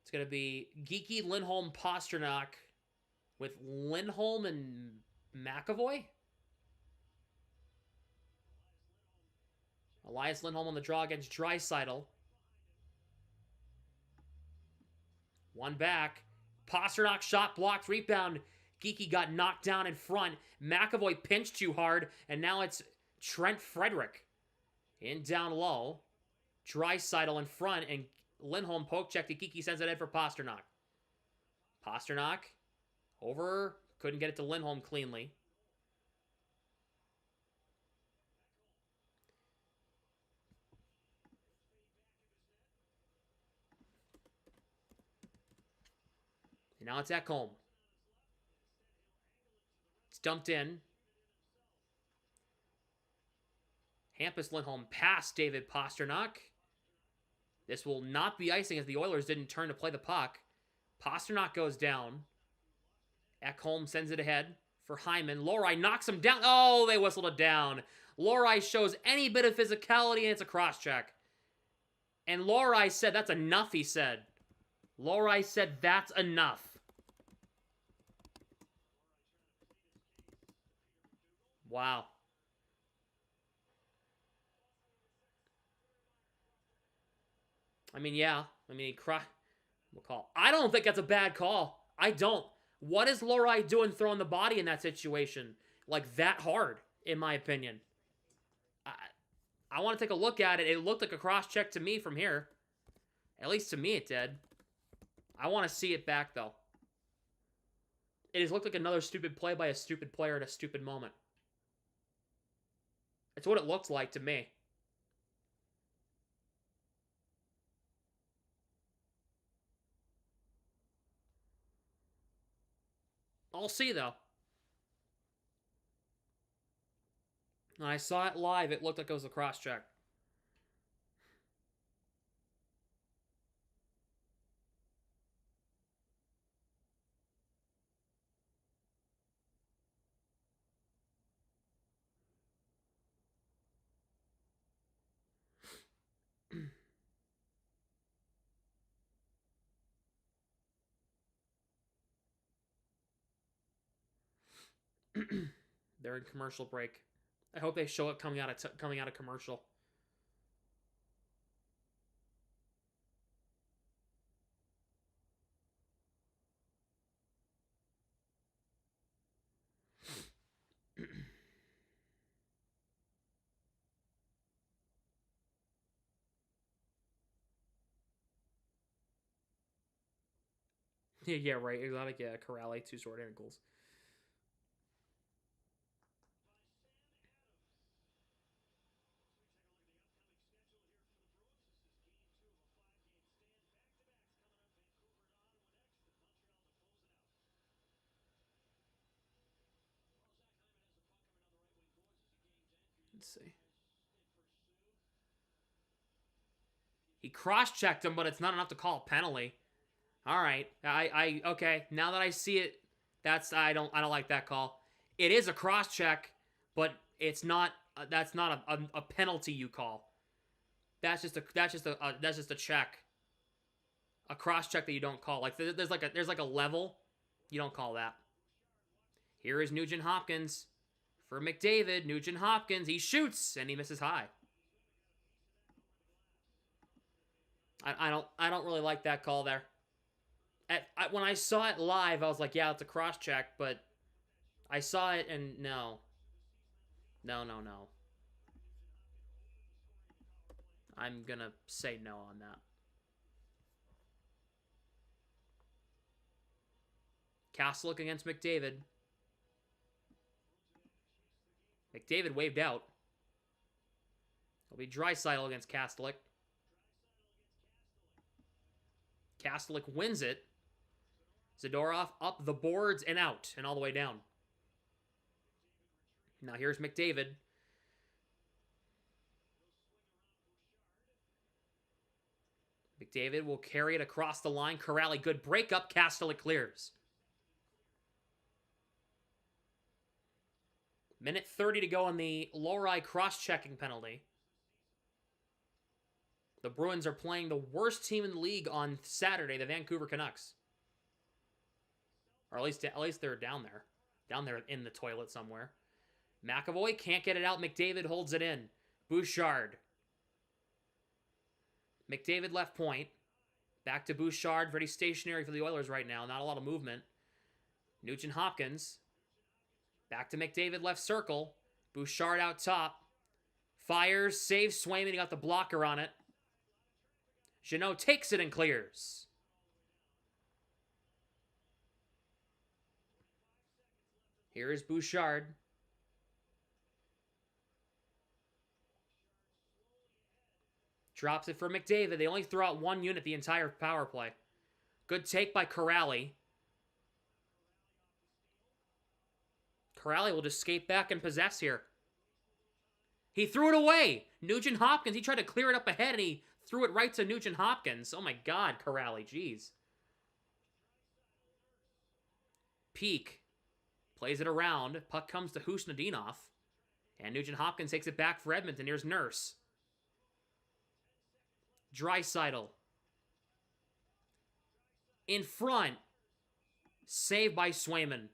It's going to be Geekie, Lindholm, Pasternak with Lindholm and McAvoy. Elias Lindholm on the draw against Draisaitl. One back. Pasternak shot blocked. Rebound. Geeky got knocked down in front. McAvoy pinched too hard, and now it's Trent Frederick in down low. Draisaitl in front, and Lindholm poke check to Geeky, sends it in for Pasternak. Pasternak over, couldn't get it to Lindholm cleanly. And now it's Ekholm. It's dumped in. Hampus Lindholm past David Pasternak. This will not be icing as the Oilers didn't turn to play the puck. Pasternak goes down. Ekholm sends it ahead for Hyman. Lohrei knocks him down. Oh, they whistled it down. Lohrei shows any bit of physicality, and it's a cross-check. And Lohrei said, that's enough, he said. Lohrei said, that's enough. Wow. I mean, yeah. I mean, we'll call. I don't think that's a bad call. I don't. What is Lohrei doing throwing the body in that situation? Like, that hard, in my opinion. I want to take a look at it. It looked like a cross-check to me from here. At least to me it did. I want to see it back, though. It just looked like another stupid play by a stupid player at a stupid moment. It's what it looks like to me. I'll see, though. When I saw it live, it looked like it was a cross-check. They're in commercial break. I hope they show it coming out of commercial. Yeah, right. Exotic, yeah. Corrali, 2 short ankles. Let's see. He cross-checked him, but it's not enough to call a penalty. All right. Okay. Now that I see it, I don't like that call. It is a cross-check, but it's not. That's not a penalty you call. That's just a check. A cross-check that you don't call. Like there's like a level. You don't call that. Here is Nugent Hopkins for McDavid. Nugent Hopkins. He shoots and he misses high. I don't really like that call there. When I saw it live, I was like, yeah, it's a cross-check, but I saw it and no. No. I'm gonna say no on that. Kastelik against McDavid. McDavid waved out. It'll be Draisaitl against Kastelik. Kastelik wins it. Zadorov up the boards and out and all the way down. Now here's McDavid. McDavid will carry it across the line. Corrali, good breakup. Kastelik clears. Minute 30 to go on the Lohrei cross-checking penalty. The Bruins are playing the worst team in the league on Saturday, the Vancouver Canucks. Or at least they're down there in the toilet somewhere. McAvoy can't get it out. McDavid holds it in. Bouchard. McDavid left point. Back to Bouchard. Pretty stationary for the Oilers right now. Not a lot of movement. Nugent Hopkins. Back to McDavid, left circle. Bouchard out top. Fires, saves Swayman. He got the blocker on it. Jeannot takes it and clears. Here is Bouchard. Drops it for McDavid. They only throw out one unit the entire power play. Good take by Corrali. Corrali will just skate back and possess here. He threw it away. Nugent Hopkins, he tried to clear it up ahead, and he threw it right to Nugent Hopkins. Oh my God, Corrali, jeez. Peak. Plays it around. Puck comes to Husnudinov. And Nugent Hopkins takes it back for Edmonton. Here's Nurse. Draisaitl. In front. Saved by Swayman.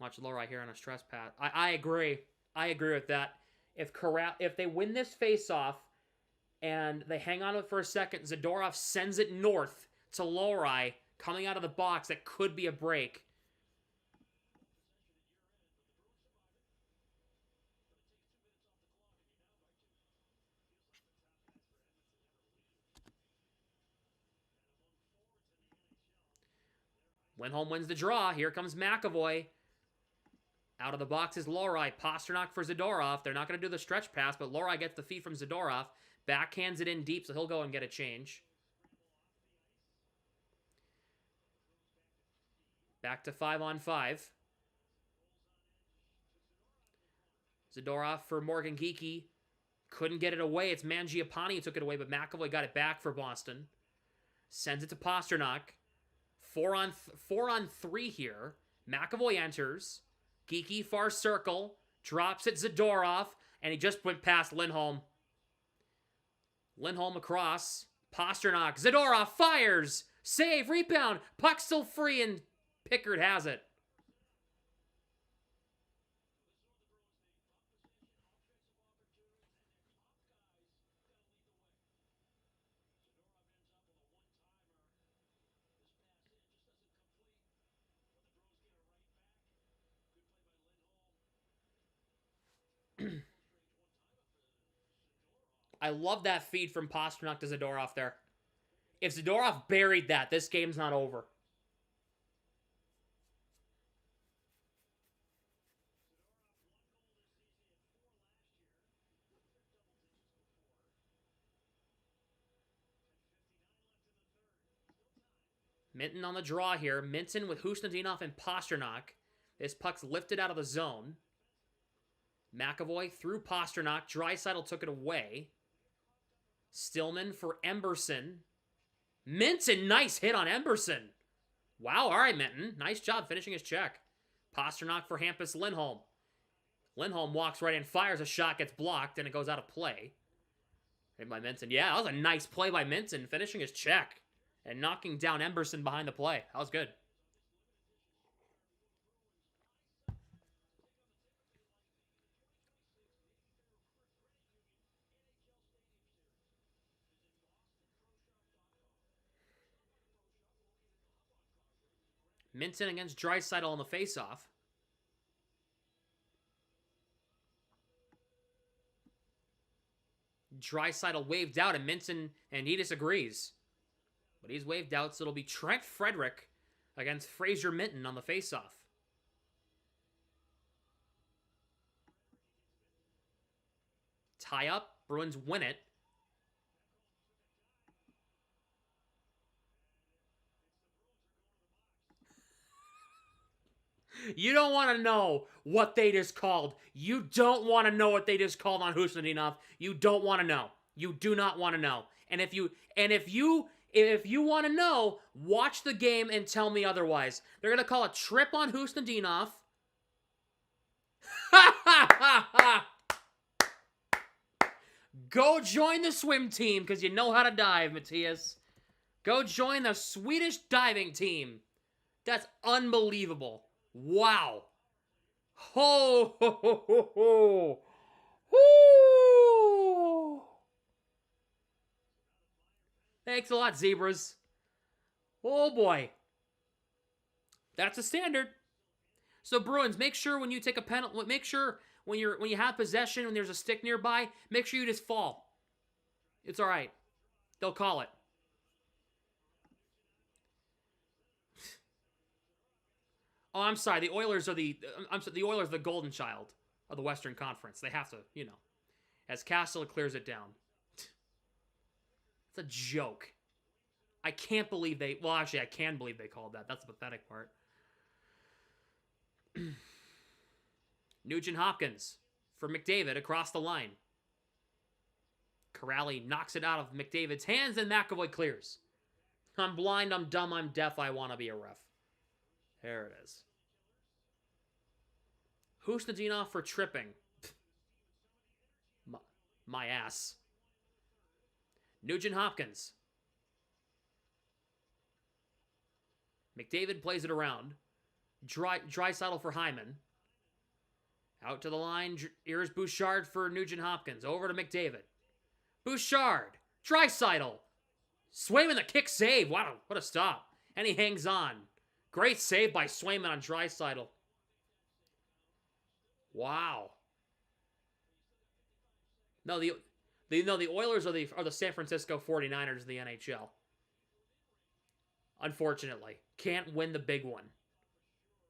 Watch Lori here on a stress pass. I agree. I agree with that. If they win this face-off and they hang on to it for a second, Zadorov sends it north to Lori coming out of the box. That could be a break. Lindholm wins the draw. Here comes McAvoy. Out of the box is Lori. Pasternak for Zadorov. They're not going to do the stretch pass, but Lori gets the feed from Zadorov. Backhands it in deep, so he'll go and get a change. Back to 5-on-5. Zadorov for Morgan Geekie. Couldn't get it away. It's Mangiapane who took it away, but McAvoy got it back for Boston. Sends it to Pasternak. 4-on-3 here. McAvoy enters. Geekie far circle. Drops it Zadorov. And he just went past Lindholm. Lindholm across. Pasternak. Zadorov fires. Save. Rebound. Puck still free and Pickard has it. I love that feed from Pasternak to Zadorov there. If Zadorov buried that, this game's not over. Minton on the draw here. Minton with Husnudinov and Pasternak. This puck's lifted out of the zone. McAvoy through Pasternak. Draisaitl took it away. Stillman for Emberson. Minton, nice hit on Emberson. Wow, all right, Minton. Nice job finishing his check. Pasternak for Hampus Lindholm. Lindholm walks right in, fires a shot, gets blocked, and it goes out of play. Hit by Minton. Yeah, that was a nice play by Minton, finishing his check and knocking down Emberson behind the play. That was good. Minton against Draisaitl on the faceoff. Draisaitl waved out, and Minton, and he disagrees. But he's waved out, so it'll be Trent Frederick against Fraser Minton on the faceoff. Tie up, Bruins win it. You don't want to know what they just called. You don't want to know what they just called on Husnudinov. You don't want to know. You do not want to know. And if you want to know, watch the game and tell me otherwise. They're going to call a trip on Husnudinov. Go join the swim team because you know how to dive, Matthias. Go join the Swedish diving team. That's unbelievable. Wow. Ho, ho, ho, ho, ho. Woo! Thanks a lot, Zebras. Oh boy. That's a standard. So Bruins, make sure when you take a penalty, make sure when you have possession, when there's a stick nearby, make sure you just fall. It's all right. They'll call it. Oh, I'm sorry. The Oilers are the Oilers are the golden child of the Western Conference. They have to, as Castle clears it down. It's a joke. I can't believe they. Well, actually, I can believe they called that. That's the pathetic part. Nugent Hopkins for McDavid across the line. Corrali knocks it out of McDavid's hands, and McAvoy clears. I'm blind, I'm dumb, I'm deaf, I want to be a ref. There it is. Husnudinov for tripping. My ass. Nugent Hopkins. McDavid plays it around. Draisaitl for Hyman. Out to the line. Here's Bouchard for Nugent Hopkins. Over to McDavid. Bouchard. Draisaitl. Swayman, the kick save. Wow, what a stop. And he hangs on. Great save by Swayman on Draisaitl. Wow. No, the Oilers are the San Francisco 49ers of the NHL. Unfortunately. Can't win the big one.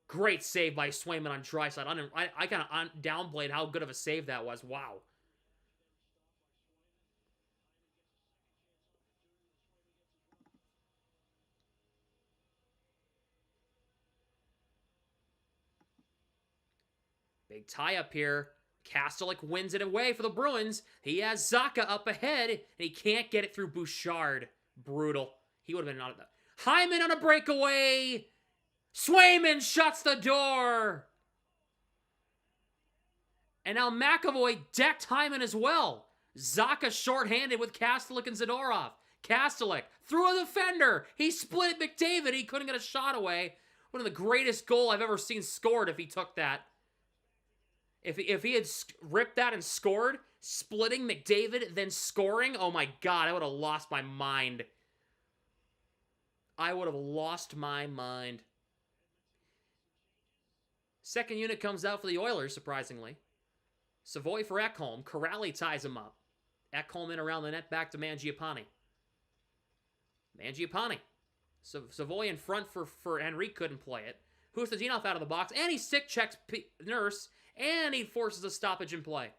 Great save by Swayman on Draisaitl. I kind of downplayed how good of a save that was. Wow. Big tie-up here. Kastelik wins it away for the Bruins. He has Zacha up ahead, and he can't get it through Bouchard. Brutal. He would have been out of that. Hyman on a breakaway. Swayman shuts the door. And now McAvoy decked Hyman as well. Zacha shorthanded with Kastelik and Zadorov. Kastelik through a defender. He split at McDavid. He couldn't get a shot away. One of the greatest goal I've ever seen scored if he took that. If he had ripped that and scored, splitting McDavid, then scoring, oh my God, I would have lost my mind. I would have lost my mind. Second unit comes out for the Oilers, surprisingly. Savoy for Ekholm. Corrali ties him up. Ekholm in around the net, back to Mangiapane. Mangiapane. Savoy in front for Henry, couldn't play it. Husnudinov out of the box, and he stick checks Nurse, and he forces a stoppage in play.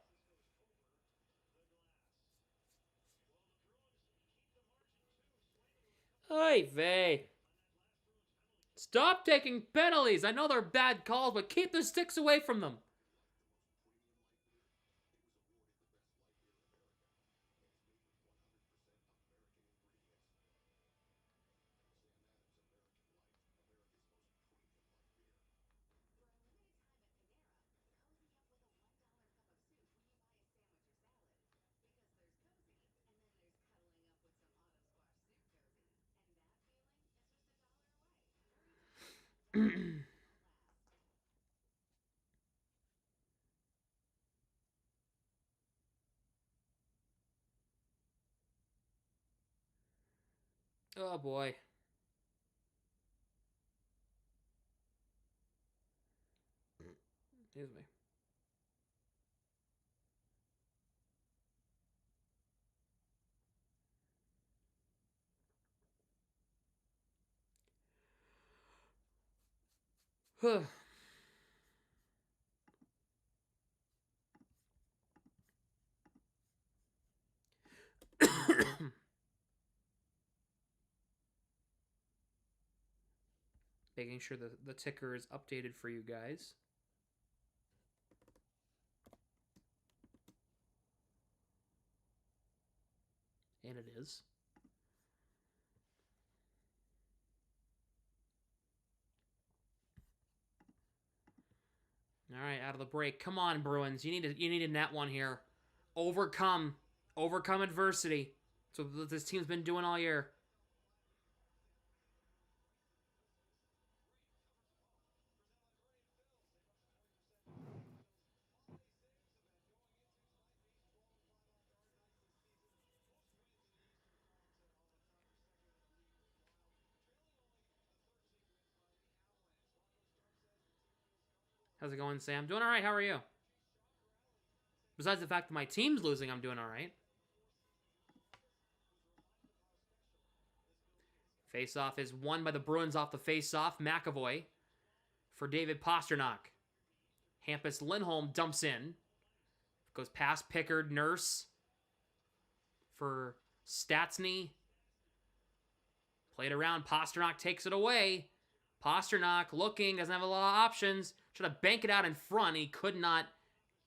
Oy vey. Stop taking penalties. I know they're bad calls, but keep the sticks away from them. Oh boy. Excuse me. Huh. Making sure the ticker is updated for you guys. And it is. All right, out of the break. Come on, Bruins. You need a net one here. Overcome adversity. That's what this team's been doing all year. How's it going, Sam? Doing all right. How are you? Besides the fact that my team's losing, I'm doing all right. Face-off is won by the Bruins off the face-off. McAvoy for David Pastrnak. Hampus Lindholm dumps in. Goes past Pickard. Nurse for Stastny. Played around. Pastrnak takes it away. Pastrnak looking. Doesn't have a lot of options. Tried to bank it out in front. He could not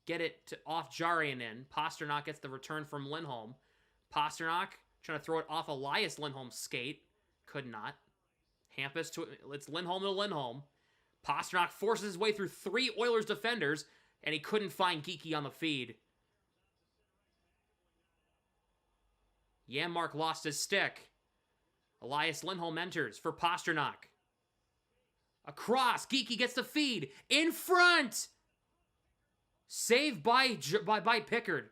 get it off Jarianin. Pastrnak gets the return from Lindholm. Pastrnak trying to throw it off Elias Lindholm's skate. Could not. Hampus to it's Lindholm to Lindholm. Pastrnak forces his way through 3 Oilers defenders, and he couldn't find Geekie on the feed. Janmark lost his stick. Elias Lindholm enters for Pastrnak. Across, Geekie gets the feed. In front! Saved by Pickard.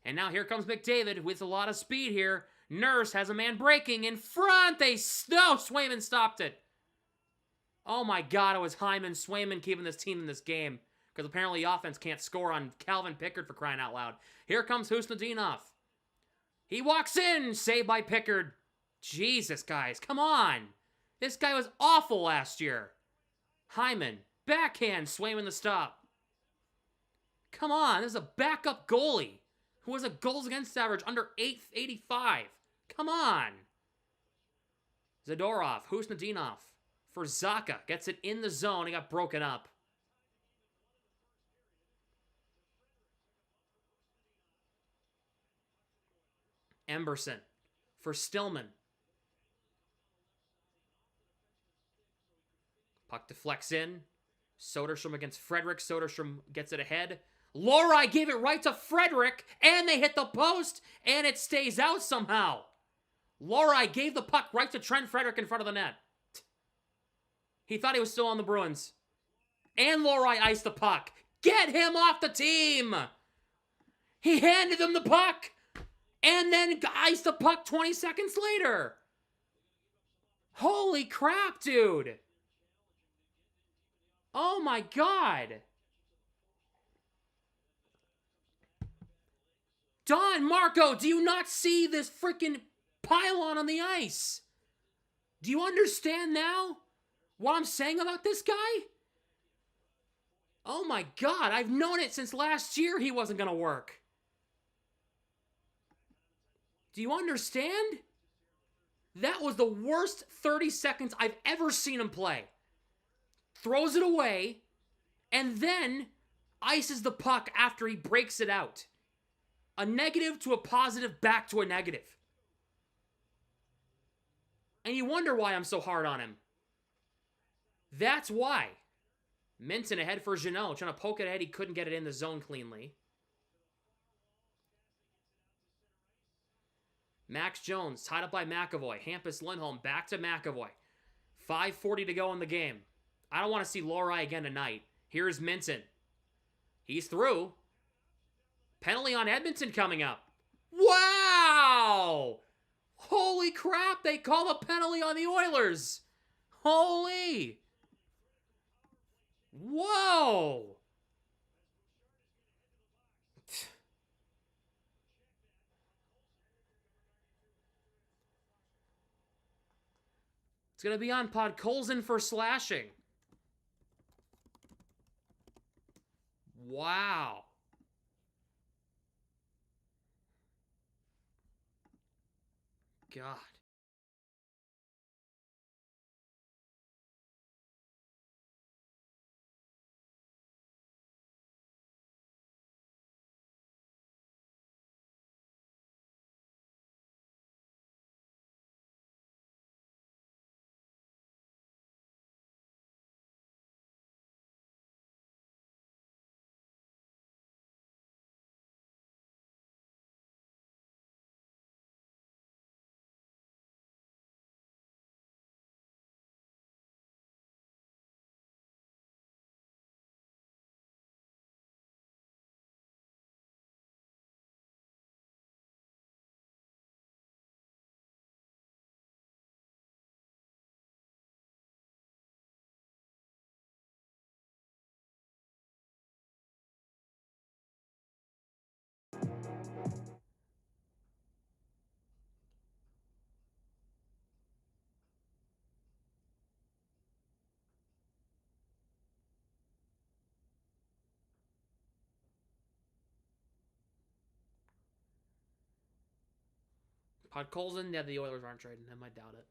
And now here comes McDavid with a lot of speed here. Nurse has a man breaking in front. Swayman stopped it. Oh my God, it was Hyman. Swayman keeping this team in this game. Because apparently the offense can't score on Calvin Pickard for crying out loud. Here comes Husnudinov. He walks in. Saved by Pickard. Jesus, guys. Come on. This guy was awful last year. Hyman. Backhand. Swayman the stop. Come on. This is a backup goalie who has a goals against average under 85. Come on. Zadorov, Husnudinov for Zacha. Gets it in the zone. He got broken up. Emberson for Stillman. Puck deflects in. Soderstrom against Frederick. Soderstrom gets it ahead. Lohrei gave it right to Frederick, and they hit the post, and it stays out somehow. Lohrei gave the puck right to Trent Frederick in front of the net. He thought he was still on the Bruins. And Lohrei iced the puck. Get him off the team! He handed them the puck, and then iced the puck 20 seconds later. Holy crap, dude. Oh my God. Don, Marco, do you not see this freaking pylon on the ice? Do you understand now what I'm saying about this guy? Oh my God, I've known it since last year he wasn't going to work. Do you understand? That was the worst 30 seconds I've ever seen him play. Throws it away, and then ices the puck after he breaks it out. A negative to a positive, back to a negative. And you wonder why I'm so hard on him. That's why. Minton ahead for Jeannot, trying to poke it ahead. He couldn't get it in the zone cleanly. Max Jones, tied up by McAvoy. Hampus Lindholm, back to McAvoy. 5:40 to go in the game. I don't want to see Lohrei again tonight. Here's Minton. He's through. Penalty on Edmonton coming up. Wow! Holy crap, they call a penalty on the Oilers. Holy. Whoa. It's going to be on Podkolzin for slashing. Wow. God. Podkolzin, yeah, the Oilers aren't trading him. I doubt it.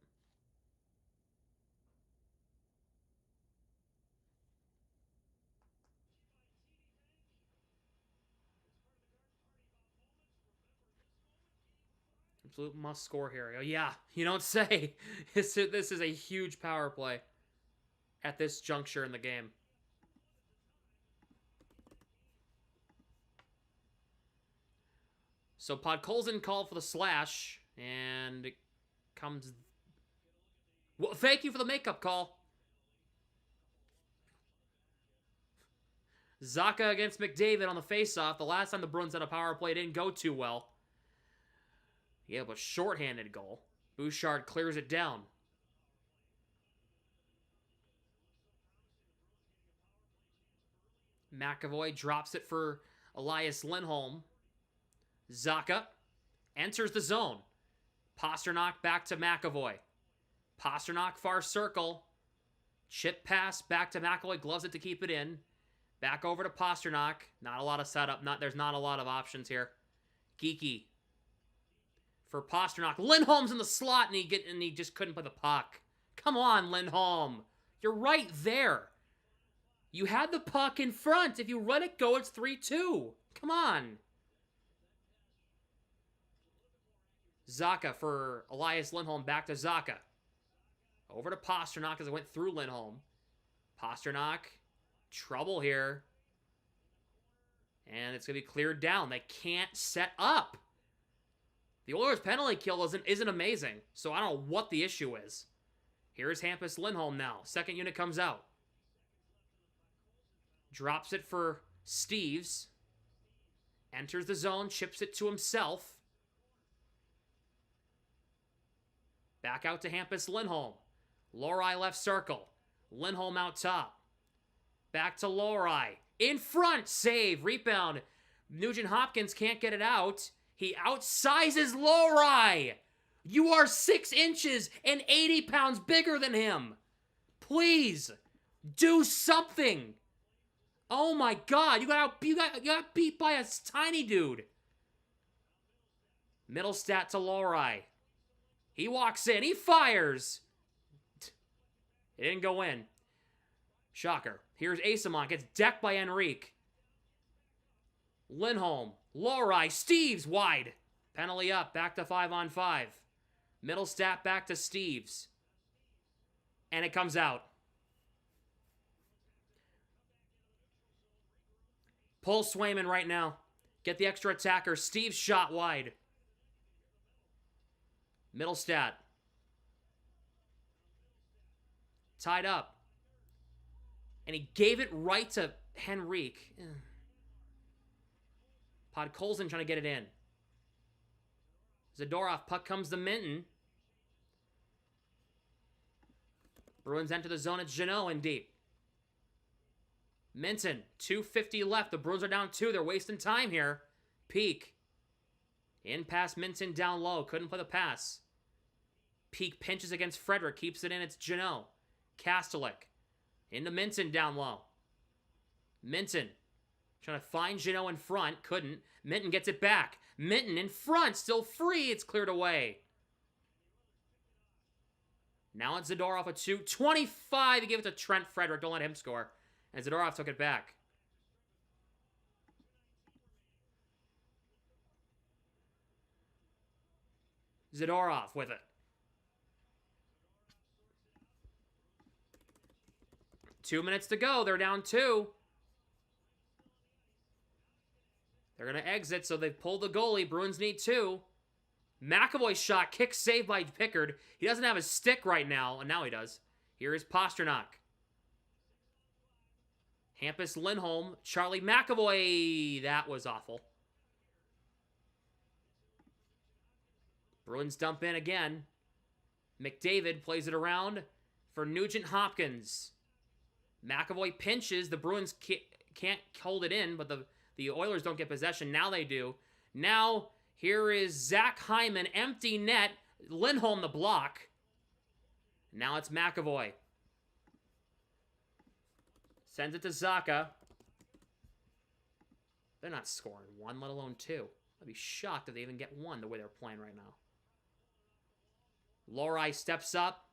Absolute must score here. Oh, yeah, you don't say. This is a huge power play at this juncture in the game. So Podkolzin called for the slash, and it comes... Well, thank you for the makeup call. Zacha against McDavid on the faceoff. The last time the Bruins had a power play, it didn't go too well. Yeah, but shorthanded goal. Bouchard clears it down. McAvoy drops it for Elias Lindholm. Zacha enters the zone. Pasternak back to McAvoy. Pasternak far circle. Chip pass back to McAvoy. Gloves it to keep it in. Back over to Pasternak. Not a lot of setup. There's not a lot of options here. Geeky for Pasternak. Lindholm's in the slot, and he just couldn't play the puck. Come on, Lindholm. You're right there. You had the puck in front. If you let it go, it's 3-2. Come on. Zacha for Elias Lindholm. Back to Zacha. Over to Pasternak as it went through Lindholm. Pasternak. Trouble here. And it's going to be cleared down. They can't set up. The Oilers' penalty kill isn't amazing, so I don't know what the issue is. Here's Hampus Lindholm now. Second unit comes out. Drops it for Steves. Enters the zone, chips it to himself. Back out to Hampus Lindholm. Lohrei left circle. Lindholm out top. Back to Lohrei. In front, save, rebound. Nugent Hopkins can't get it out. He outsizes Lohrei. You are 6 inches and 80 pounds bigger than him. Please, do something. Oh my God, you got beat by a tiny dude. Middlestat to Lohrei. He walks in, he fires. It didn't go in. Shocker. Here's Asamon, gets decked by Enrique. Lindholm, Lohrei, Steves wide. Penalty up, back to 5-on-5. Middlestat back to Steves. And it comes out. Pull Swayman right now. Get the extra attacker. Steve's shot wide. Middlestat. Tied up. And he gave it right to Henrique. Podkolzin trying to get it in. Zadorov, puck comes to Minton. Bruins enter the zone. It's Jeannot in deep. Minton, 2:50 left. The Bruins are down 2. They're wasting time here. Peak. In past Minton down low. Couldn't play the pass. Peak pinches against Frederick. Keeps it in. It's Jeannot. Kastelik. Into Minton down low. Minton. Trying to find Jeannot in front. Couldn't. Minton gets it back. Minton in front. Still free. It's cleared away. Now it's Zadorov at 2:25. He gave it to Trent Frederick. Don't let him score. And Zadorov took it back. Zadorov with it. Two minutes to go. They're down 2. They're going to exit, so they've pulled the goalie. Bruins need 2. McAvoy's shot. Kick saved by Pickard. He doesn't have his stick right now, and now he does. Here is Pasternak. Hampus Lindholm. Charlie McAvoy. That was awful. Bruins dump in again. McDavid plays it around for Nugent Hopkins. McAvoy pinches. The Bruins can't hold it in, but the Oilers don't get possession. Now they do. Now, here is Zach Hyman. Empty net. Lindholm the block. Now it's McAvoy. Sends it to Zacha. They're not scoring 1, let alone 2. I'd be shocked if they even get 1 the way they're playing right now. Lohrei steps up.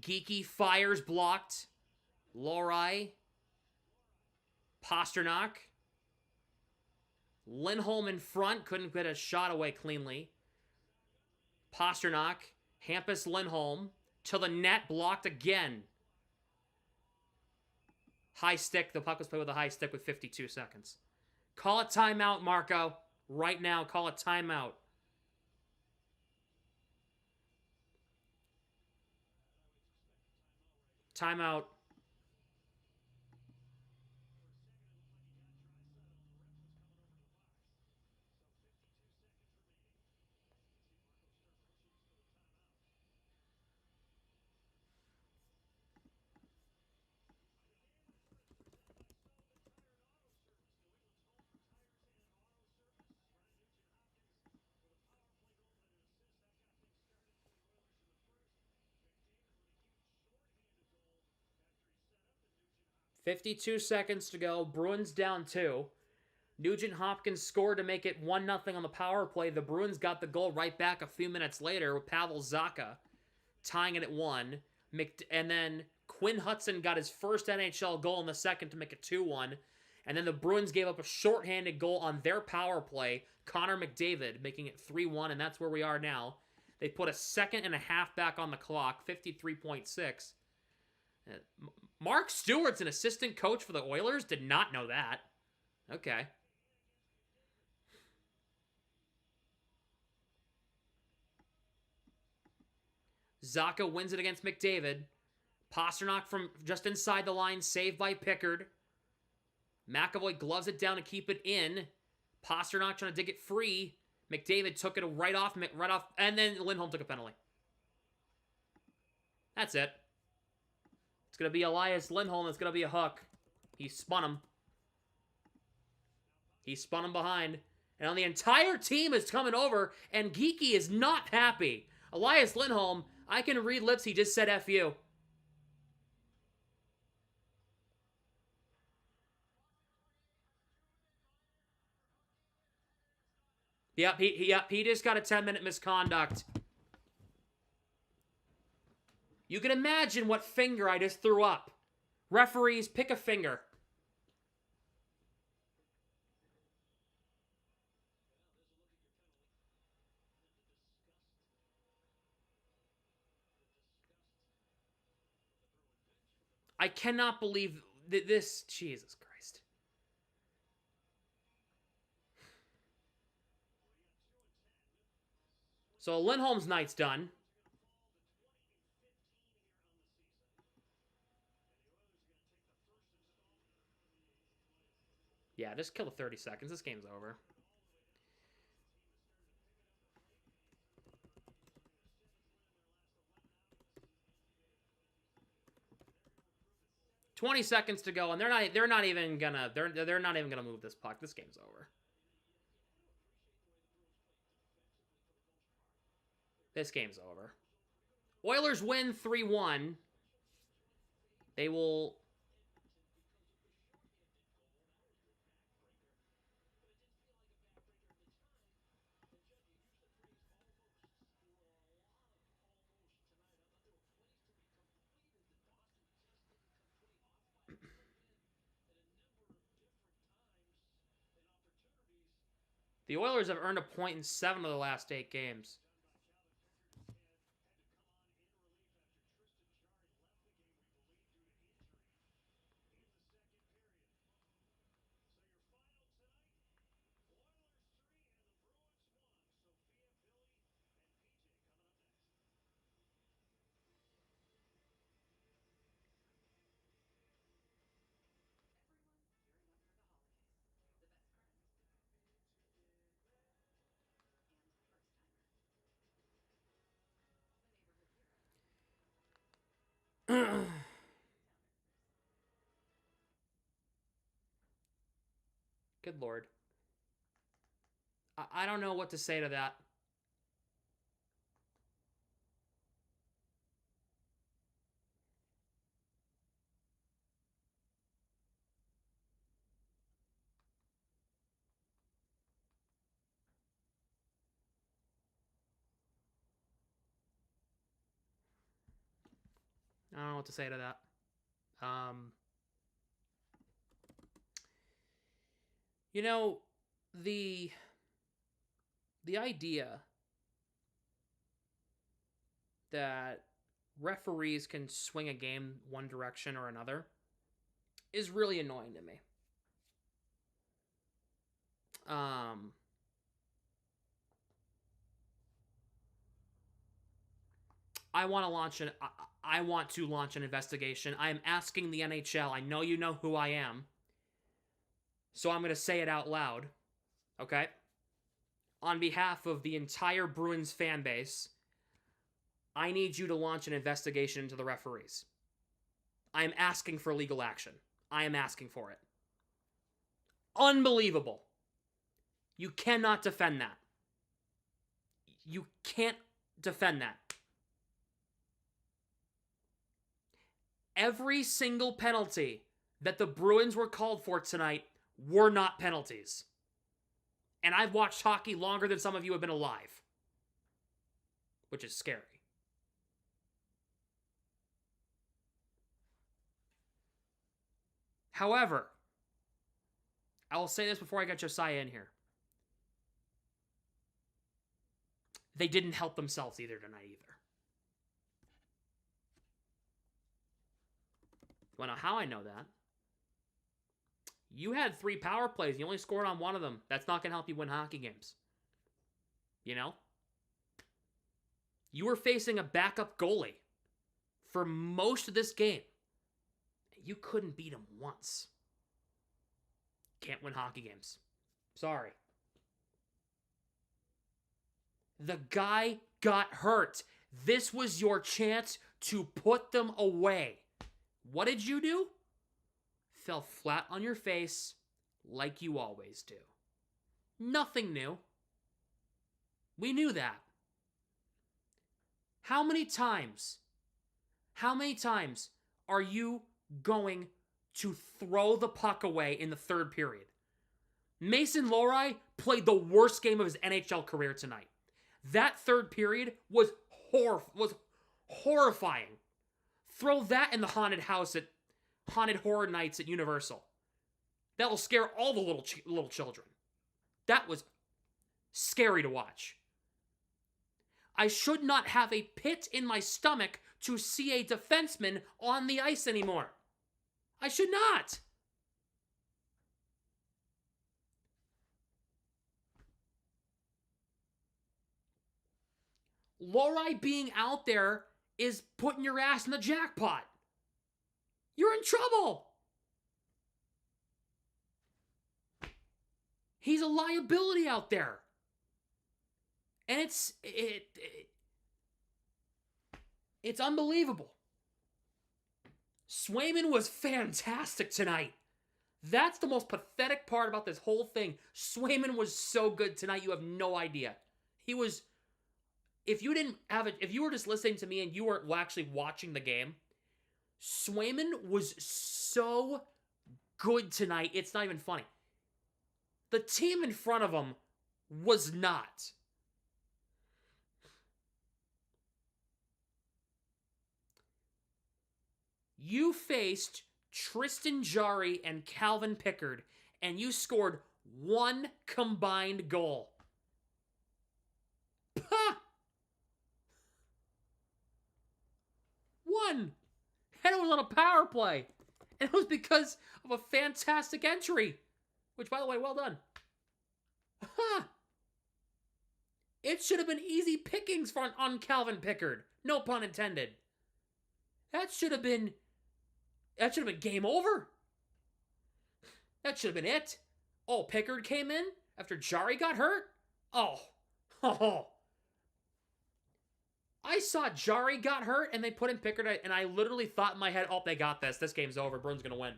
Geeky fires, blocked. Lohrei. Pasternak. Lindholm in front. Couldn't get a shot away cleanly. Pasternak. Hampus Lindholm. To the net. Blocked again. High stick. The puck was played with a high stick with 52 seconds. Call a timeout, Marco. Right now, call a timeout. Timeout. .52 seconds to go. Bruins down 2. Nugent Hopkins scored to make it 1-0 on the power play. The Bruins got the goal right back a few minutes later with Pavel Zacha tying it at 1. And then Quinn Hudson got his first NHL goal in the second to make it 2-1. And then the Bruins gave up a shorthanded goal on their power play. Connor McDavid making it 3-1, and that's where we are now. They put a second and a half back on the clock, 53.6. Mark Stewart's an assistant coach for the Oilers? Did not know that. Okay. Zacha wins it against McDavid. Pasternak from just inside the line, saved by Pickard. McAvoy gloves it down to keep it in. Pasternak trying to dig it free. McDavid took it right off, and then Lindholm took a penalty. That's it. It's going to be Elias Lindholm. It's going to be a hook. He spun him. He spun him behind. And on the entire team is coming over, and Geeky is not happy. Elias Lindholm, I can read lips. He just said F you. Yep, he just got a 10-minute misconduct. You can imagine what finger I just threw up. Referees, pick a finger. I cannot believe this. Jesus Christ. So Lindholm's night's done. Yeah, just kill the 30 seconds. This game's over. $20 seconds to go, and they're not even gonna move this puck. This game's over. This game's over. Oilers win 3-1. They will. The Oilers have earned a point in 7 of the last 8 games. Good Lord. I don't know what to say to that. I don't know what to say to that. You know, the idea that referees can swing a game one direction or another is really annoying to me. I want to launch an investigation. I am asking the NHL. I know you know who I am. So I'm going to say it out loud. Okay? On behalf of the entire Bruins fan base, I need you to launch an investigation into the referees. I am asking for legal action. I am asking for it. Unbelievable. You cannot defend that. You can't defend that. Every single penalty that the Bruins were called for tonight were not penalties. And I've watched hockey longer than some of you have been alive. Which is scary. However, I will say this before I get Josiah in here. They didn't help themselves either tonight either. Well, now how I know that? You had 3 power plays. You only scored on one of them. That's not going to help you win hockey games. You know? You were facing a backup goalie for most of this game. You couldn't beat him once. Can't win hockey games. Sorry. The guy got hurt. This was your chance to put them away. What did you do? Fell flat on your face like you always do. Nothing new. We knew that. How many times are you going to throw the puck away in the third period? Mason Lohrei played the worst game of his NHL career tonight. That third period was horrifying. Throw that in the haunted house at Haunted Horror Nights at Universal. That'll scare all the little children. That was scary to watch. I should not have a pit in my stomach to see a defenseman on the ice anymore. I should not. Lohrei being out there is putting your ass in the jackpot. You're in trouble. He's a liability out there. And it's unbelievable. Swayman was fantastic tonight. That's the most pathetic part about this whole thing. Swayman was so good tonight, you have no idea. He was, if you were just listening to me and you weren't actually watching the game, Swayman was so good tonight, it's not even funny. The team in front of him was not. You faced Tristan Jarry and Calvin Pickard, and you scored 1 combined goal. Pah! 1. And it was on a power play. And it was because of a fantastic entry. Which, by the way, well done. Huh. It should have been easy pickings on Calvin Pickard. No pun intended. That should have been game over. That should have been it. Oh, Pickard came in after Jarry got hurt? Oh. I saw Jarry got hurt and they put in Pickard, and I literally thought in my head, oh, they got this. This game's over. Bruins going to win.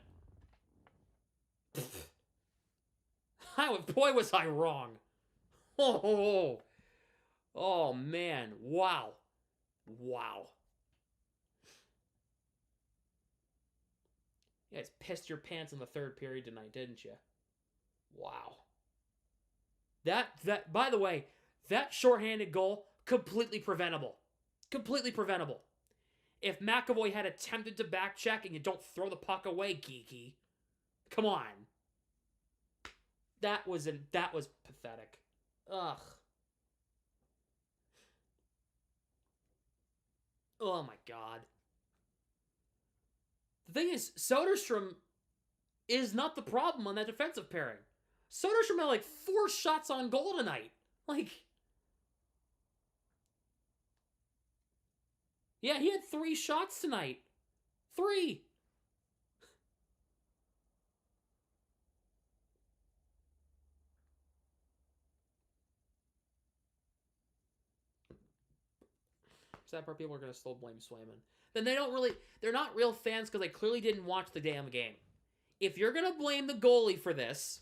Boy, was I wrong. Oh, man. Wow. You guys pissed your pants in the third period tonight, didn't you? Wow. That by the way, that shorthanded goal, completely preventable. Completely preventable. if McAvoy had attempted to back check and you don't throw the puck away, geeky. Come on. That was pathetic. Ugh. Oh my god. The thing is, Soderstrom is not the problem on that defensive pairing. Soderstrom had like 4 shots on goal tonight. Like, yeah, he had 3 shots tonight. 3. That part, people are going to still blame Swayman. Then they're not real fans because they clearly didn't watch the damn game. If you're going to blame the goalie for this,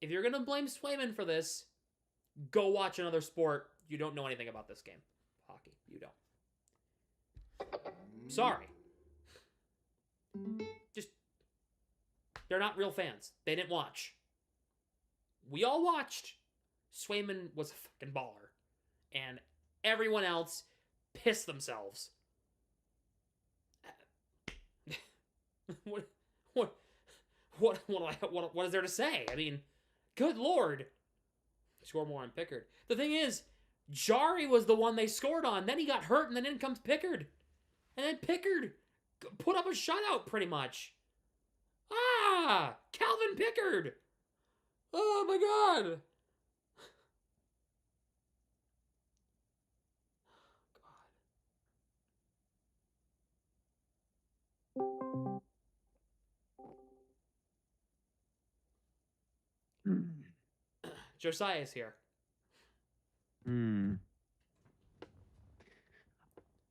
if you're going to blame Swayman for this, go watch another sport. You don't know anything about this game. Hockey. You don't. Sorry. Just, they're not real fans. They didn't watch. We all watched. Swayman was a fucking baller. And everyone else pissed themselves. What is there to say? I mean, good lord. Score more on Pickard. The thing is, Jari was the one they scored on. Then he got hurt, and then in comes Pickard. And then Pickard put up a shutout, pretty much. Ah! Calvin Pickard! Oh my god! Josiah is here.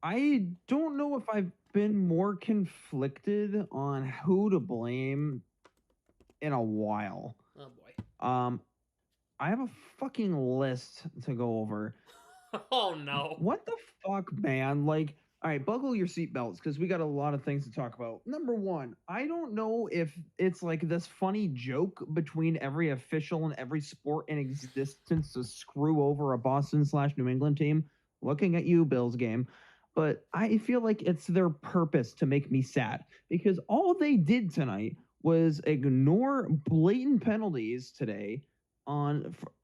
I don't know if I've been more conflicted on who to blame in a while. Oh boy. I have a fucking list to go over. Oh no. What the fuck, man? Like, all right, buckle your seatbelts because we got a lot of things to talk about. Number one, I don't know if it's like this funny joke between every official in every sport in existence to screw over a Boston/New England team. Looking at you, Bills game. But I feel like it's their purpose to make me sad because all they did tonight was ignore blatant penalties today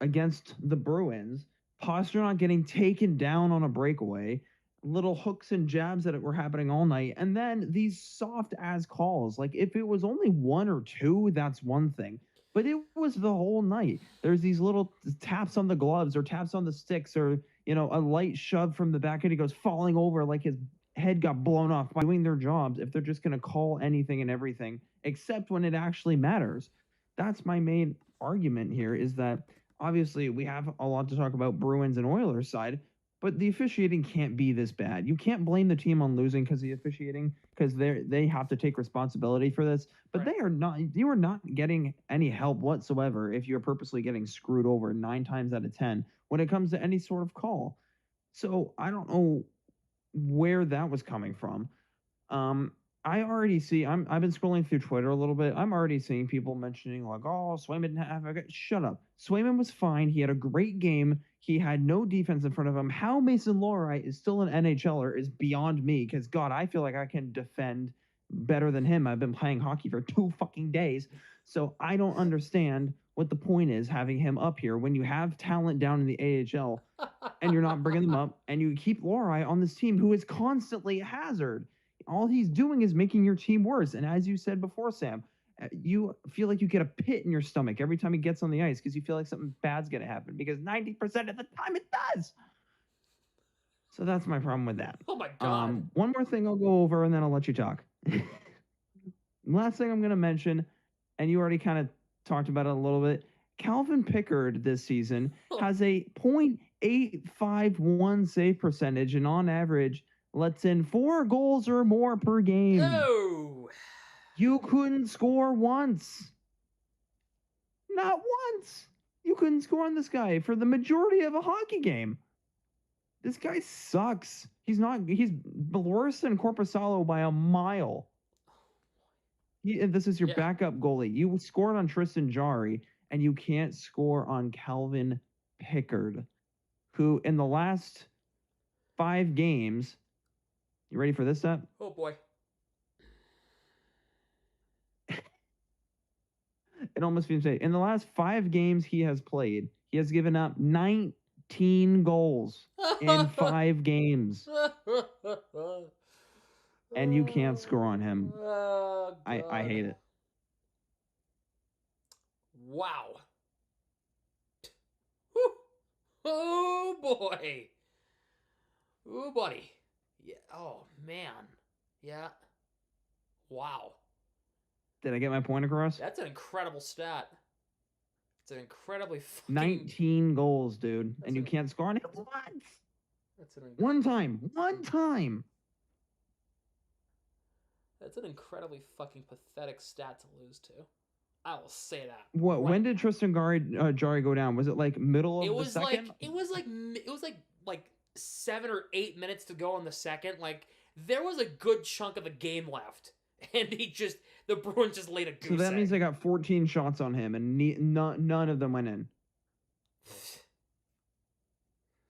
against the Bruins. Pastrnak getting taken down on a breakaway, little hooks and jabs that were happening all night, and then these soft ass calls. Like if it was only 1 or 2, that's one thing, but it was the whole night. There's these little taps on the gloves or taps on the sticks or a light shove from the back and he goes falling over like his head got blown off by doing their jobs. If they're just going to call anything and everything except when it actually matters. That's my main argument here, is that obviously we have a lot to talk about Bruins and Oilers side, but the officiating can't be this bad. You can't blame the team on losing because of the officiating, because they have to take responsibility for this. But Right. You are not getting any help whatsoever if you're purposely getting screwed over 9 times out of 10 when it comes to any sort of call. So I don't know where that was coming from. I already see. I've been scrolling through Twitter a little bit. I'm already seeing people mentioning like, "Oh, Swayman didn't have." Shut up. Swayman was fine. He had a great game. He had no defense in front of him. How Mason Lohrei is still an NHLer is beyond me. Because God, I feel like I can defend better than him. I've been playing hockey for 2 fucking days, so I don't understand what the point is having him up here when you have talent down in the AHL and you're not bringing them up, and you keep Lohrei on this team who is constantly a hazard. All he's doing is making your team worse. And as you said before, Sam, you feel like you get a pit in your stomach every time he gets on the ice because you feel like something bad's going to happen, because 90% of the time it does. So that's my problem with that. Oh my god. One more thing I'll go over and then I'll let you talk. Last thing I'm going to mention, and you already kind of talked about it a little bit, Calvin Pickard this season has a .851 save percentage, and on average lets in 4 goals or more per game. No. You couldn't score once. Not once. You couldn't score on this guy for the majority of a hockey game. This guy sucks. He's worse than Korpisalo by a mile. This is your backup goalie. You scored on Tristan Jarry, and you can't score on Calvin Pickard, who in the last 5 games You ready for this stat? Oh boy. It almost feels insane. In the last 5 games he has played, he has given up 19 goals in 5 games. And you can't score on him. Oh, I hate it. Wow. Whew. Oh boy. Oh buddy. Yeah. Oh man. Yeah. Wow. Did I get my point across? That's an incredible stat. It's an incredibly fucking... 19 goals, dude. And you can't score on him once. One time. That's an incredibly fucking pathetic stat to lose to. I will say that. What? right When did now. Tristan Jari go down? Was it like middle of the second? It was like 7 or 8 minutes to go in the second. Like there was a good chunk of the game left, and the Bruins just laid a goose So that means egg. they got 14 shots on him, and none of them went in.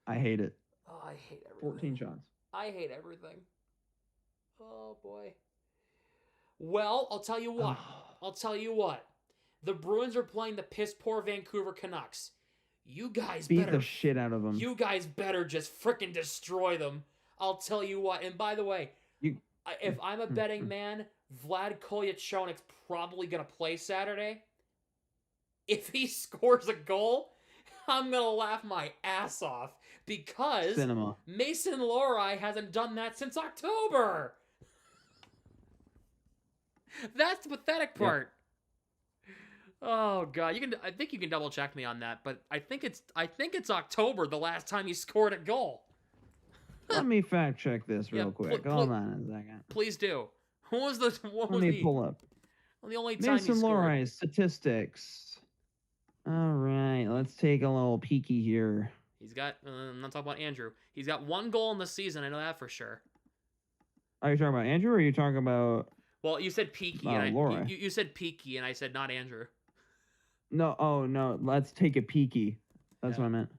I hate it. Oh, I hate everything. 14 shots. I hate everything. Oh boy. Well, I'll tell you what. The Bruins are playing the piss poor Vancouver Canucks. You guys Beat better the shit out of them. You guys better just frickin' destroy them. I'll tell you what. And by the way, if I'm a betting man, Vlad Kolyachonek's probably gonna play Saturday. If he scores a goal, I'm gonna laugh my ass off because Cinema. Mason Lohrei hasn't done that since October. That's the pathetic part. Oh god, I think you can double check me on that, but I think it's October the last time he scored a goal. Let me fact check this real Yeah, quick. Hold on a second. Please do. What Let me pull up. The only time Mason he scored? Lohrei statistics. All right, let's take a little peeky here. He's got. I'm not talking about Andrew. He's got 1 goal in the season. I know that for sure. Are you talking about Andrew or are you talking about? Well, you said Peaky. Lohrei. You said Peaky, and I said not Andrew. No, oh no, let's take a peeky. That's what I meant.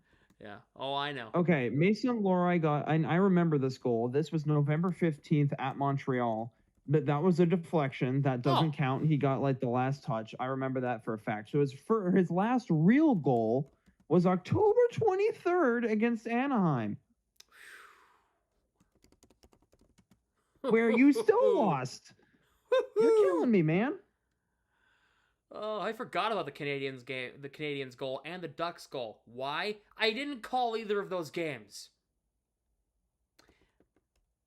Yeah. Oh, I know. Okay, Mason Lohrei got, and I remember this goal. This was November 15th at Montreal, but that was a deflection. That doesn't count. He got like the last touch. I remember that for a fact. So his last real goal was October 23rd against Anaheim, where you still lost. You're killing me, man. Oh, I forgot about the Canadiens game, the Canadiens goal, and the Ducks goal. Why? I didn't call either of those games.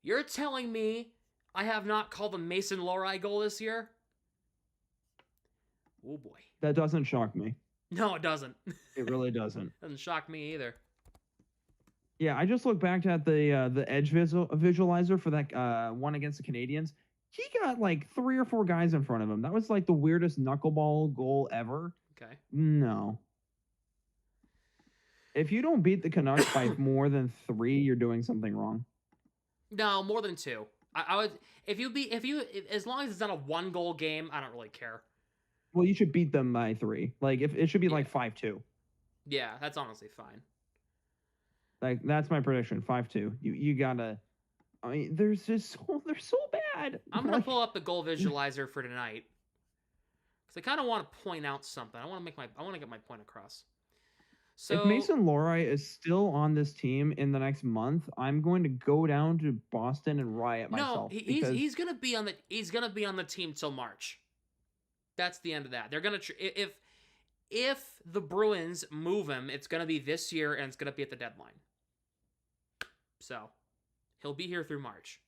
You're telling me I have not called the Mason Lohrei goal this year? Oh boy. That doesn't shock me. No, it doesn't. It really doesn't. Doesn't shock me either. Yeah, I just looked back at the edge visualizer for that one against the Canadiens. He got like 3 or 4 guys in front of him. That was like the weirdest knuckleball goal ever. Okay. No. If you don't beat the Canucks by more than 3, you're doing something wrong. No, more than 2. I would as long as it's not a 1-goal game, I don't really care. Well, you should beat them by 3. Like if it should be like 5-2. Yeah, that's honestly fine. Like that's my prediction, 5-2. You gotta. I mean, they're so bad. I'm gonna pull up the goal visualizer for tonight because I kind of want to point out something. I want to get my point across. So if Mason Lohrei is still on this team in the next month, I'm going to go down to Boston and riot myself. No, he's gonna be on the team till March. That's the end of that. They're gonna if the Bruins move him, it's gonna be this year and it's gonna be at the deadline. So he'll be here through March.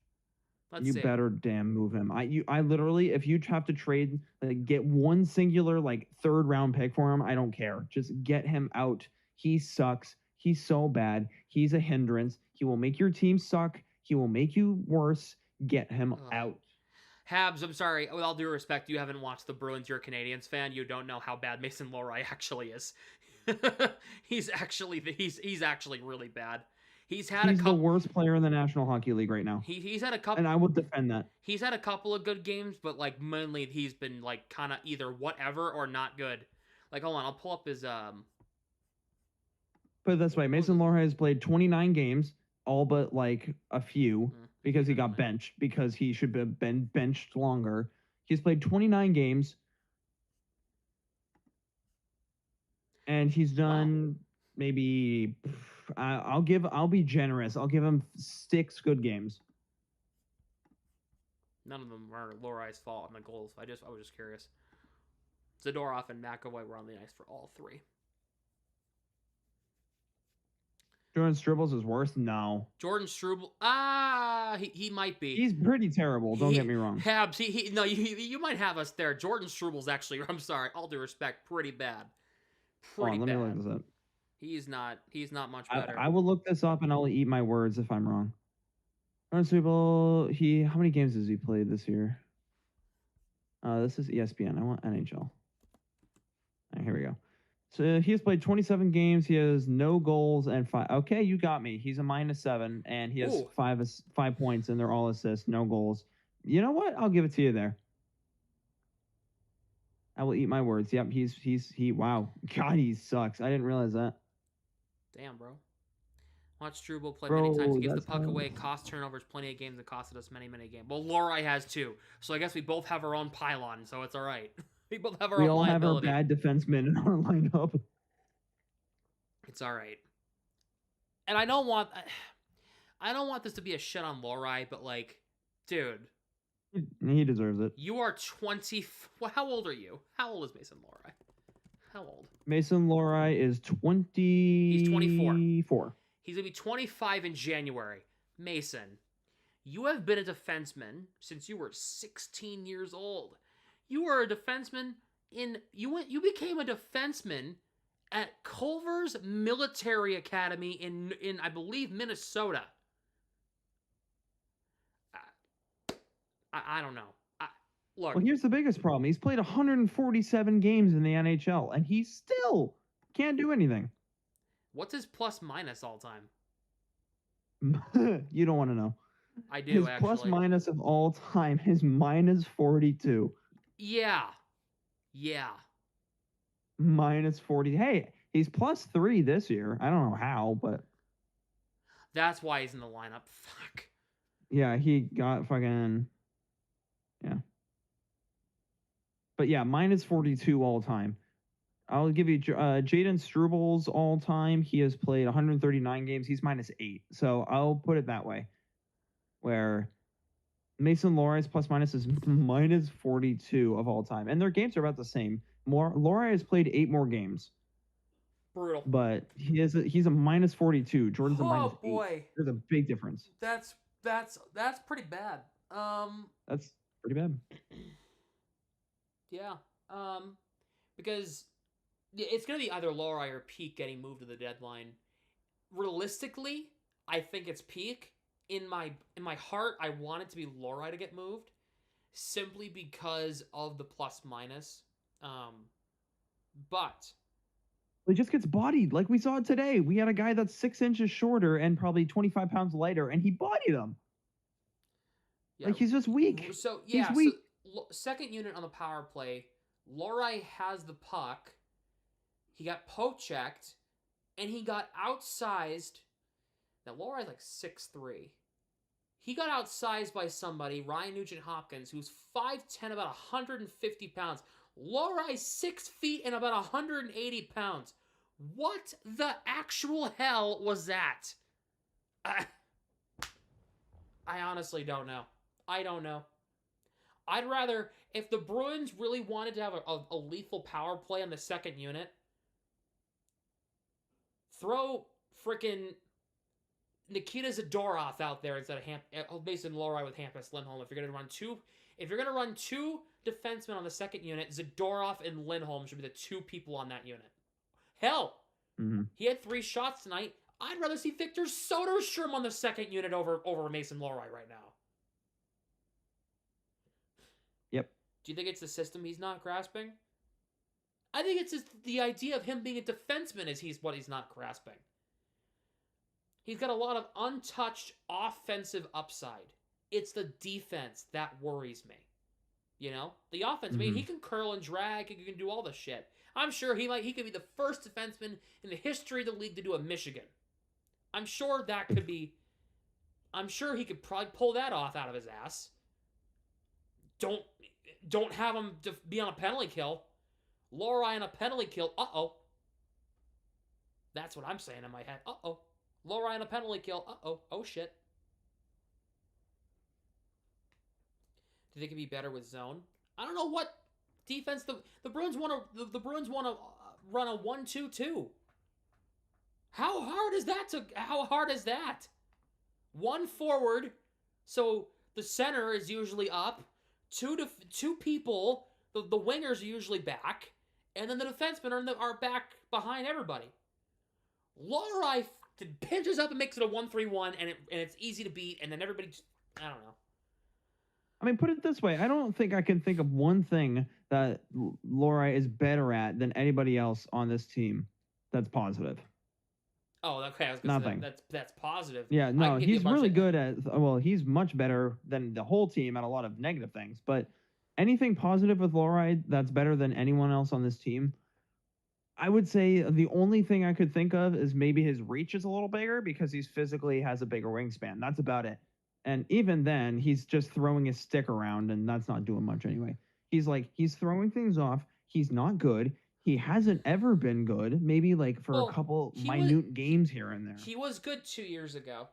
Let's see. You better damn move him. I literally, if you have to trade, like, get one singular like 3rd round pick for him, I don't care. Just get him out. He sucks. He's so bad. He's a hindrance. He will make your team suck. He will make you worse. Get him out. Habs, I'm sorry. With all due respect, you haven't watched the Bruins. You're a Canadiens fan. You don't know how bad Mason Lohrei actually is. He's actually really bad. He's the worst player in the National Hockey League right now. He's had a couple, and I will defend that. He's had a couple of good games, but like mainly he's been like kind of either whatever or not good. Like, hold on, I'll pull up his Put it this way: Mason Lohrei has played 29 games, all but like a few because he got Really? benched because he should have been benched longer. He's played 29 games and he's done maybe I'll be generous. I'll give him 6 good games. None of them are Lorai's fault on the goals. I was just curious. Zadorov and McAvoy were on the ice for all 3. Jordan Stribbles is worse? No. Jordan Struble, he might be. He's pretty terrible, don't get me wrong. Habs, no, you might have us there. Jordan Struble's actually, I'm sorry, all due respect, pretty bad. Pretty Let bad. me look this up. He's not much better. I will look this up and I'll eat my words if I'm wrong. Jordan Stribble, how many games has he played this year? This is ESPN. I want NHL. All right, here we go. So he has played 27 games. He has no goals and 5. Okay, you got me. He's a -7, and he has 5 points, and they're all assists, no goals. You know what? I'll give it to you there. I will eat my words. Yep, wow. God, he sucks. I didn't realize that. Damn, bro. Watch Struble play many times. He gives the puck away, cost turnovers, plenty of games that costed us many, many games. Well, Lorai has too. So I guess we both have our own pylon, so it's all right. We both have our own liability. We all have our bad defensemen in our lineup. It's all right. And I don't want this to be a shit on Lorai, but like, dude, he deserves it. you are 20. Well, how old are you? How old is Mason Lorai? How old? Mason Lorai is 20. He's 24. He's going to be 25 in January. Mason, you have been a defenseman since you were 16 years old. You were a defenseman you became a defenseman at Culver's Military Academy in I believe Minnesota. I don't know. Look. Well, here's the biggest problem. He's played 147 games in the NHL, and he still can't do anything. What's his plus minus all time? You don't want to know. I do, his actually. Plus minus of all time is -42. Yeah. -40. Hey, he's +3 this year. I don't know how, but that's why he's in the lineup. Fuck. Yeah, he got fucking. Yeah. But yeah, -42 all time. I'll give you Jaden Struble's all time. He has played 139 games. He's -8. So I'll put it that way. Where Mason Lorai's plus minus is -42 of all time. And their games are about the same. Lorai has played 8 more games. Brutal. But he's a -42. Jordan's a -8. Oh boy. There's a big difference. That's pretty bad. That's pretty bad. Yeah. Because it's gonna be either Lorai or Peak getting moved to the deadline. Realistically, I think it's Peak. In my heart, I want it to be Lorai to get moved, simply because of the plus minus. But he just gets bodied, like we saw today. We had a guy that's 6 inches shorter and probably 25 pounds lighter, and he bodied him. Yeah. Like, he's just weak. So yeah, he's weak. So, second unit on the power play, Lorai has the puck. He got poke checked, and he got outsized. Now Lorai's like 6'3". He got outsized by somebody, Ryan Nugent-Hopkins, who's 5'10", about 150 pounds. Lorai's 6 feet and about 180 pounds. What the actual hell was that? I honestly don't know. I don't know. I'd rather, if the Bruins really wanted to have a lethal power play on the second unit, throw frickin' Nikita Zadorov out there instead of Mason Lorai with Hampus Lindholm. If you're gonna run two defensemen on the second unit, Zadorov and Lindholm should be the 2 people on that unit. Hell, he had 3 shots tonight. I'd rather see Victor Soderstrom on the second unit over Mason Lorai right now. Yep. Do you think it's the system he's not grasping? I think it's just the idea of him being a defenseman is what he's not grasping. He's got a lot of untouched offensive upside. It's the defense that worries me. You know? The offense, I mean, he can curl and drag, he can do all the shit. I'm sure he could be the first defenseman in the history of the league to do a Michigan. I'm sure that could be I'm sure he could probably pull that off out of his ass. Don't have him to be on a penalty kill. Lohrei on a penalty kill. Uh-oh. That's what I'm saying in my head. Uh-oh. Lohrei on a penalty kill. Uh-oh. Oh, shit. Do you think it'd be better with zone? I don't know what defense the Bruins want to run a 1-2-2. How hard is that? One forward, so the center is usually up. Two people, the wingers are usually back, and then the defensemen are back behind everybody. Lohrei pinches up and makes it a 1-3-1, and it's easy to beat, and then everybody just, I don't know. I mean, put it this way. I don't think I can think of one thing that Lohrei is better at than anybody else on this team that's positive. Oh, okay. I was gonna Nothing. say that's positive. Yeah, no, he's really good at. Well, he's much better than the whole team at a lot of negative things. But anything positive with Lohrei that's better than anyone else on this team, I would say the only thing I could think of is maybe his reach is a little bigger because he's physically has a bigger wingspan. That's about it. And even then, he's just throwing his stick around, and that's not doing much anyway. He's throwing things off. He's not good. He hasn't ever been good. Maybe for a couple minute games here and there. He was good 2 years ago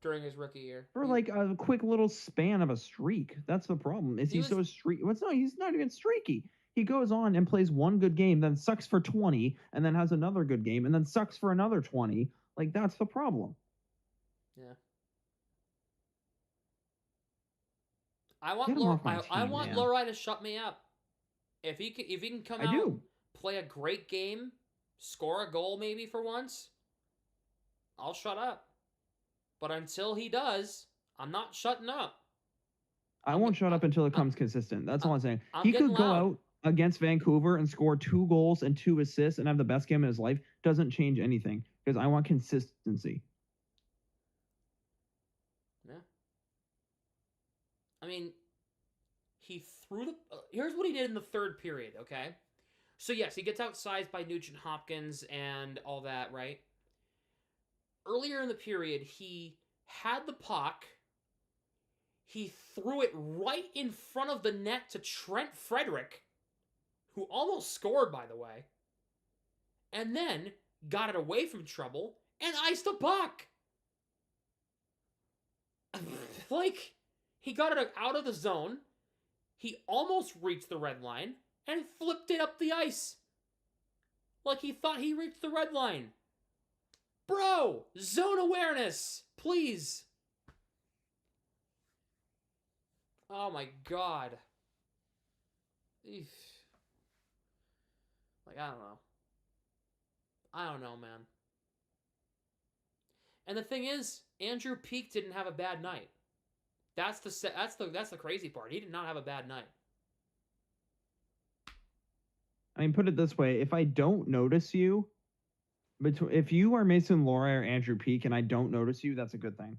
during his rookie year. For a quick little span of a streak. That's the problem. He's so streaky. He's not even streaky. He goes on and plays one good game, then sucks for 20, and then has another good game, and then sucks for another 20. That's the problem. Yeah. I want Lohrei to shut me up. If he can come out, play a great game, score a goal maybe for once, I'll shut up. But until he does, I'm not shutting up. I won't shut up until it comes consistent. That's all I'm saying. He could go out against Vancouver and score 2 goals and 2 assists and have the best game of his life. Doesn't change anything because I want consistency. Yeah. I mean, he threw the... here's what he did in the third period, okay? So, yes, he gets outsized by Nugent Hopkins and all that, right? Earlier in the period, he had the puck. He threw it right in front of the net to Trent Frederick, who almost scored, by the way, and then got it away from trouble and iced the puck. He got it out of the zone. He almost reached the red line and flipped it up the ice. He thought he reached the red line. Bro, zone awareness, please. Oh my God. Eesh. I don't know, man. And the thing is, Andrew Peeke didn't have a bad night. That's the crazy part. He did not have a bad night. I mean, put it this way: if I don't notice you, if you are Mason Lohrei or Andrew Peeke and I don't notice you, that's a good thing.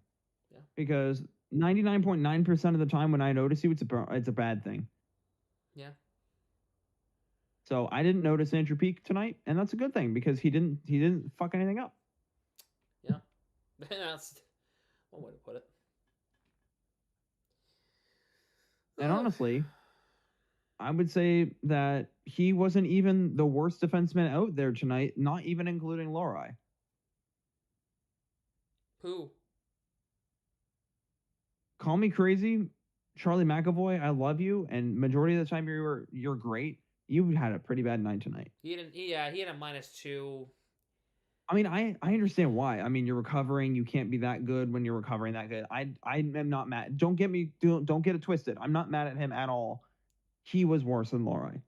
Yeah. Because 99.9% of the time when I notice you, it's a bad thing. Yeah. So I didn't notice Andrew Peeke tonight, and that's a good thing because he didn't fuck anything up. Yeah. That's one way to put it. And honestly, I would say that he wasn't even the worst defenseman out there tonight, not even including Lohrei. Who? Call me crazy, Charlie McAvoy. I love you, and majority of the time you're great. You had a pretty bad night tonight. He had a -2. I mean, I understand why. I mean, you're recovering. You can't be that good when you're recovering that good. I am not mad. Don't get it twisted. I'm not mad at him at all. He was worse than Lohrei.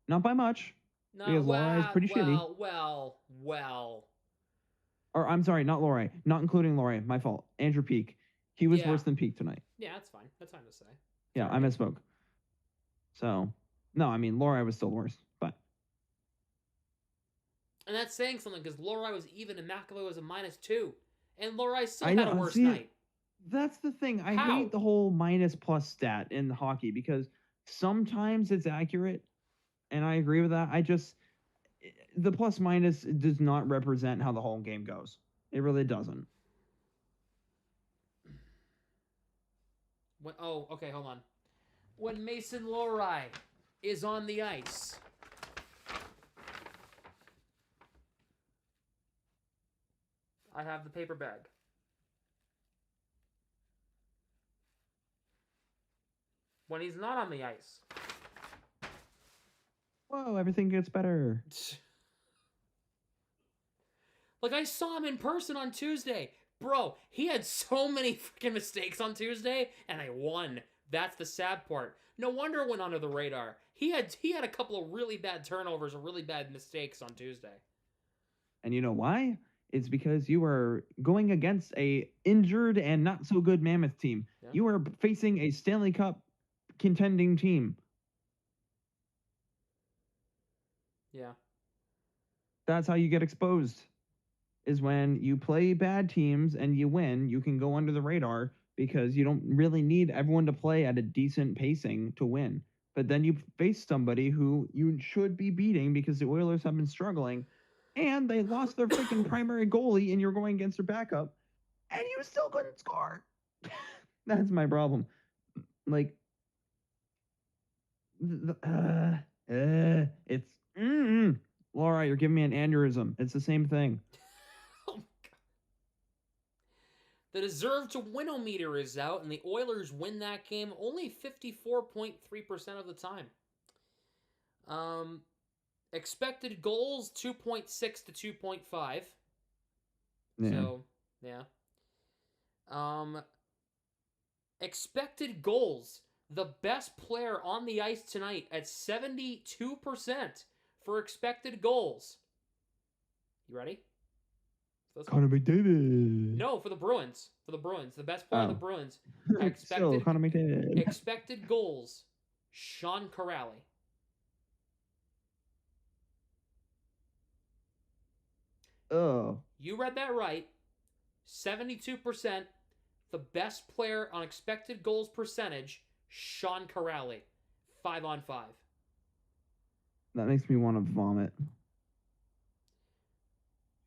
Not by much. No, because Lohrei is pretty shitty. Well. Or I'm sorry, not Lohrei. Not including Lohrei. My fault. Andrew Peeke. He was worse than Peeke tonight. Yeah, that's fine. That's fine to say. Yeah, I misspoke. So, no, I mean, Lohrei was still worse. But. And that's saying something because Lohrei was even and McAvoy was a -2. And Lohrei still had a worse night. That's the thing. I hate the whole minus+ stat in hockey because sometimes it's accurate, and I agree with that. The plus-minus does not represent how the whole game goes. It really doesn't. Okay, hold on. When Mason Lohrei is on the ice. I have the paper bag. When he's not on the ice. Whoa, everything gets better. Like, I saw him in person on Tuesday. Bro, he had so many freaking mistakes on Tuesday, and I won. That's the sad part. No wonder it went under the radar. He had a couple of really bad turnovers or really bad mistakes on Tuesday. And you know why? It's because you are going against a injured and not so good Mammoth team. Yeah. You are facing a Stanley Cup contending team. Yeah. That's how you get exposed. Is when you play bad teams and you win, you can go under the radar because you don't really need everyone to play at a decent pacing to win. But then you face somebody who you should be beating because the Oilers have been struggling and they lost their freaking primary goalie and you're going against their backup and you still couldn't score. That's my problem. Like, it's, Laura, you're giving me an aneurysm. It's the same thing. The deserve to win-o-meter is out, and the Oilers win that game only 54.3% of the time. Expected goals, 2.6 to 2.5. Yeah. So, yeah. Expected goals, the best player on the ice tonight at 72% for expected goals. You ready? Connor McDavid. No, for the Bruins. For the Bruins. The best player of the Bruins. Still, Connor McDavid. Expected goals, Sean Corrali. Oh. You read that right. 72%. The best player on expected goals percentage, Sean Corrali. 5-on-5. That makes me want to vomit.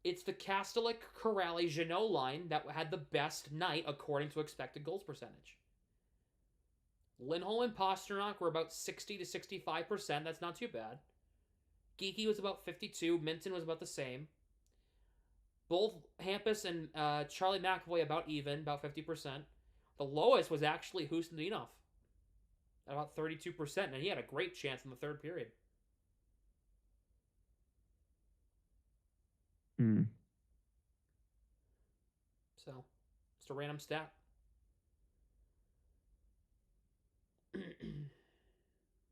It's the Kastelik, Corrali, Jeannot line that had the best night according to expected goals percentage. Lindholm and Pasternak were about 60 to 65%. That's not too bad. Geeky was about 52. Minton was about the same. Both Hampus and Charlie McAvoy about even, about 50%. The lowest was actually Hustinov at about 32%, and he had a great chance in the third period. So, just a random stat.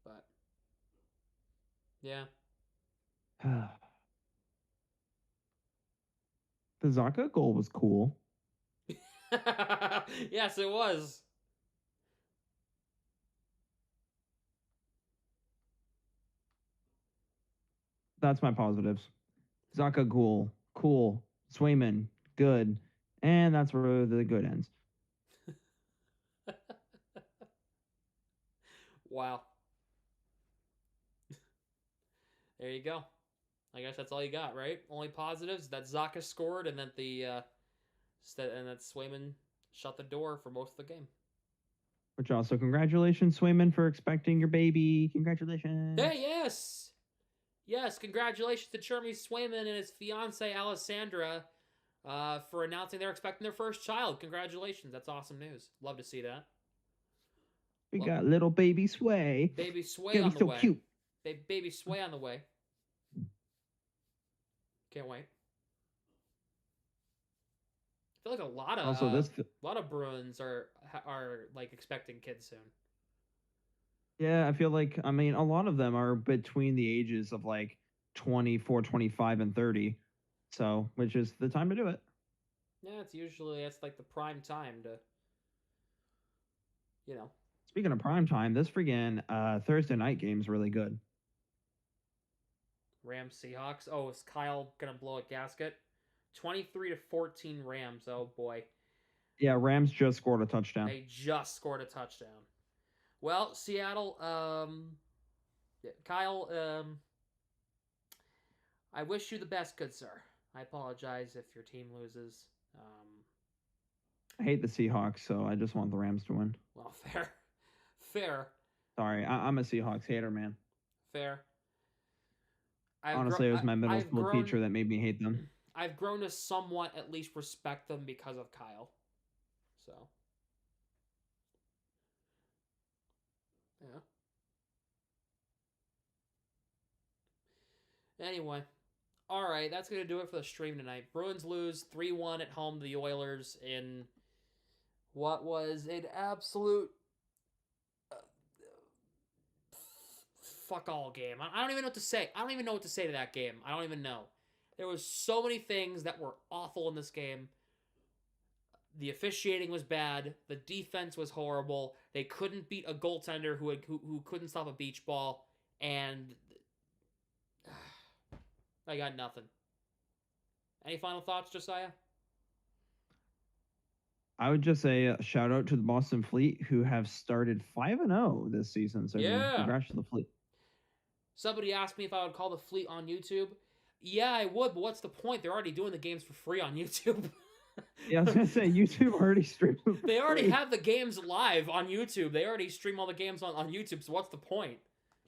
But, yeah. The Zaka goal was cool. Yes, it was. That's my positives. Zaka cool. Cool. Swayman, good. And that's where the good ends. Wow. There you go. I guess that's all you got, right? Only positives that Zaka scored, and that that Swayman shut the door for most of the game. Which also, congratulations, Swayman, for expecting your baby. Congratulations. Hey, yes, yes, congratulations to Jeremy Swayman and his fiancee Alessandra for announcing they're expecting their first child. Congratulations, that's awesome news. Love to see that. We got little baby Sway. Baby Sway Gonna on be the so way. cute. Baby Sway on the way. Can't wait. I feel like a lot of Bruins are like expecting kids soon. Yeah, I feel like, a lot of them are between the ages of like 24, 25, and 30. So, which is the time to do it. Yeah, it's like the prime time to, Speaking of prime time, this friggin' Thursday night game's really good. Rams Seahawks. Oh, is Kyle gonna blow a gasket? 23-14 Rams. Oh boy. Yeah, Rams just scored a touchdown. They just scored a touchdown. Well, Seattle, Kyle, I wish you the best, good sir. I apologize if your team loses. I hate the Seahawks, so I just want the Rams to win. Well, fair, Sorry, I'm a Seahawks hater, man. fair. Honestly, it was my middle school teacher that made me hate them. I've grown to somewhat at least respect them because of Kyle. So, yeah. Anyway, all right, that's going to do it for the stream tonight. Bruins lose 3-1 at home to the Oilers in what was an absolute fuck all game. I don't even know what to say. I don't even know what to say to that game. I don't even know. There was so many things that were awful in this game. The officiating was bad. The defense was horrible. They couldn't beat a goaltender who couldn't stop a beach ball. And I got nothing. Any final thoughts, Josiah? I would just say shout out to the Boston Fleet, who have started 5-0 this season. So congrats to the Fleet. Somebody asked me if I would call the Fleet on YouTube. Yeah, I would, but what's the point? They're already doing the games for free on YouTube. Yeah, I was gonna say YouTube already streams. They already have the games live on YouTube. They already stream all the games on YouTube. So what's the point?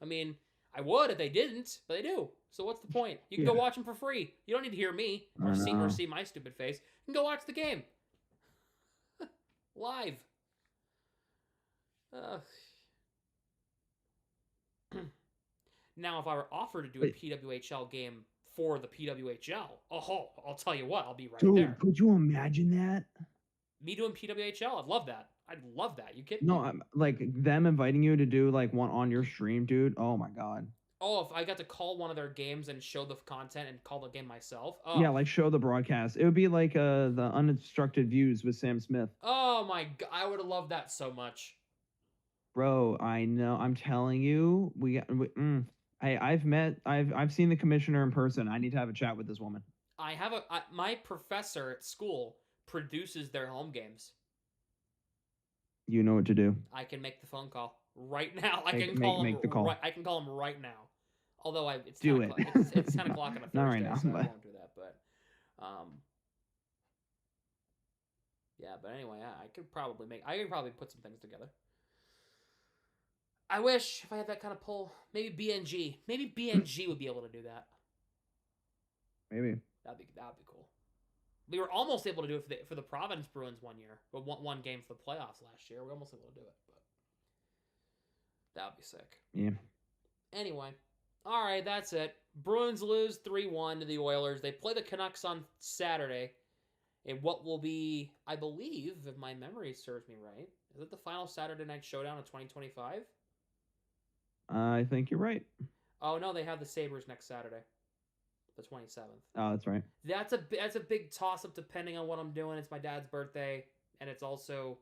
I mean, I would if they didn't, but they do. So what's the point? You can go watch them for free. You don't need to hear me or see my stupid face. You can go watch the game live. Now, if I were offered to do a PWHL game for the PWHL, I'll tell you what, I'll be right there. Could you imagine that? Me doing PWHL, I'd love that. I'd love that. You kidding me? No, like them inviting you to do like one on your stream, dude. Oh my god. Oh, if I got to call one of their games and show the content and call the game myself. Oh. Yeah, like show the broadcast. It would be like the Uninstructed Views with Sam Smith. Oh my god, I would have loved that so much. Bro, I know. I'm telling you, I've seen the commissioner in person. I need to have a chat with this woman. My professor at school produces their home games. You know what to do. I can make the phone call right now. I can call him right now. Although it's 10 o'clock on a Thursday, Not right now, so I but... won't do that. But yeah. But anyway, I could probably put some things together. I wish if I had that kind of pull, maybe BNG would be able to do that. Maybe that'd be cool. We were almost able to do it for the Providence Bruins one year, but one game for the playoffs last year. We were almost able to do it, but that would be sick. Yeah. Anyway, all right, that's it. Bruins lose 3-1 to the Oilers. They play the Canucks on Saturday in what will be, I believe, if my memory serves me right, is it the final Saturday night showdown of 2025? I think you're right. Oh no, they have the Sabres next Saturday, the 27th. Oh, that's right. That's a big toss up depending on what I'm doing. It's my dad's birthday, and it's also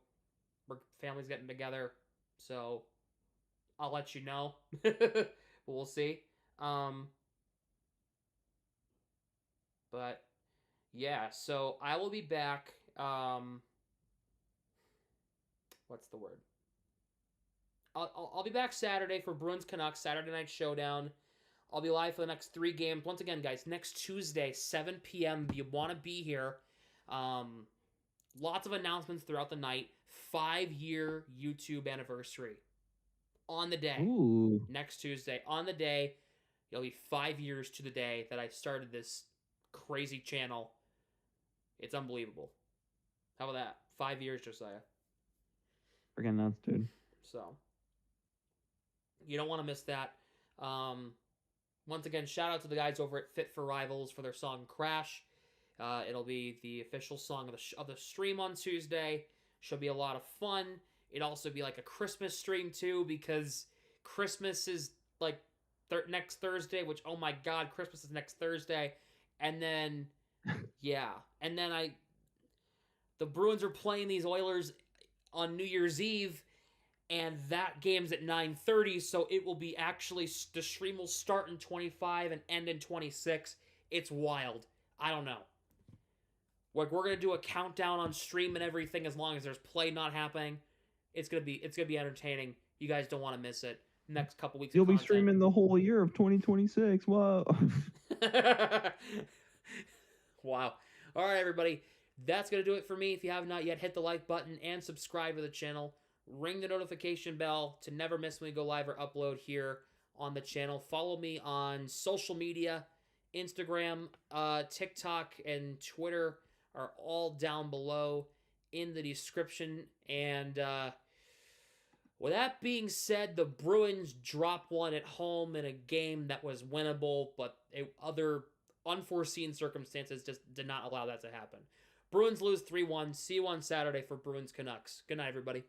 our family's getting together, so I'll let you know. But we'll see. But yeah, so I will be back. What's the word? I'll be back Saturday for Bruins Canucks Saturday night showdown. I'll be live for the next 3 games. Once again, guys, next Tuesday, 7 p.m. If you want to be here, lots of announcements throughout the night. 5-year YouTube anniversary on the day. Ooh. Next Tuesday on the day, it'll be 5 years to the day that I started this crazy channel. It's unbelievable. How about that? 5 years, Josiah. Freaking nuts, dude. So you don't want to miss that. Once again, shout out to the guys over at Fit for Rivals for their song Crash. It'll be the official song of the stream on Tuesday. Should be a lot of fun. It'll also be like a Christmas stream too, because Christmas is like next Thursday, which, oh my god, Christmas is next Thursday. And then, yeah. And then the Bruins are playing these Oilers on New Year's Eve, and that game's at 9:30, so it will be actually, the stream will start in 25 and end in 26. It's wild. I don't know. Like, we're gonna do a countdown on stream and everything as long as there's play not happening. It's gonna be entertaining. You guys don't want to miss it. Next couple weeks. You'll be streaming the whole year of 2026. Whoa. Wow. All right, everybody. That's going to do it for me. If you have not yet, hit the like button and subscribe to the channel. Ring the notification bell to never miss when we go live or upload here on the channel. Follow me on social media. Instagram, TikTok, and Twitter are all down below in the description. And with that being said, the Bruins drop one at home in a game that was winnable, but other unforeseen circumstances just did not allow that to happen. Bruins lose 3-1. See you on Saturday for Bruins Canucks. Good night, everybody.